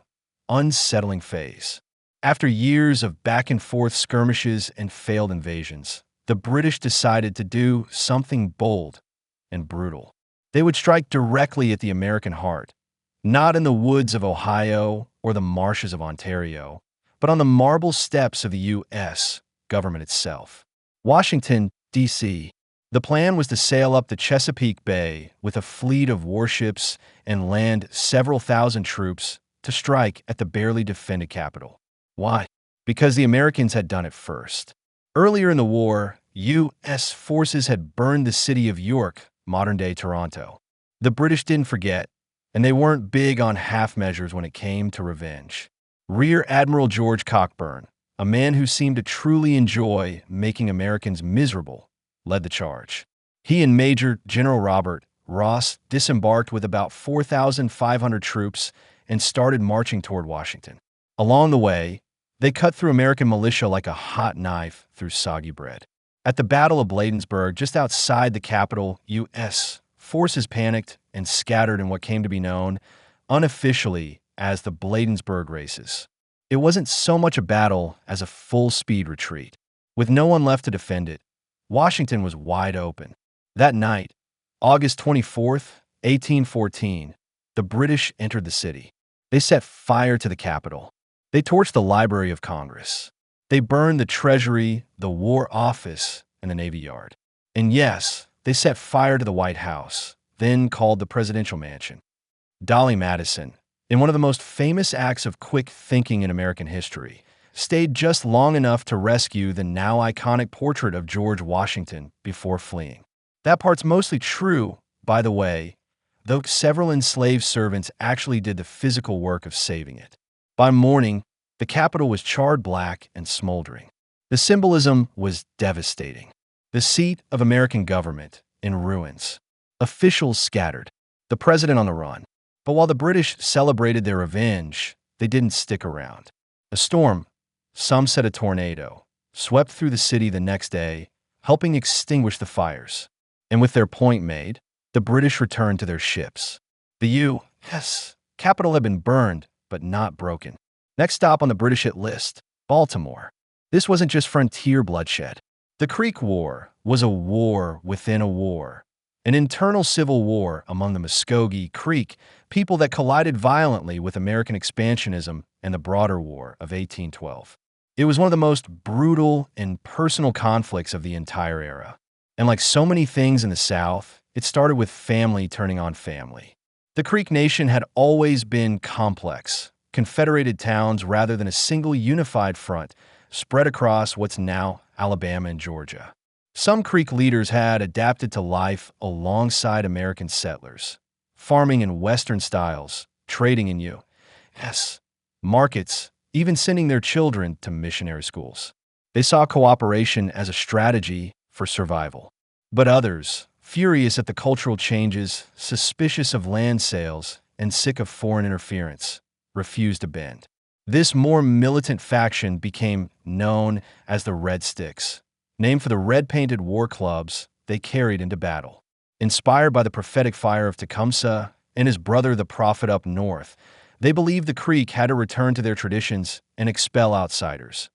unsettling phase. After years of back-and-forth skirmishes and failed invasions, the British decided to do something bold and brutal. They would strike directly at the American heart, not in the woods of Ohio or the marshes of Ontario, but on the marble steps of the U.S. government itself. Washington, D.C. The plan was to sail up the Chesapeake Bay with a fleet of warships and land several thousand troops to strike at the barely defended capital. Why? Because the Americans had done it first. Earlier in the war, U.S. forces had burned the city of York, modern-day Toronto. The British didn't forget, and they weren't big on half measures when it came to revenge. Rear Admiral George Cockburn, a man who seemed to truly enjoy making Americans miserable, led the charge. He and Major General Robert Ross disembarked with about 4,500 troops and started marching toward Washington. Along the way, they cut through American militia like a hot knife through soggy bread. At the Battle of Bladensburg, just outside the capital, U.S. forces panicked and scattered in what came to be known unofficially as the Bladensburg races. It wasn't so much a battle as a full-speed retreat. With no one left to defend it, Washington was wide open. That night, August 24th, 1814, the British entered the city. They set fire to the Capitol. They torched the Library of Congress. They burned the Treasury, the War Office, and the Navy Yard. And yes, they set fire to the White House, then called the Presidential Mansion. Dolly Madison, in one of the most famous acts of quick thinking in American history, stayed just long enough to rescue the now iconic portrait of George Washington before fleeing. That part's mostly true, by the way, though several enslaved servants actually did the physical work of saving it. By morning, the Capitol was charred black and smoldering. The symbolism was devastating. The seat of American government in ruins. Officials scattered. The president on the run. But while the British celebrated their revenge, they didn't stick around. A storm, some said a tornado, swept through the city the next day, helping extinguish the fires. And with their point made, the British returned to their ships. The U.S. Capitol had been burned, but not broken. Next stop on the British hit list, Baltimore. This wasn't just frontier bloodshed. The Creek War was a war within a war. An internal civil war among the Muskogee Creek people that collided violently with American expansionism and the broader War of 1812. It was one of the most brutal and personal conflicts of the entire era. And like so many things in the South, it started with family turning on family. The Creek Nation had always been complex, confederated towns rather than a single unified front spread across what's now Alabama and Georgia. Some Creek leaders had adapted to life alongside American settlers, farming in Western styles, trading in U.S. markets, even sending their children to missionary schools. They saw cooperation as a strategy for survival. But others, furious at the cultural changes, suspicious of land sales, and sick of foreign interference, refused to bend. This more militant faction became known as the Red Sticks, named for the red-painted war clubs they carried into battle. Inspired by the prophetic fire of Tecumseh and his brother the prophet up north, they believed the Creek had to return to their traditions and expel outsiders,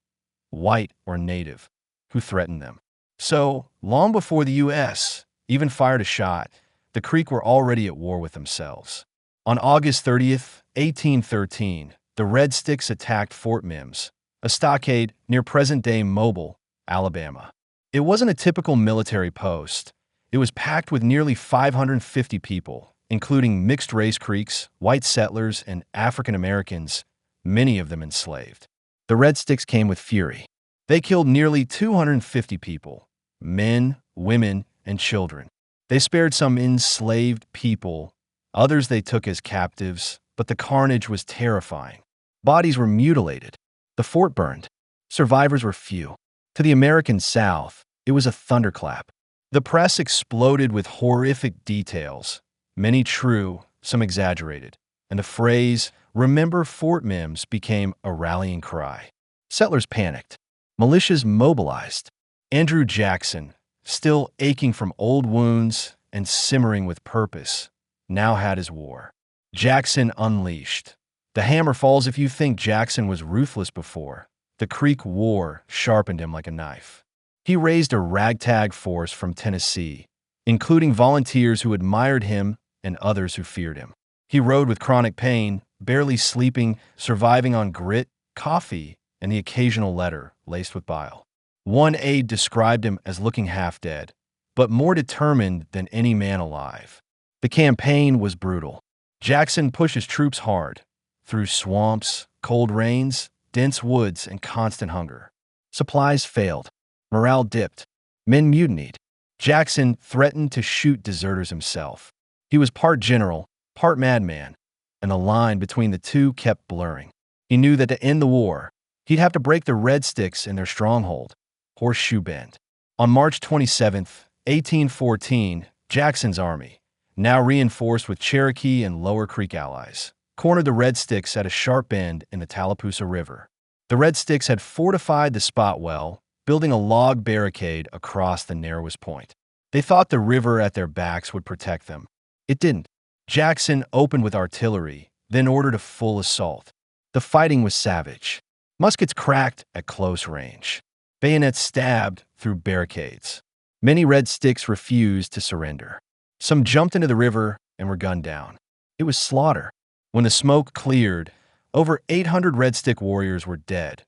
white or native, who threatened them. So, long before the U.S. even fired a shot, the Creek were already at war with themselves. On August 30th, 1813, the Red Sticks attacked Fort Mims, a stockade near present-day Mobile, Alabama. It wasn't a typical military post. It was packed with nearly 550 people, including mixed-race Creeks, white settlers, and African Americans, many of them enslaved. The Red Sticks came with fury. They killed nearly 250 people, men, women, and children. They spared some enslaved people, others they took as captives, but the carnage was terrifying. Bodies were mutilated. The fort burned. Survivors were few. To the American South, it was a thunderclap. The press exploded with horrific details, many true, some exaggerated, and the phrase, "Remember Fort Mims," became a rallying cry. Settlers panicked. Militias mobilized. Andrew Jackson, still aching from old wounds and simmering with purpose, now had his war. Jackson unleashed. The hammer falls if you think Jackson was ruthless before. The Creek War sharpened him like a knife. He raised a ragtag force from Tennessee, including volunteers who admired him and others who feared him. He rode with chronic pain, barely sleeping, surviving on grit, coffee, and the occasional letter laced with bile. One aide described him as looking half dead, but more determined than any man alive. The campaign was brutal. Jackson pushed his troops hard, through swamps, cold rains, dense woods, and constant hunger. Supplies failed. Morale dipped. Men mutinied. Jackson threatened to shoot deserters himself. He was part general, part madman, and the line between the two kept blurring. He knew that to end the war, he'd have to break the Red Sticks in their stronghold, Horseshoe Bend. On March 27, 1814, Jackson's army, now reinforced with Cherokee and Lower Creek allies, cornered the Red Sticks at a sharp bend in the Tallapoosa River. The Red Sticks had fortified the spot well, building a log barricade across the narrowest point. They thought the river at their backs would protect them. It didn't. Jackson opened with artillery, then ordered a full assault. The fighting was savage. Muskets cracked at close range. Bayonets stabbed through barricades. Many Red Sticks refused to surrender. Some jumped into the river and were gunned down. It was slaughter. When the smoke cleared, over 800 Red Stick warriors were dead.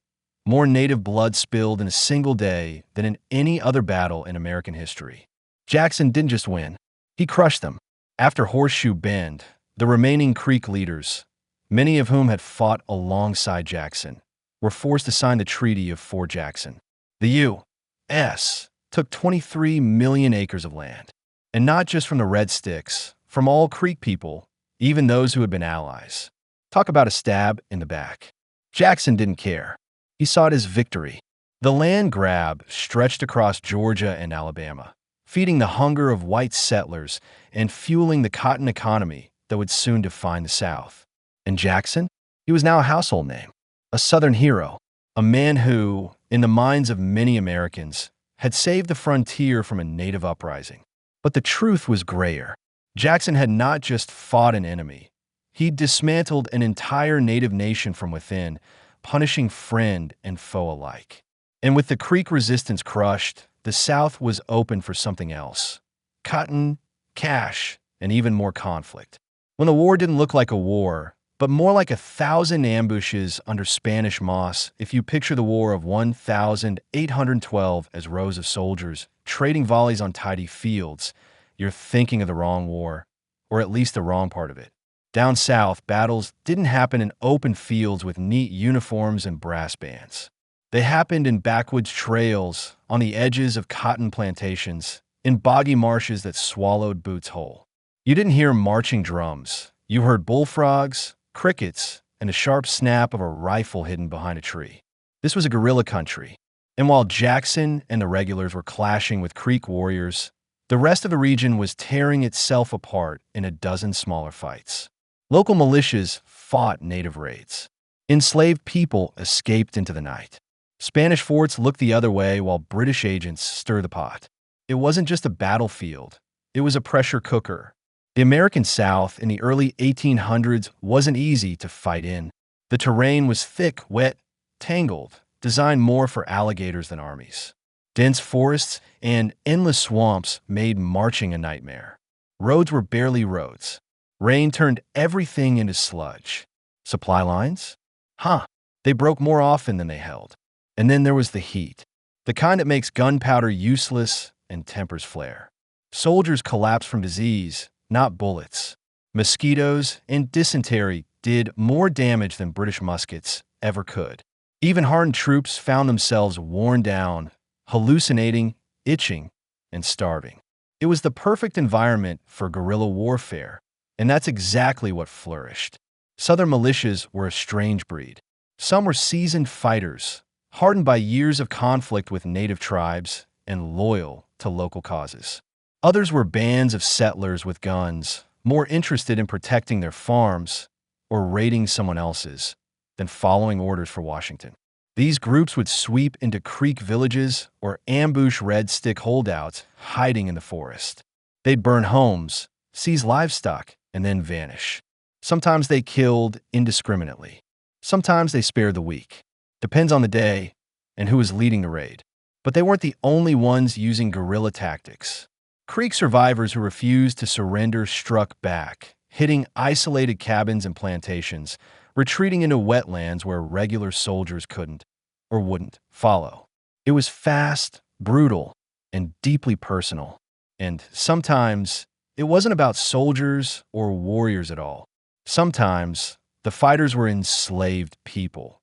More native blood spilled in a single day than in any other battle in American history. Jackson didn't just win. He crushed them. After Horseshoe Bend, the remaining Creek leaders, many of whom had fought alongside Jackson, were forced to sign the Treaty of Fort Jackson. The U.S. took 23 million acres of land, and not just from the Red Sticks, from all Creek people, even those who had been allies. Talk about a stab in the back. Jackson didn't care. He saw it as victory. The land grab stretched across Georgia and Alabama, feeding the hunger of white settlers and fueling the cotton economy that would soon define the South. And Jackson? He was now a household name, a Southern hero, a man who, in the minds of many Americans, had saved the frontier from a native uprising. But the truth was grayer. Jackson had not just fought an enemy. He'd dismantled an entire native nation from within, punishing friend and foe alike. And with the Creek resistance crushed, the South was open for something else. Cotton, cash, and even more conflict. When the war didn't look like a war, but more like 1,000 ambushes under Spanish moss, if you picture the War of 1812 as rows of soldiers trading volleys on tidy fields, you're thinking of the wrong war, or at least the wrong part of it. Down south, battles didn't happen in open fields with neat uniforms and brass bands. They happened in backwoods trails, on the edges of cotton plantations, in boggy marshes that swallowed boots whole. You didn't hear marching drums. You heard bullfrogs, crickets, and the sharp snap of a rifle hidden behind a tree. This was a guerrilla country, and while Jackson and the regulars were clashing with Creek warriors, the rest of the region was tearing itself apart in a dozen smaller fights. Local militias fought native raids. Enslaved people escaped into the night. Spanish forts looked the other way while British agents stirred the pot. It wasn't just a battlefield. It was a pressure cooker. The American South in the early 1800s wasn't easy to fight in. The terrain was thick, wet, tangled, designed more for alligators than armies. Dense forests and endless swamps made marching a nightmare. Roads were barely roads. Rain turned everything into sludge. Supply lines? Huh. They broke more often than they held. And then there was the heat, the kind that makes gunpowder useless and tempers flare. Soldiers collapsed from disease, not bullets. Mosquitoes and dysentery did more damage than British muskets ever could. Even hardened troops found themselves worn down, hallucinating, itching, and starving. It was the perfect environment for guerrilla warfare, and that's exactly what flourished. Southern militias were a strange breed. Some were seasoned fighters, hardened by years of conflict with native tribes and loyal to local causes. Others were bands of settlers with guns, more interested in protecting their farms or raiding someone else's than following orders for Washington. These groups would sweep into Creek villages or ambush Red Stick holdouts hiding in the forest. They'd burn homes, seize livestock, and then vanish. Sometimes they killed indiscriminately. Sometimes they spared the weak. Depends on the day and who was leading the raid. But they weren't the only ones using guerrilla tactics. Creek survivors who refused to surrender struck back, hitting isolated cabins and plantations, retreating into wetlands where regular soldiers couldn't or wouldn't follow. It was fast, brutal, and deeply personal. And sometimes it wasn't about soldiers or warriors at all. Sometimes the fighters were enslaved people.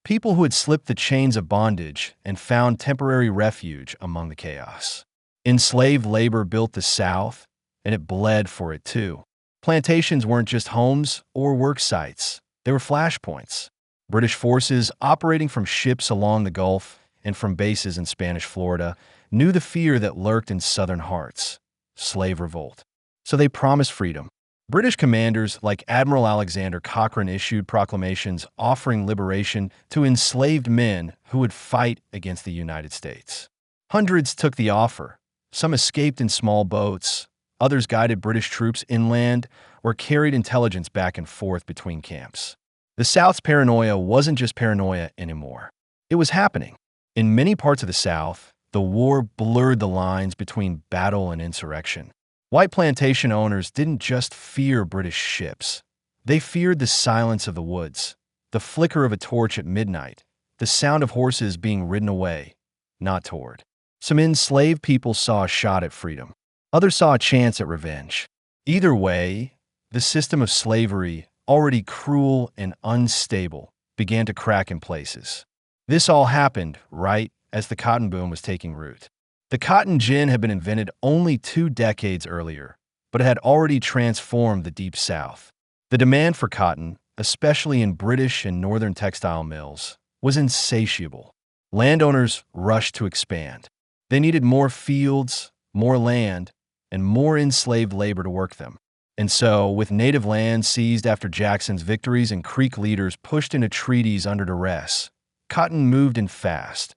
People who had slipped the chains of bondage and found temporary refuge among the chaos. Enslaved labor built the South, and it bled for it too. Plantations weren't just homes or work sites. They were flashpoints. British forces operating from ships along the Gulf and from bases in Spanish Florida knew the fear that lurked in Southern hearts: slave revolt. So they promised freedom. British commanders like Admiral Alexander Cochrane issued proclamations offering liberation to enslaved men who would fight against the United States. Hundreds took the offer. Some escaped in small boats. Others guided British troops inland or carried intelligence back and forth between camps. The South's paranoia wasn't just paranoia anymore. It was happening. In many parts of the South, the war blurred the lines between battle and insurrection. White plantation owners didn't just fear British ships. They feared the silence of the woods, the flicker of a torch at midnight, the sound of horses being ridden away, not toward. Some enslaved people saw a shot at freedom. Others saw a chance at revenge. Either way, the system of slavery, already cruel and unstable, began to crack in places. This all happened right as the cotton boom was taking root. The cotton gin had been invented only 2 decades earlier, but it had already transformed the Deep South. The demand for cotton, especially in British and Northern textile mills, was insatiable. Landowners rushed to expand. They needed more fields, more land, and more enslaved labor to work them. And so, with native land seized after Jackson's victories and Creek leaders pushed into treaties under duress, cotton moved in fast,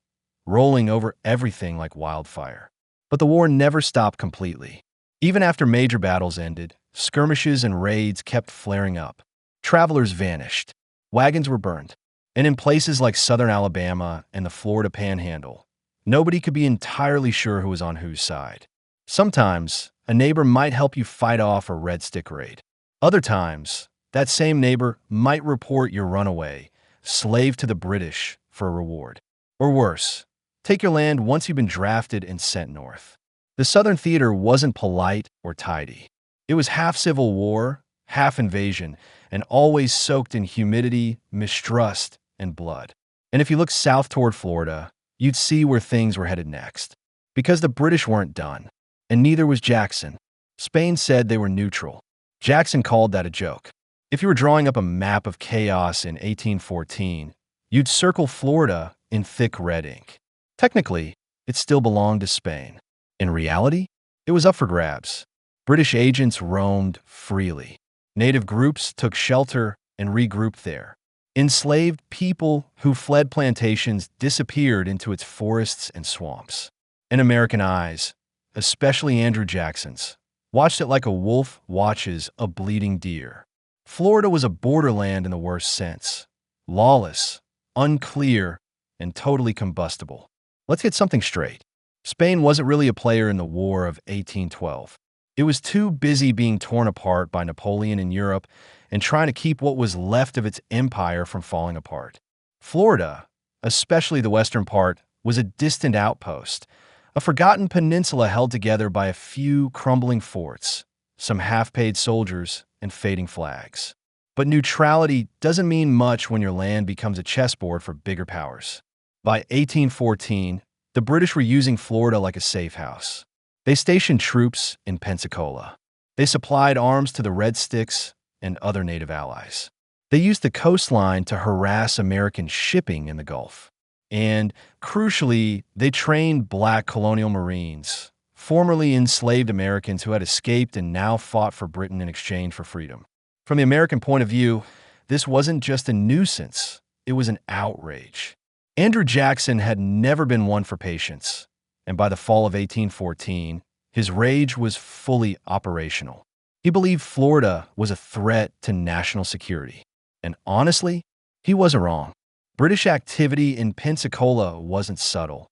rolling over everything like wildfire. But the war never stopped completely. Even after major battles ended, skirmishes and raids kept flaring up. Travelers vanished. Wagons were burned. And in places like southern Alabama and the Florida Panhandle, nobody could be entirely sure who was on whose side. Sometimes, a neighbor might help you fight off a Red Stick raid. Other times, that same neighbor might report your runaway, slave to the British, for a reward. Or worse, take your land once you've been drafted and sent north. The Southern theater wasn't polite or tidy. It was half civil war, half invasion, and always soaked in humidity, mistrust, and blood. And if you looked south toward Florida, you'd see where things were headed next. Because the British weren't done, and neither was Jackson. Spain said they were neutral. Jackson called that a joke. If you were drawing up a map of chaos in 1814, you'd circle Florida in thick red ink. Technically, it still belonged to Spain. In reality, it was up for grabs. British agents roamed freely. Native groups took shelter and regrouped there. Enslaved people who fled plantations disappeared into its forests and swamps. And American eyes, especially Andrew Jackson's, watched it like a wolf watches a bleeding deer. Florida was a borderland in the worst sense. Lawless, unclear, and totally combustible. Let's get something straight. Spain wasn't really a player in the War of 1812. It was too busy being torn apart by Napoleon in Europe and trying to keep what was left of its empire from falling apart. Florida, especially the western part, was a distant outpost, a forgotten peninsula held together by a few crumbling forts, some half-paid soldiers, and fading flags. But neutrality doesn't mean much when your land becomes a chessboard for bigger powers. By 1814, the British were using Florida like a safe house. They stationed troops in Pensacola. They supplied arms to the Red Sticks and other native allies. They used the coastline to harass American shipping in the Gulf. And, crucially, they trained black colonial Marines, formerly enslaved Americans who had escaped and now fought for Britain in exchange for freedom. From the American point of view, this wasn't just a nuisance, it was an outrage. Andrew Jackson had never been one for patience, and by the fall of 1814, his rage was fully operational. He believed Florida was a threat to national security. And honestly, he wasn't wrong. British activity in Pensacola wasn't subtle.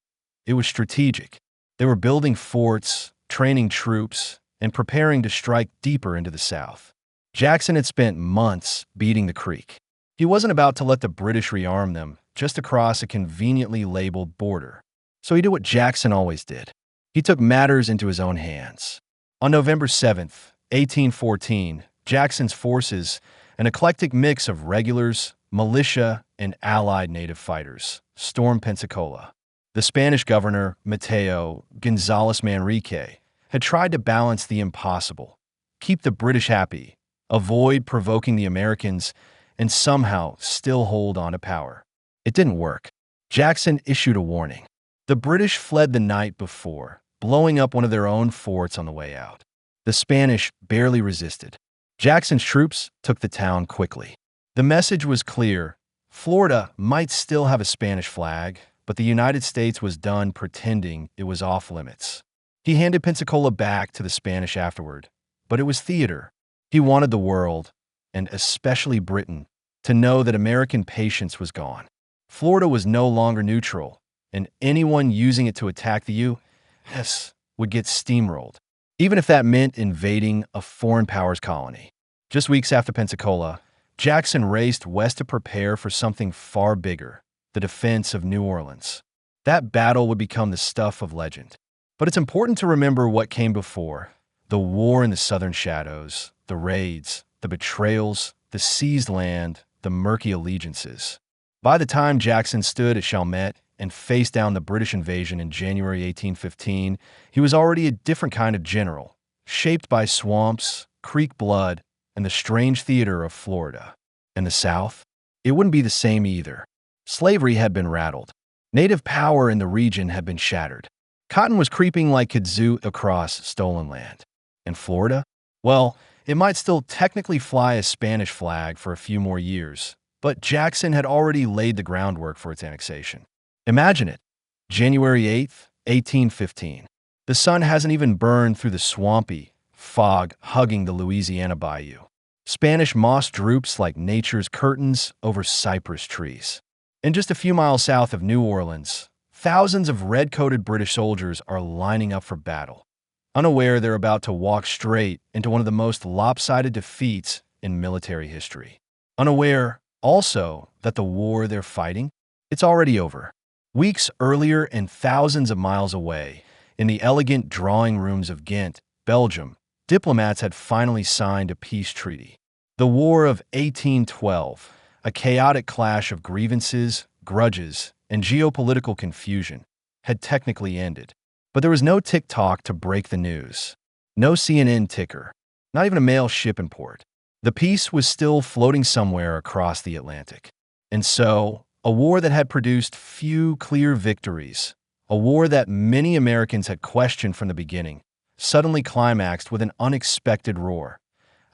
It was strategic. They were building forts, training troops, and preparing to strike deeper into the South. Jackson had spent months beating the creek. He wasn't about to let the British rearm them just across a conveniently labeled border. So he did what Jackson always did. He took matters into his own hands. On November 7th, 1814, Jackson's forces, an eclectic mix of regulars, militia, and allied native fighters, stormed Pensacola. The Spanish governor, Mateo González Manrique, had tried to balance the impossible, keep the British happy, avoid provoking the Americans, and somehow still hold on to power. It didn't work. Jackson issued a warning. The British fled the night before, blowing up one of their own forts on the way out. The Spanish barely resisted. Jackson's troops took the town quickly. The message was clear. Florida might still have a Spanish flag, but the United States was done pretending it was off limits. He handed Pensacola back to the Spanish afterward, but it was theater. He wanted the world, and especially Britain, to know that American patience was gone. Florida was no longer neutral, and anyone using it to attack the U.S. would get steamrolled, even if that meant invading a foreign powers colony. Just weeks after Pensacola, Jackson raced west to prepare for something far bigger, the defense of New Orleans. That battle would become the stuff of legend. But it's important to remember what came before: the war in the southern shadows, the raids, the betrayals, the seized land, the murky allegiances. By the time Jackson stood at Chalmette and faced down the British invasion in January 1815, he was already a different kind of general, shaped by swamps, Creek blood, and the strange theater of Florida. And the South? It wouldn't be the same either. Slavery had been rattled. Native power in the region had been shattered. Cotton was creeping like kudzu across stolen land. And Florida? Well, it might still technically fly a Spanish flag for a few more years, but Jackson had already laid the groundwork for its annexation. Imagine it. January 8th, 1815. The sun hasn't even burned through the swampy fog hugging the Louisiana bayou. Spanish moss droops like nature's curtains over cypress trees. And just a few miles south of New Orleans, thousands of red-coated British soldiers are lining up for battle, unaware they're about to walk straight into one of the most lopsided defeats in military history. Unaware, also, that the war they're fighting, it's already over. Weeks earlier and thousands of miles away, in the elegant drawing rooms of Ghent, Belgium, diplomats had finally signed a peace treaty. The War of 1812, a chaotic clash of grievances, grudges, and geopolitical confusion, had technically ended. But there was no tick-tock to break the news. No CNN ticker. Not even a mail ship in port. The peace was still floating somewhere across the Atlantic. And so, a war that had produced few clear victories, a war that many Americans had questioned from the beginning, suddenly climaxed with an unexpected roar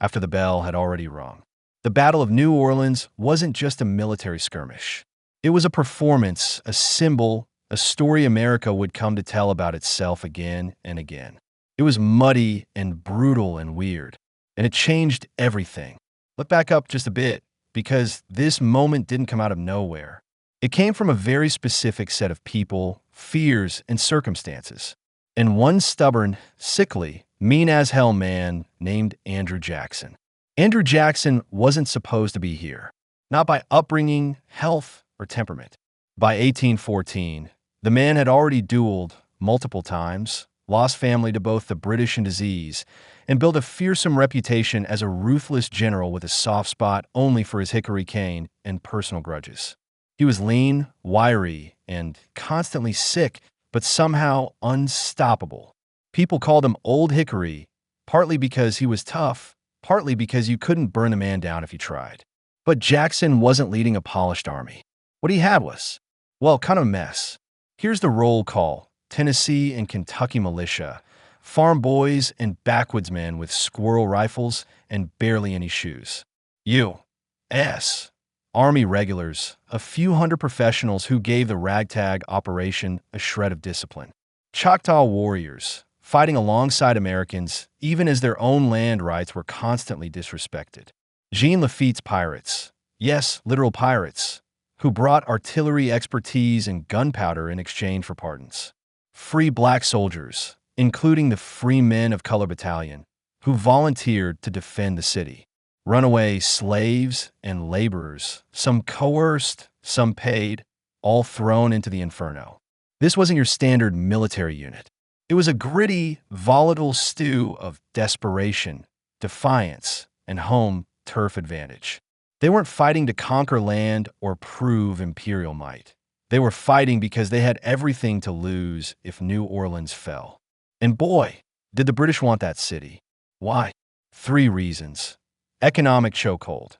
after the bell had already rung. The Battle of New Orleans wasn't just a military skirmish. It was a performance, a symbol, a story America would come to tell about itself again and again. It was muddy and brutal and weird, and it changed everything. Let's back up just a bit, because this moment didn't come out of nowhere. It came from a very specific set of people, fears, and circumstances. And one stubborn, sickly, mean-as-hell man named Andrew Jackson. Andrew Jackson wasn't supposed to be here, not by upbringing, health, or temperament. By 1814, the man had already dueled multiple times, lost family to both the British and disease, and built a fearsome reputation as a ruthless general with a soft spot only for his hickory cane and personal grudges. He was lean, wiry, and constantly sick, but somehow unstoppable. People called him Old Hickory, partly because he was tough, partly because you couldn't burn the man down if you tried. But Jackson wasn't leading a polished army. What he had was, well, kind of a mess. Here's the roll call: Tennessee and Kentucky militia, farm boys and backwoodsmen with squirrel rifles and barely any shoes. U.S. Army regulars, a few hundred professionals who gave the ragtag operation a shred of discipline. Choctaw warriors, fighting alongside Americans even as their own land rights were constantly disrespected. Jean Lafitte's pirates, yes, literal pirates, who brought artillery expertise and gunpowder in exchange for pardons. Free black soldiers, including the Free Men of Color Battalion, who volunteered to defend the city. Runaway slaves and laborers, some coerced, some paid, all thrown into the inferno. This wasn't your standard military unit. It was a gritty, volatile stew of desperation, defiance, and home turf advantage. They weren't fighting to conquer land or prove imperial might. They were fighting because they had everything to lose if New Orleans fell. And boy, did the British want that city. Why? 3 reasons. Economic chokehold.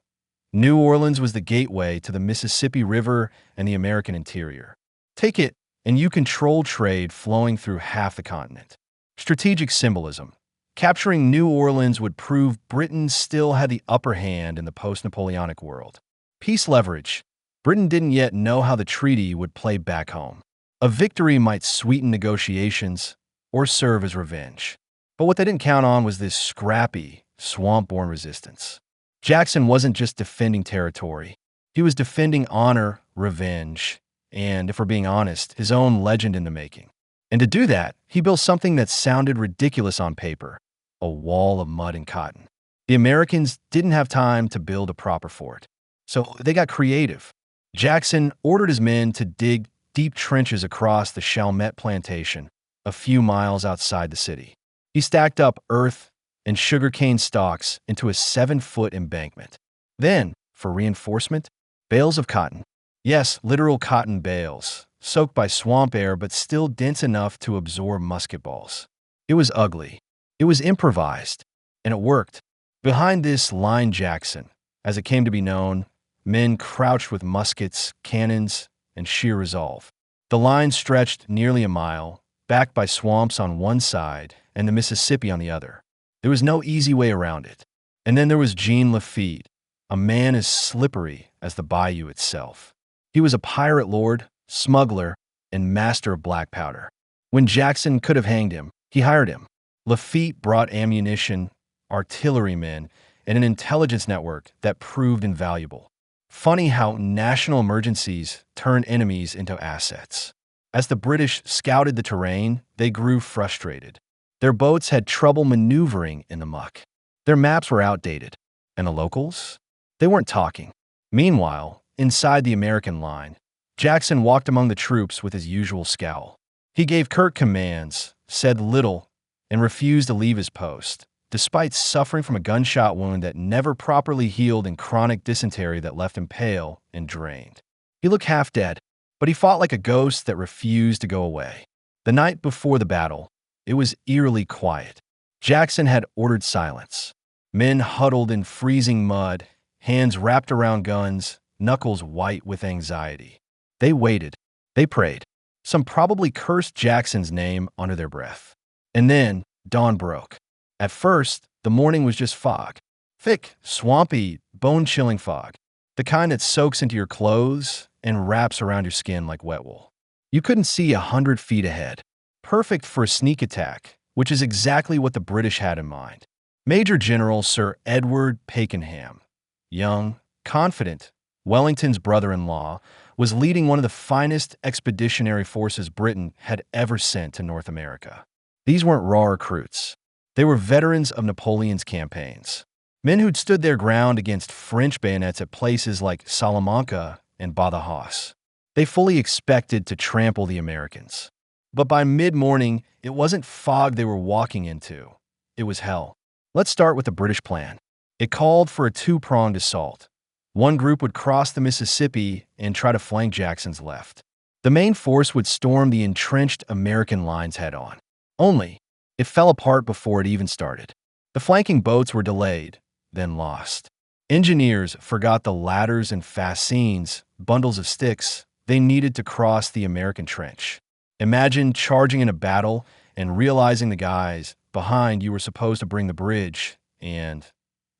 New Orleans was the gateway to the Mississippi River and the American interior. Take it, and you control trade flowing through half the continent. Strategic symbolism. Capturing New Orleans would prove Britain still had the upper hand in the post-Napoleonic world. Peace leverage. Britain didn't yet know how the treaty would play back home. A victory might sweeten negotiations or serve as revenge. But what they didn't count on was this scrappy, swamp-born resistance. Jackson wasn't just defending territory. He was defending honor, revenge, and, if we're being honest, his own legend in the making. And to do that, he built something that sounded ridiculous on paper: a wall of mud and cotton. The Americans didn't have time to build a proper fort, so they got creative. Jackson ordered his men to dig deep trenches across the Chalmette plantation, a few miles outside the city. He stacked up earth and sugarcane stalks into a 7-foot embankment. Then, for reinforcement, bales of cotton. Yes, literal cotton bales, soaked by swamp air but still dense enough to absorb musket balls. It was ugly. It was improvised, and it worked. Behind this lined Jackson, as it came to be known, men crouched with muskets, cannons, and sheer resolve. The line stretched nearly a mile, backed by swamps on one side and the Mississippi on the other. There was no easy way around it. And then there was Jean Lafitte, a man as slippery as the bayou itself. He was a pirate lord, smuggler, and master of black powder. When Jackson could have hanged him, he hired him. Lafitte brought ammunition, artillerymen, and an intelligence network that proved invaluable. Funny how national emergencies turn enemies into assets. As the British scouted the terrain, they grew frustrated. Their boats had trouble maneuvering in the muck. Their maps were outdated. And the locals? They weren't talking. Meanwhile, inside the American line, Jackson walked among the troops with his usual scowl. He gave curt commands, said little, and refused to leave his post, despite suffering from a gunshot wound that never properly healed and chronic dysentery that left him pale and drained. He looked half dead, but he fought like a ghost that refused to go away. The night before the battle, it was eerily quiet. Jackson had ordered silence. Men huddled in freezing mud, hands wrapped around guns, knuckles white with anxiety. They waited. They prayed. Some probably cursed Jackson's name under their breath. And then dawn broke. At first, the morning was just fog. Thick, swampy, bone-chilling fog. The kind that soaks into your clothes and wraps around your skin like wet wool. You couldn't see 100 feet ahead. Perfect for a sneak attack, which is exactly what the British had in mind. Major General Sir Edward Pakenham, young, confident, Wellington's brother-in-law, was leading one of the finest expeditionary forces Britain had ever sent to North America. These weren't raw recruits. They were veterans of Napoleon's campaigns. Men who'd stood their ground against French bayonets at places like Salamanca and Badajoz. They fully expected to trample the Americans. But by mid-morning, it wasn't fog they were walking into. It was hell. Let's start with the British plan. It called for a two-pronged assault. One group would cross the Mississippi and try to flank Jackson's left. The main force would storm the entrenched American lines head-on. Only, it fell apart before it even started. The flanking boats were delayed, then lost. Engineers forgot the ladders and fascines, bundles of sticks, they needed to cross the American trench. Imagine charging in a battle and realizing the guys behind you were supposed to bring the bridge, and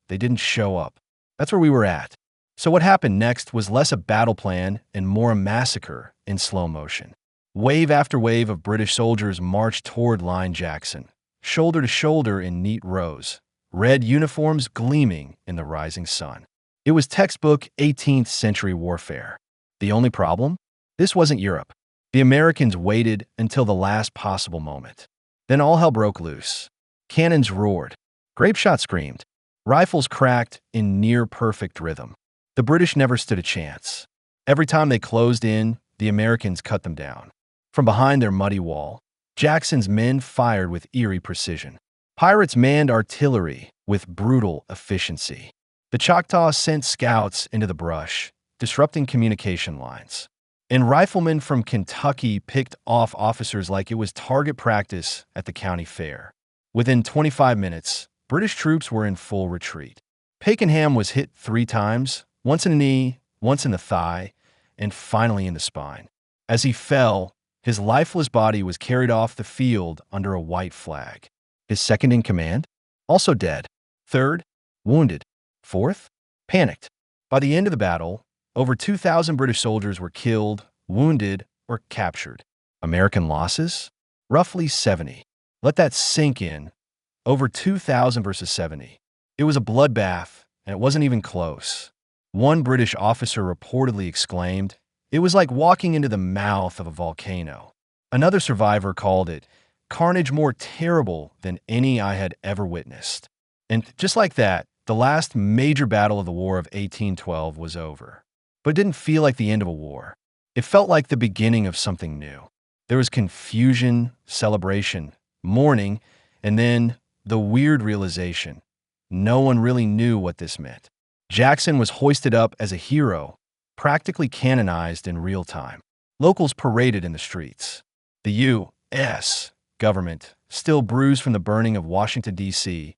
they didn't show up. That's where we were at. So what happened next was less a battle plan and more a massacre in slow motion. Wave after wave of British soldiers marched toward Line Jackson, shoulder to shoulder in neat rows, red uniforms gleaming in the rising sun. It was textbook 18th century warfare. The only problem? This wasn't Europe. The Americans waited until the last possible moment. Then all hell broke loose. Cannons roared. Grape shot screamed. Rifles cracked in near-perfect rhythm. The British never stood a chance. Every time they closed in, the Americans cut them down. From behind their muddy wall, Jackson's men fired with eerie precision. Pirates manned artillery with brutal efficiency. The Choctaws sent scouts into the brush, disrupting communication lines. And riflemen from Kentucky picked off officers like it was target practice at the county fair. Within 25 minutes, British troops were in full retreat. Pakenham was hit 3 times, once in the knee, once in the thigh, and finally in the spine. As he fell, his lifeless body was carried off the field under a white flag. His second in command? Also dead. Third? Wounded. Fourth? Panicked. By the end of the battle, over 2,000 British soldiers were killed, wounded, or captured. American losses? Roughly 70. Let that sink in. Over 2,000 versus 70. It was a bloodbath, and it wasn't even close. One British officer reportedly exclaimed, "It was like walking into the mouth of a volcano." Another survivor called it carnage more terrible than any I had ever witnessed. And just like that, the last major battle of the War of 1812 was over. But it didn't feel like the end of a war. It felt like the beginning of something new. There was confusion, celebration, mourning, and then the weird realization. No one really knew what this meant. Jackson was hoisted up as a hero, practically canonized in real time. Locals paraded in the streets. The U.S. government, still bruised from the burning of Washington, D.C.,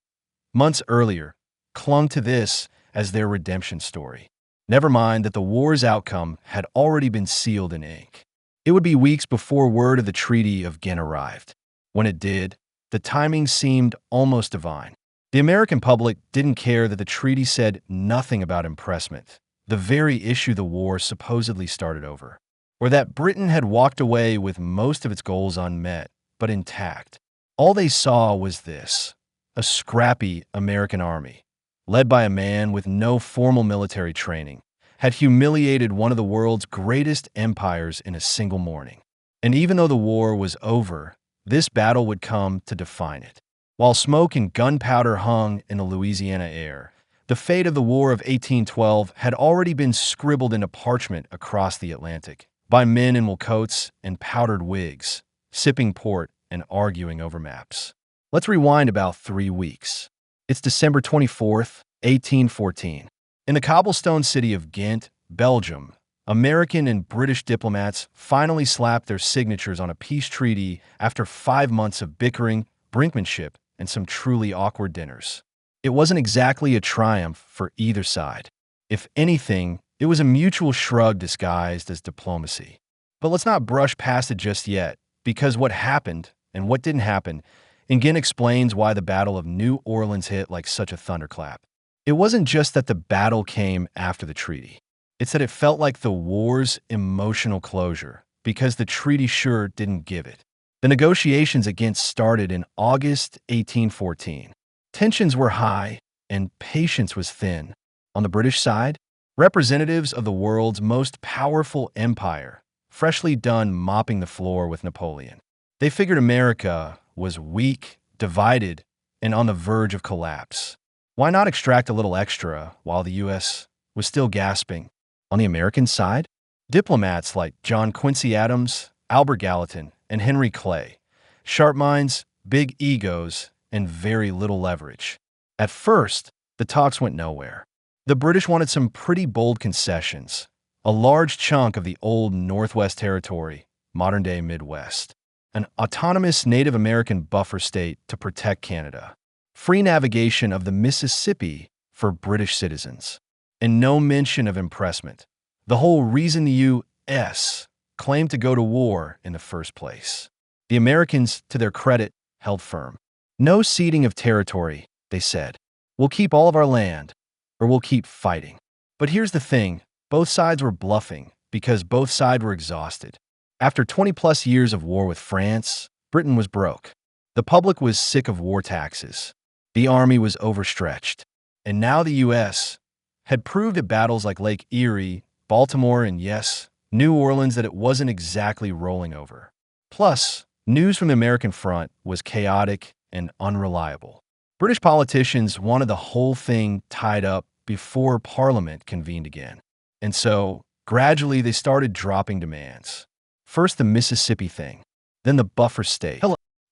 months earlier, clung to this as their redemption story. Never mind that the war's outcome had already been sealed in ink. It would be weeks before word of the Treaty of Ghent arrived. When it did, the timing seemed almost divine. The American public didn't care that the treaty said nothing about impressment, the very issue the war supposedly started over, or that Britain had walked away with most of its goals unmet, but intact. All they saw was this: a scrappy American army, led by a man with no formal military training, had humiliated one of the world's greatest empires in a single morning. And even though the war was over, this battle would come to define it. While smoke and gunpowder hung in the Louisiana air, the fate of the War of 1812 had already been scribbled into parchment across the Atlantic by men in wool coats and powdered wigs, sipping port and arguing over maps. Let's rewind about 3 weeks. It's December 24th, 1814. In the cobblestone city of Ghent, Belgium, American and British diplomats finally slapped their signatures on a peace treaty after 5 months of bickering, brinkmanship, and some truly awkward dinners. It wasn't exactly a triumph for either side. If anything, it was a mutual shrug disguised as diplomacy. But let's not brush past it just yet, because what happened and what didn't happen again explains why the Battle of New Orleans hit like such a thunderclap. It wasn't just that the battle came after the treaty. It's that it felt like the war's emotional closure, because the treaty sure didn't give it. The negotiations against started in August 1814. Tensions were high, and patience was thin. On the British side, representatives of the world's most powerful empire, freshly done mopping the floor with Napoleon. They figured America was weak, divided, and on the verge of collapse. Why not extract a little extra while the U.S. was still gasping? On the American side, diplomats like John Quincy Adams, Albert Gallatin, and Henry Clay, sharp minds, big egos, and very little leverage. At first, the talks went nowhere. The British wanted some pretty bold concessions, a large chunk of the old Northwest Territory, modern-day Midwest, an autonomous Native American buffer state to protect Canada, free navigation of the Mississippi for British citizens, and no mention of impressment, the whole reason the U.S. claimed to go to war in the first place. The Americans, to their credit, held firm. No ceding of territory, they said. We'll keep all of our land, or we'll keep fighting. But here's the thing, both sides were bluffing because both sides were exhausted. After 20-plus years of war with France, Britain was broke. The public was sick of war taxes. The army was overstretched. And now the U.S. had proved at battles like Lake Erie, Baltimore, and yes, New Orleans that it wasn't exactly rolling over. Plus, news from the American front was chaotic and unreliable. British politicians wanted the whole thing tied up before Parliament convened again. And so, gradually, they started dropping demands. First the Mississippi thing, then the buffer state,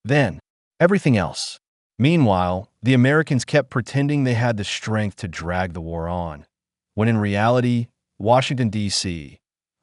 then everything else. Meanwhile, the Americans kept pretending they had the strength to drag the war on, when in reality, Washington, D.C.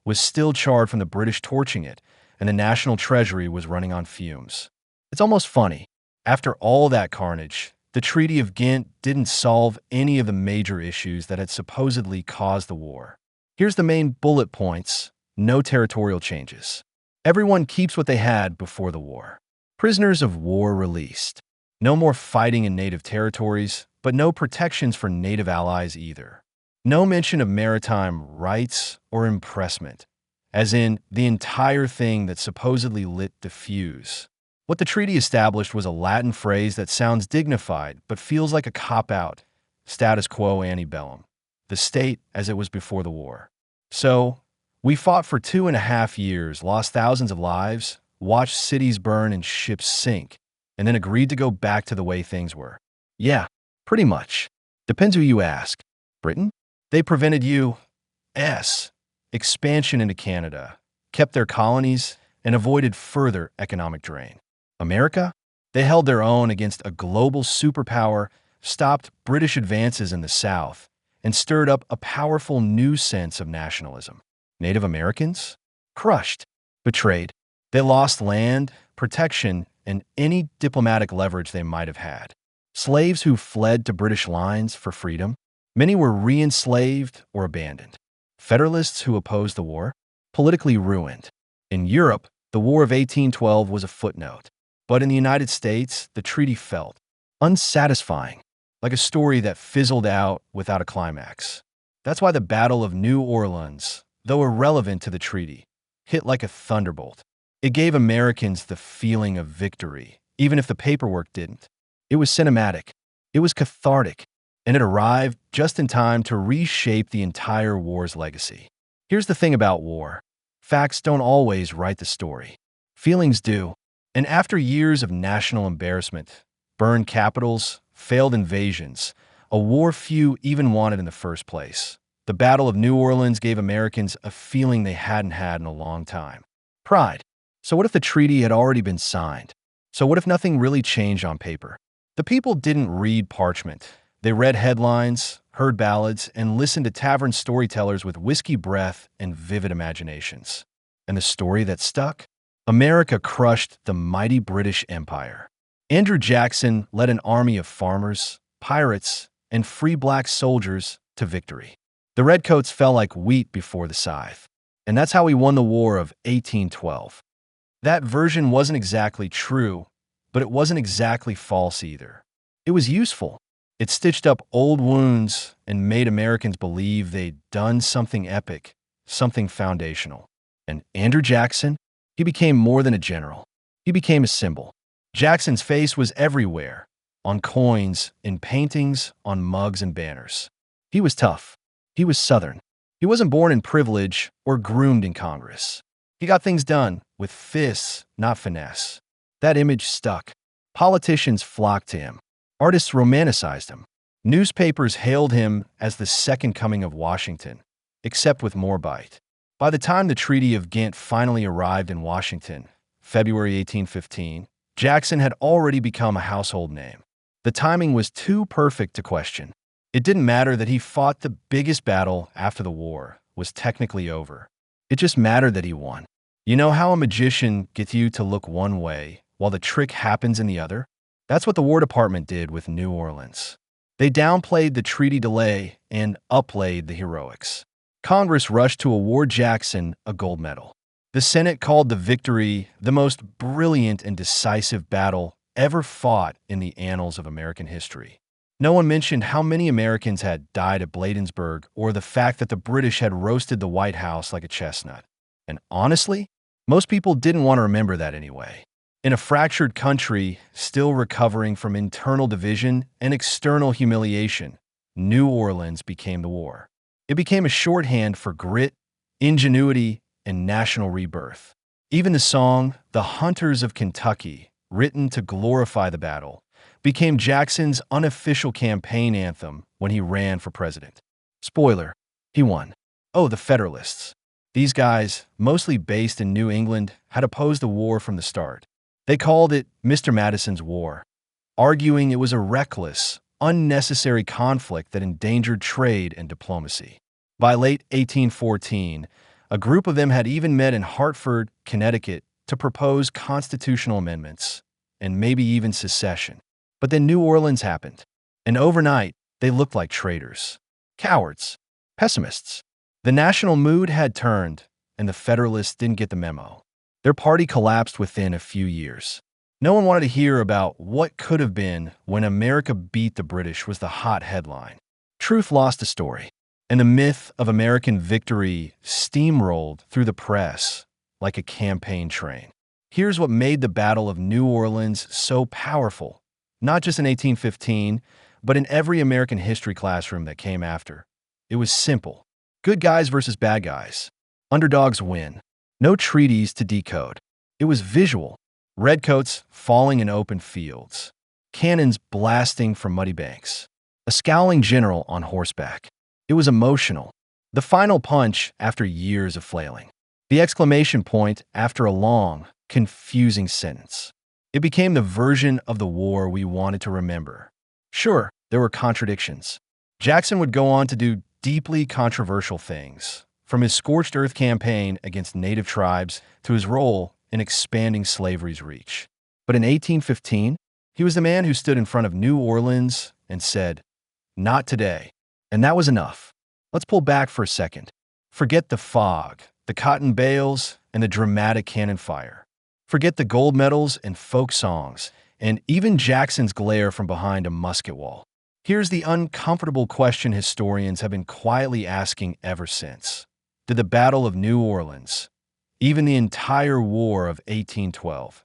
was still charred from the British torching it, and the National Treasury was running on fumes. It's almost funny. After all that carnage, the Treaty of Ghent didn't solve any of the major issues that had supposedly caused the war. Here's the main bullet points. No territorial changes. Everyone keeps what they had before the war. Prisoners of war released. No more fighting in native territories, but no protections for native allies either. No mention of maritime rights or impressment, as in the entire thing that supposedly lit the fuse. What the treaty established was a Latin phrase that sounds dignified but feels like a cop-out, status quo ante bellum, the state as it was before the war. So, we fought for 2.5 years, lost thousands of lives, watched cities burn and ships sink, and then agreed to go back to the way things were. Yeah, pretty much. Depends who you ask. Britain? They prevented U.S. expansion into Canada, kept their colonies, and avoided further economic drain. America? They held their own against a global superpower, stopped British advances in the South, and stirred up a powerful new sense of nationalism. Native Americans? Crushed, betrayed. They lost land, protection, and any diplomatic leverage they might have had. Slaves who fled to British lines for freedom. Many were re-enslaved or abandoned. Federalists who opposed the war, politically ruined. In Europe, the War of 1812 was a footnote. But in the United States, the treaty felt unsatisfying, like a story that fizzled out without a climax. That's why the Battle of New Orleans, though irrelevant to the treaty, hit like a thunderbolt. It gave Americans the feeling of victory, even if the paperwork didn't. It was cinematic. It was cathartic. And it arrived just in time to reshape the entire war's legacy. Here's the thing about war. Facts don't always write the story. Feelings do. And after years of national embarrassment, burned capitals, failed invasions, a war few even wanted in the first place, the Battle of New Orleans gave Americans a feeling they hadn't had in a long time. Pride. So what if the treaty had already been signed? So what if nothing really changed on paper? The people didn't read parchment. They read headlines, heard ballads, and listened to tavern storytellers with whiskey breath and vivid imaginations. And the story that stuck? America crushed the mighty British Empire. Andrew Jackson led an army of farmers, pirates, and free black soldiers to victory. The redcoats fell like wheat before the scythe. And that's how he won the War of 1812. That version wasn't exactly true, but it wasn't exactly false either. It was useful. It stitched up old wounds and made Americans believe they'd done something epic, something foundational. And Andrew Jackson, he became more than a general. He became a symbol. Jackson's face was everywhere, on coins, in paintings, on mugs and banners. He was tough. He was Southern. He wasn't born in privilege or groomed in Congress. He got things done with fists, not finesse. That image stuck. Politicians flocked to him. Artists romanticized him. Newspapers hailed him as the second coming of Washington, except with more bite. By the time the Treaty of Ghent finally arrived in Washington, February 1815, Jackson had already become a household name. The timing was too perfect to question. It didn't matter that he fought the biggest battle after the war was technically over. It just mattered that he won. You know how a magician gets you to look one way while the trick happens in the other? That's what the War Department did with New Orleans. They downplayed the treaty delay and upplayed the heroics. Congress rushed to award Jackson a gold medal. The Senate called the victory the most brilliant and decisive battle ever fought in the annals of American history. No one mentioned how many Americans had died at Bladensburg or the fact that the British had roasted the White House like a chestnut. And honestly, most people didn't want to remember that anyway. In a fractured country, still recovering from internal division and external humiliation, New Orleans became the war. It became a shorthand for grit, ingenuity, and national rebirth. Even the song, The Hunters of Kentucky, written to glorify the battle, became Jackson's unofficial campaign anthem when he ran for president. Spoiler, he won. Oh, the Federalists. These guys, mostly based in New England, had opposed the war from the start. They called it Mr. Madison's War, arguing it was a reckless, unnecessary conflict that endangered trade and diplomacy. By late 1814, a group of them had even met in Hartford, Connecticut, to propose constitutional amendments, and maybe even secession. But then New Orleans happened, and overnight, they looked like traitors, cowards, pessimists. The national mood had turned, and the Federalists didn't get the memo. Their party collapsed within a few years. No one wanted to hear about what could have been when America beat the British was the hot headline. Truth lost the story, and the myth of American victory steamrolled through the press like a campaign train. Here's what made the Battle of New Orleans so powerful, not just in 1815, but in every American history classroom that came after. It was simple. Good guys versus bad guys. Underdogs win. No treaties to decode. It was visual. Redcoats falling in open fields. Cannons blasting from muddy banks. A scowling general on horseback. It was emotional. The final punch after years of flailing. The exclamation point after a long, confusing sentence. It became the version of the war we wanted to remember. Sure, there were contradictions. Jackson would go on to do deeply controversial things, from his scorched earth campaign against native tribes to his role in expanding slavery's reach. But in 1815, he was the man who stood in front of New Orleans and said, "Not today." And that was enough. Let's pull back for a second. Forget the fog, the cotton bales, and the dramatic cannon fire. Forget the gold medals and folk songs, and even Jackson's glare from behind a musket wall. Here's the uncomfortable question historians have been quietly asking ever since. Did the Battle of New Orleans, even the entire War of 1812,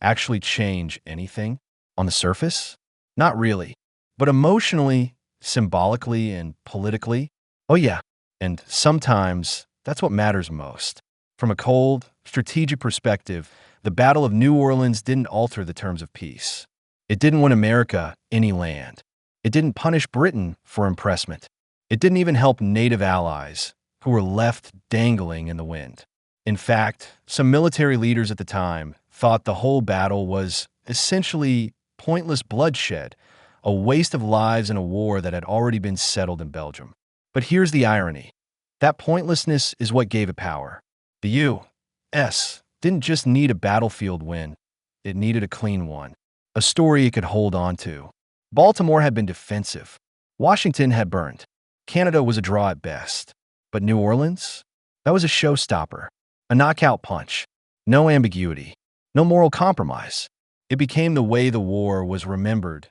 actually change anything? On the surface? Not really. But emotionally, symbolically, and politically? Oh yeah. And sometimes that's what matters most. From a cold, strategic perspective, the Battle of New Orleans didn't alter the terms of peace. It didn't win America any land. It didn't punish Britain for impressment. It didn't even help native allies who were left dangling in the wind. In fact, some military leaders at the time thought the whole battle was essentially pointless bloodshed, a waste of lives in a war that had already been settled in Belgium. But here's the irony. That pointlessness is what gave it power. The U.S. didn't just need a battlefield win. It needed a clean one, a story it could hold on to. Baltimore had been defensive. Washington had burned. Canada was a draw at best. But New Orleans? That was a showstopper, a knockout punch. No ambiguity, no moral compromise. It became the way the war was remembered,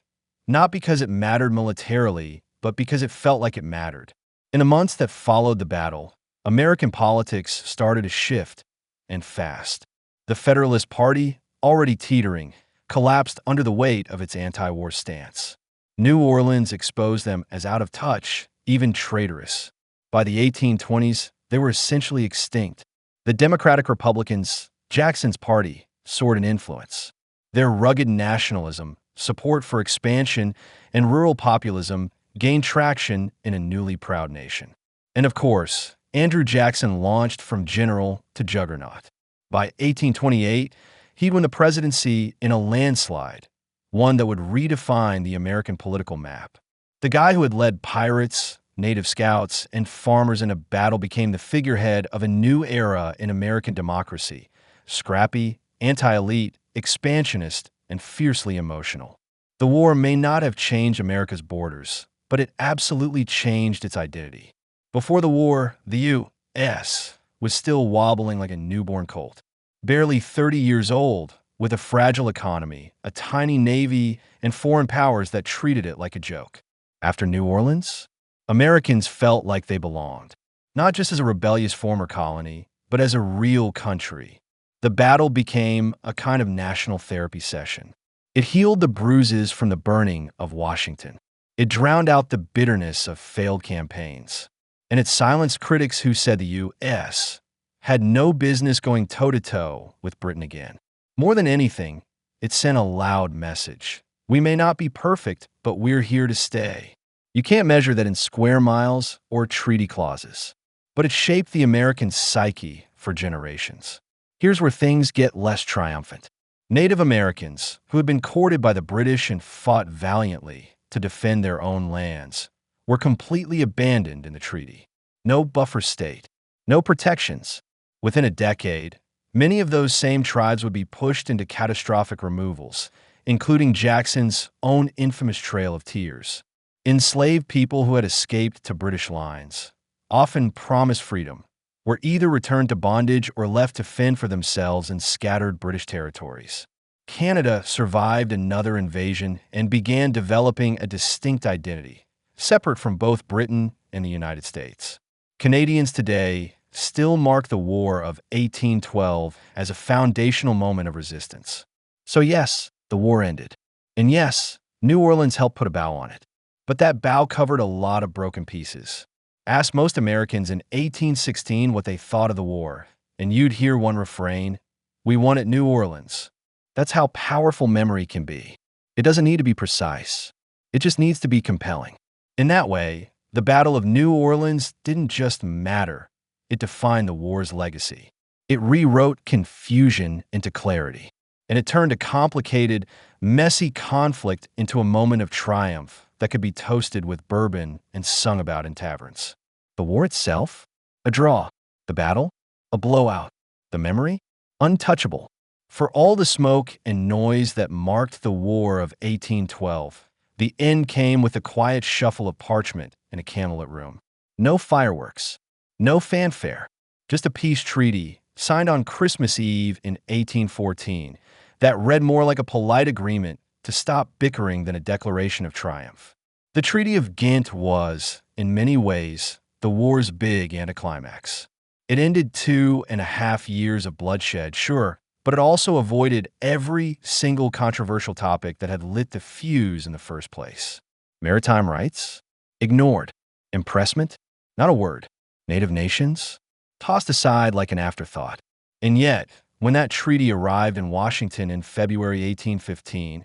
not because it mattered militarily, but because it felt like it mattered. In the months that followed the battle, American politics started to shift, and fast. The Federalist Party, already teetering, collapsed under the weight of its anti-war stance. New Orleans exposed them as out of touch, even traitorous. By the 1820s, they were essentially extinct. The Democratic Republicans, Jackson's party, soared in influence. Their rugged nationalism, support for expansion, and rural populism gained traction in a newly proud nation. And of course, Andrew Jackson launched from general to juggernaut. By 1828, he'd win the presidency in a landslide, one that would redefine the American political map. The guy who had led pirates, native scouts, and farmers in a battle became the figurehead of a new era in American democracy: scrappy, anti-elite, expansionist, and fiercely emotional. The war may not have changed America's borders, but it absolutely changed its identity. Before the war, the U.S. was still wobbling like a newborn colt. Barely 30 years old, with a fragile economy, a tiny navy, and foreign powers that treated it like a joke. After New Orleans, Americans felt like they belonged, not just as a rebellious former colony, but as a real country. The battle became a kind of national therapy session. It healed the bruises from the burning of Washington. It drowned out the bitterness of failed campaigns. And it silenced critics who said the U.S. had no business going toe-to-toe with Britain again. More than anything, it sent a loud message. We may not be perfect, but we're here to stay. You can't measure that in square miles or treaty clauses, but it shaped the American psyche for generations. Here's where things get less triumphant. Native Americans, who had been courted by the British and fought valiantly to defend their own lands, were completely abandoned in the treaty. No buffer state, no protections. Within a decade, many of those same tribes would be pushed into catastrophic removals, including Jackson's own infamous Trail of Tears. Enslaved people who had escaped to British lines, often promised freedom, were either returned to bondage or left to fend for themselves in scattered British territories. Canada survived another invasion and began developing a distinct identity, separate from both Britain and the United States. Canadians today still mark the War of 1812 as a foundational moment of resistance. So yes, the war ended. And yes, New Orleans helped put a bow on it. But that bow covered a lot of broken pieces. Ask most Americans in 1816 what they thought of the war, and you'd hear one refrain: "We won at New Orleans." That's how powerful memory can be. It doesn't need to be precise. It just needs to be compelling. In that way, the Battle of New Orleans didn't just matter. It defined the war's legacy. It rewrote confusion into clarity, and it turned a complicated, messy conflict into a moment of triumph that could be toasted with bourbon and sung about in taverns. The war itself? A draw. The battle? A blowout. The memory? Untouchable. For all the smoke and noise that marked the War of 1812, the end came with a quiet shuffle of parchment in a candlelit room. No fireworks. No fanfare. Just a peace treaty signed on Christmas Eve in 1814 that read more like a polite agreement to stop bickering than a declaration of triumph. The Treaty of Ghent was, in many ways, the war's big anticlimax. It ended 2.5 years of bloodshed, sure, but it also avoided every single controversial topic that had lit the fuse in the first place. Maritime rights? Ignored. Impressment? Not a word. Native nations? Tossed aside like an afterthought. And yet, when that treaty arrived in Washington in February 1815,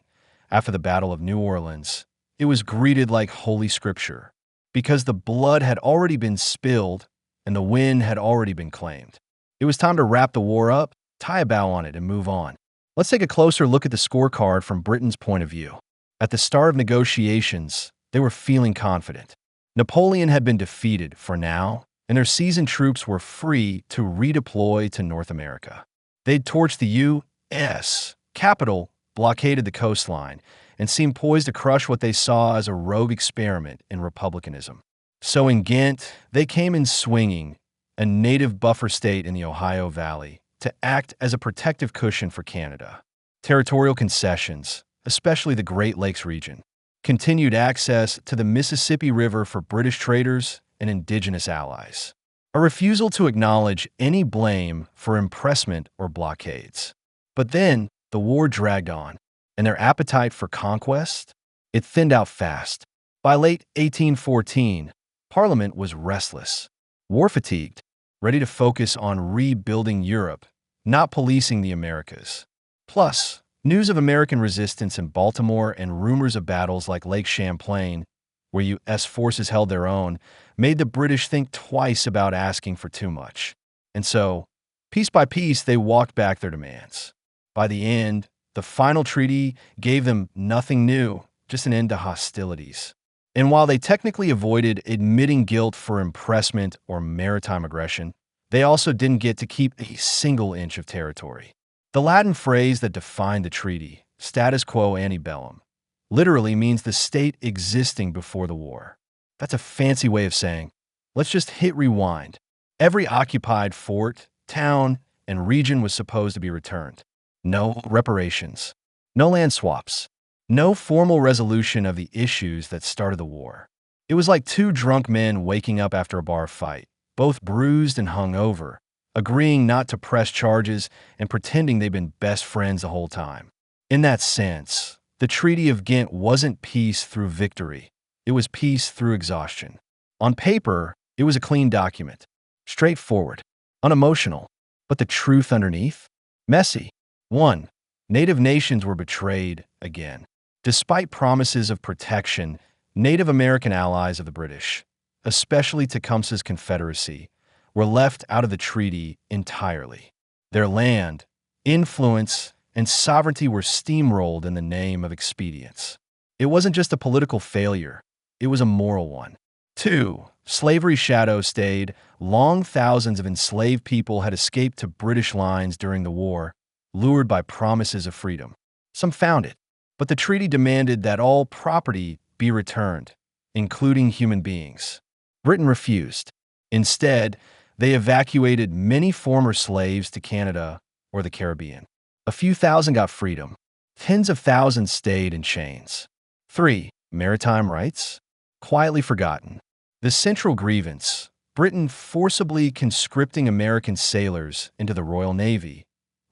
after the Battle of New Orleans, it was greeted like Holy Scripture, because the blood had already been spilled and the win had already been claimed. It was time to wrap the war up, tie a bow on it, and move on. Let's take a closer look at the scorecard from Britain's point of view. At the start of negotiations, they were feeling confident. Napoleon had been defeated for now, and their seasoned troops were free to redeploy to North America. They'd torched the U.S. capital, blockaded the coastline, and seemed poised to crush what they saw as a rogue experiment in republicanism. So in Ghent, they came in swinging, a native buffer state in the Ohio Valley, to act as a protective cushion for Canada. Territorial concessions, especially the Great Lakes region, continued access to the Mississippi River for British traders and indigenous allies. A refusal to acknowledge any blame for impressment or blockades. But then, the war dragged on, and their appetite for conquest, it thinned out fast. By late 1814, Parliament was restless, war-fatigued, ready to focus on rebuilding Europe, not policing the Americas. Plus, news of American resistance in Baltimore and rumors of battles like Lake Champlain where U.S. forces held their own, made the British think twice about asking for too much. And so, piece by piece, they walked back their demands. By the end, the final treaty gave them nothing new, just an end to hostilities. And while they technically avoided admitting guilt for impressment or maritime aggression, they also didn't get to keep a single inch of territory. The Latin phrase that defined the treaty, status quo ante bellum, literally means the state existing before the war. That's a fancy way of saying, let's just hit rewind. Every occupied fort, town, and region was supposed to be returned. No reparations, no land swaps, no formal resolution of the issues that started the war. It was like two drunk men waking up after a bar fight, both bruised and hungover, agreeing not to press charges and pretending they'd been best friends the whole time. In that sense, the Treaty of Ghent wasn't peace through victory. It was peace through exhaustion. On paper, it was a clean document, straightforward, unemotional, but the truth underneath? Messy. 1. Native nations were betrayed again. Despite promises of protection, Native American allies of the British, especially Tecumseh's Confederacy, were left out of the treaty entirely. Their land, influence, and sovereignty were steamrolled in the name of expedience. It wasn't just a political failure, it was a moral one. 2. Slavery's shadow stayed. Long thousands of enslaved people had escaped to British lines during the war, lured by promises of freedom. Some found it, but the treaty demanded that all property be returned, including human beings. Britain refused. Instead, they evacuated many former slaves to Canada or the Caribbean. A few thousand got freedom. Tens of thousands stayed in chains. 3. Maritime rights? Quietly forgotten. The central grievance, Britain forcibly conscripting American sailors into the Royal Navy,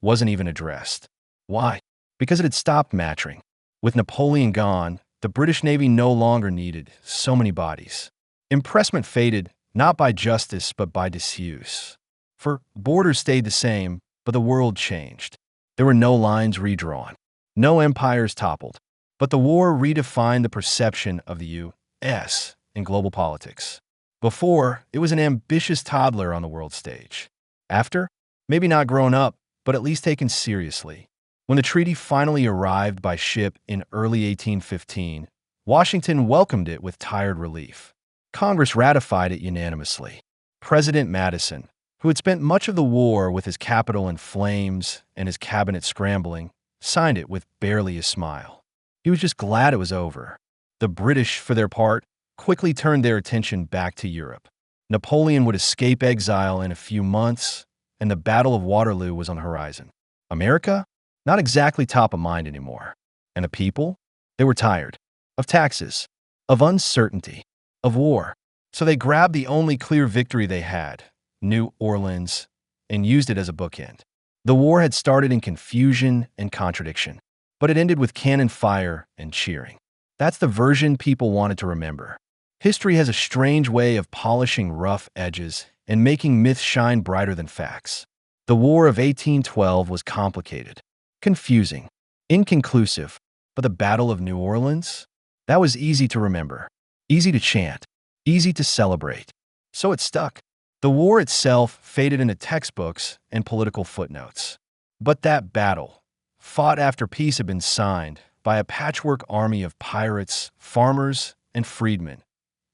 wasn't even addressed. Why? Because it had stopped mattering. With Napoleon gone, the British Navy no longer needed so many bodies. Impressment faded, not by justice, but by disuse. For borders stayed the same, but the world changed. There were no lines redrawn, no empires toppled. But the war redefined the perception of the U.S. in global politics. Before, it was an ambitious toddler on the world stage. After, maybe not grown up, but at least taken seriously. When the treaty finally arrived by ship in early 1815, Washington welcomed it with tired relief. Congress ratified it unanimously. President Madison, who had spent much of the war with his capital in flames and his cabinet scrambling, signed it with barely a smile. He was just glad it was over. The British, for their part, quickly turned their attention back to Europe. Napoleon would escape exile in a few months, and the Battle of Waterloo was on the horizon. America? Not exactly top of mind anymore. And the people? They were tired. Of taxes. Of uncertainty. Of war. So they grabbed the only clear victory they had, New Orleans, and used it as a bookend. The war had started in confusion and contradiction, but it ended with cannon fire and cheering. That's the version people wanted to remember. History has a strange way of polishing rough edges and making myths shine brighter than facts. The War of 1812 was complicated, confusing, inconclusive, but the Battle of New Orleans? That was easy to remember, easy to chant, easy to celebrate. So it stuck. The war itself faded into textbooks and political footnotes. But that battle, fought after peace had been signed by a patchwork army of pirates, farmers, and freedmen,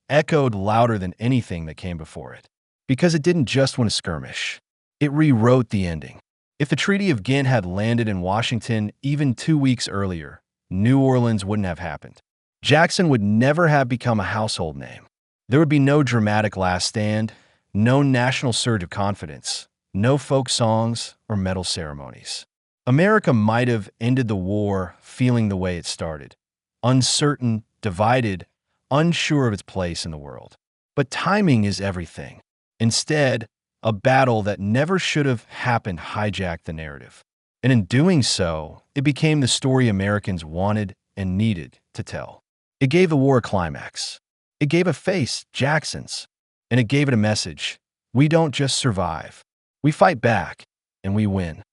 echoed louder than anything that came before it. Because it didn't just win a skirmish. It rewrote the ending. If the Treaty of Ghent had landed in Washington even 2 weeks earlier, New Orleans wouldn't have happened. Jackson would never have become a household name. There would be no dramatic last stand, no national surge of confidence, no folk songs or medal ceremonies. America might have ended the war feeling the way it started, uncertain, divided, unsure of its place in the world. But timing is everything. Instead, a battle that never should have happened hijacked the narrative. And in doing so, it became the story Americans wanted and needed to tell. It gave the war a climax. It gave a face, Jackson's. And it gave it a message. We don't just survive. We fight back, and we win.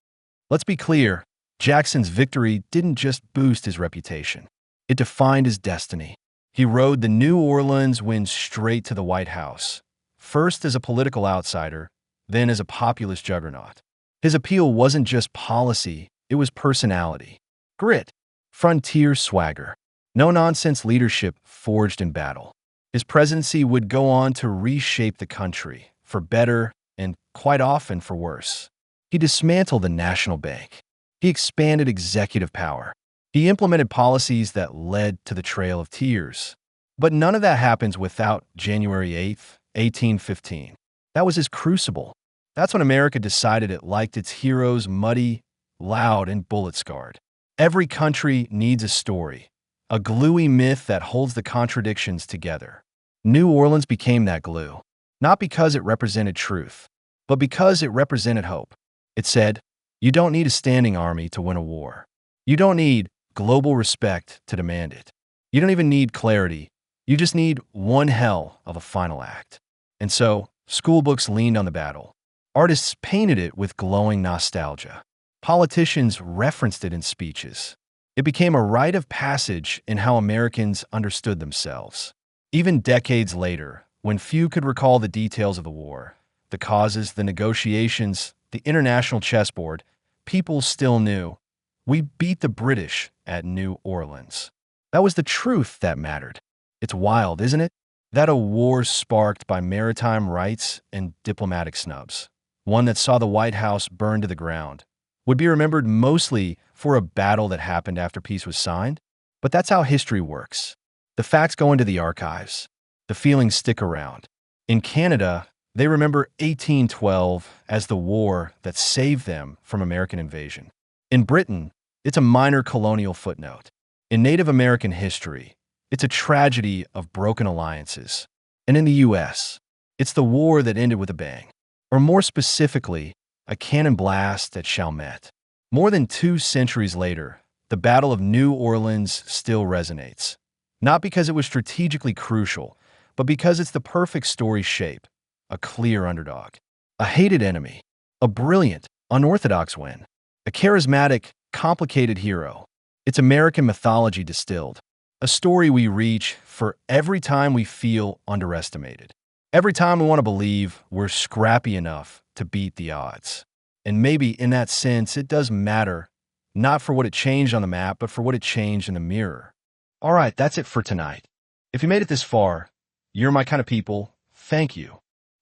Let's be clear, Jackson's victory didn't just boost his reputation. It defined his destiny. He rode the New Orleans wind straight to the White House, first as a political outsider, then as a populist juggernaut. His appeal wasn't just policy, it was personality. Grit, frontier swagger, no-nonsense leadership forged in battle. His presidency would go on to reshape the country, for better and, quite often, for worse. He dismantled the national bank. He expanded executive power. He implemented policies that led to the Trail of Tears. But none of that happens without January 8th, 1815. That was his crucible. That's when America decided it liked its heroes muddy, loud, and bullet-scarred. Every country needs a story, a gluey myth that holds the contradictions together. New Orleans became that glue, not because it represented truth, but because it represented hope. It said, you don't need a standing army to win a war. You don't need global respect to demand it. You don't even need clarity. You just need one hell of a final act. And so, schoolbooks leaned on the battle. Artists painted it with glowing nostalgia. Politicians referenced it in speeches. It became a rite of passage in how Americans understood themselves. Even decades later, when few could recall the details of the war, the causes, the negotiations, the international chessboard, people still knew, we beat the British at New Orleans. That was the truth that mattered. It's wild, isn't it? That a war sparked by maritime rights and diplomatic snubs, one that saw the White House burn to the ground, would be remembered mostly for a battle that happened after peace was signed. But that's how history works. The facts go into the archives. The feelings stick around. In Canada, they remember 1812 as the war that saved them from American invasion. In Britain, it's a minor colonial footnote. In Native American history, it's a tragedy of broken alliances. And in the U.S., it's the war that ended with a bang. Or more specifically, a cannon blast at Chalmette. More than 2 centuries later, the Battle of New Orleans still resonates. Not because it was strategically crucial, but because it's the perfect story shape. A clear underdog. A hated enemy. A brilliant, unorthodox win. A charismatic, complicated hero. It's American mythology distilled. A story we reach for every time we feel underestimated. Every time we want to believe we're scrappy enough to beat the odds. And maybe in that sense, it does matter, not for what it changed on the map, but for what it changed in the mirror. All right, that's it for tonight. If you made it this far, you're my kind of people. Thank you.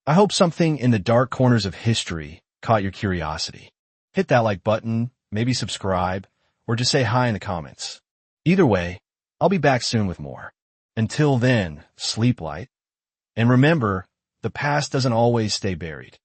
I hope something in the dark corners of history caught your curiosity. Hit that like button, maybe subscribe, or just say hi in the comments. Either way, I'll be back soon with more. Until then, sleep light. And remember, the past doesn't always stay buried.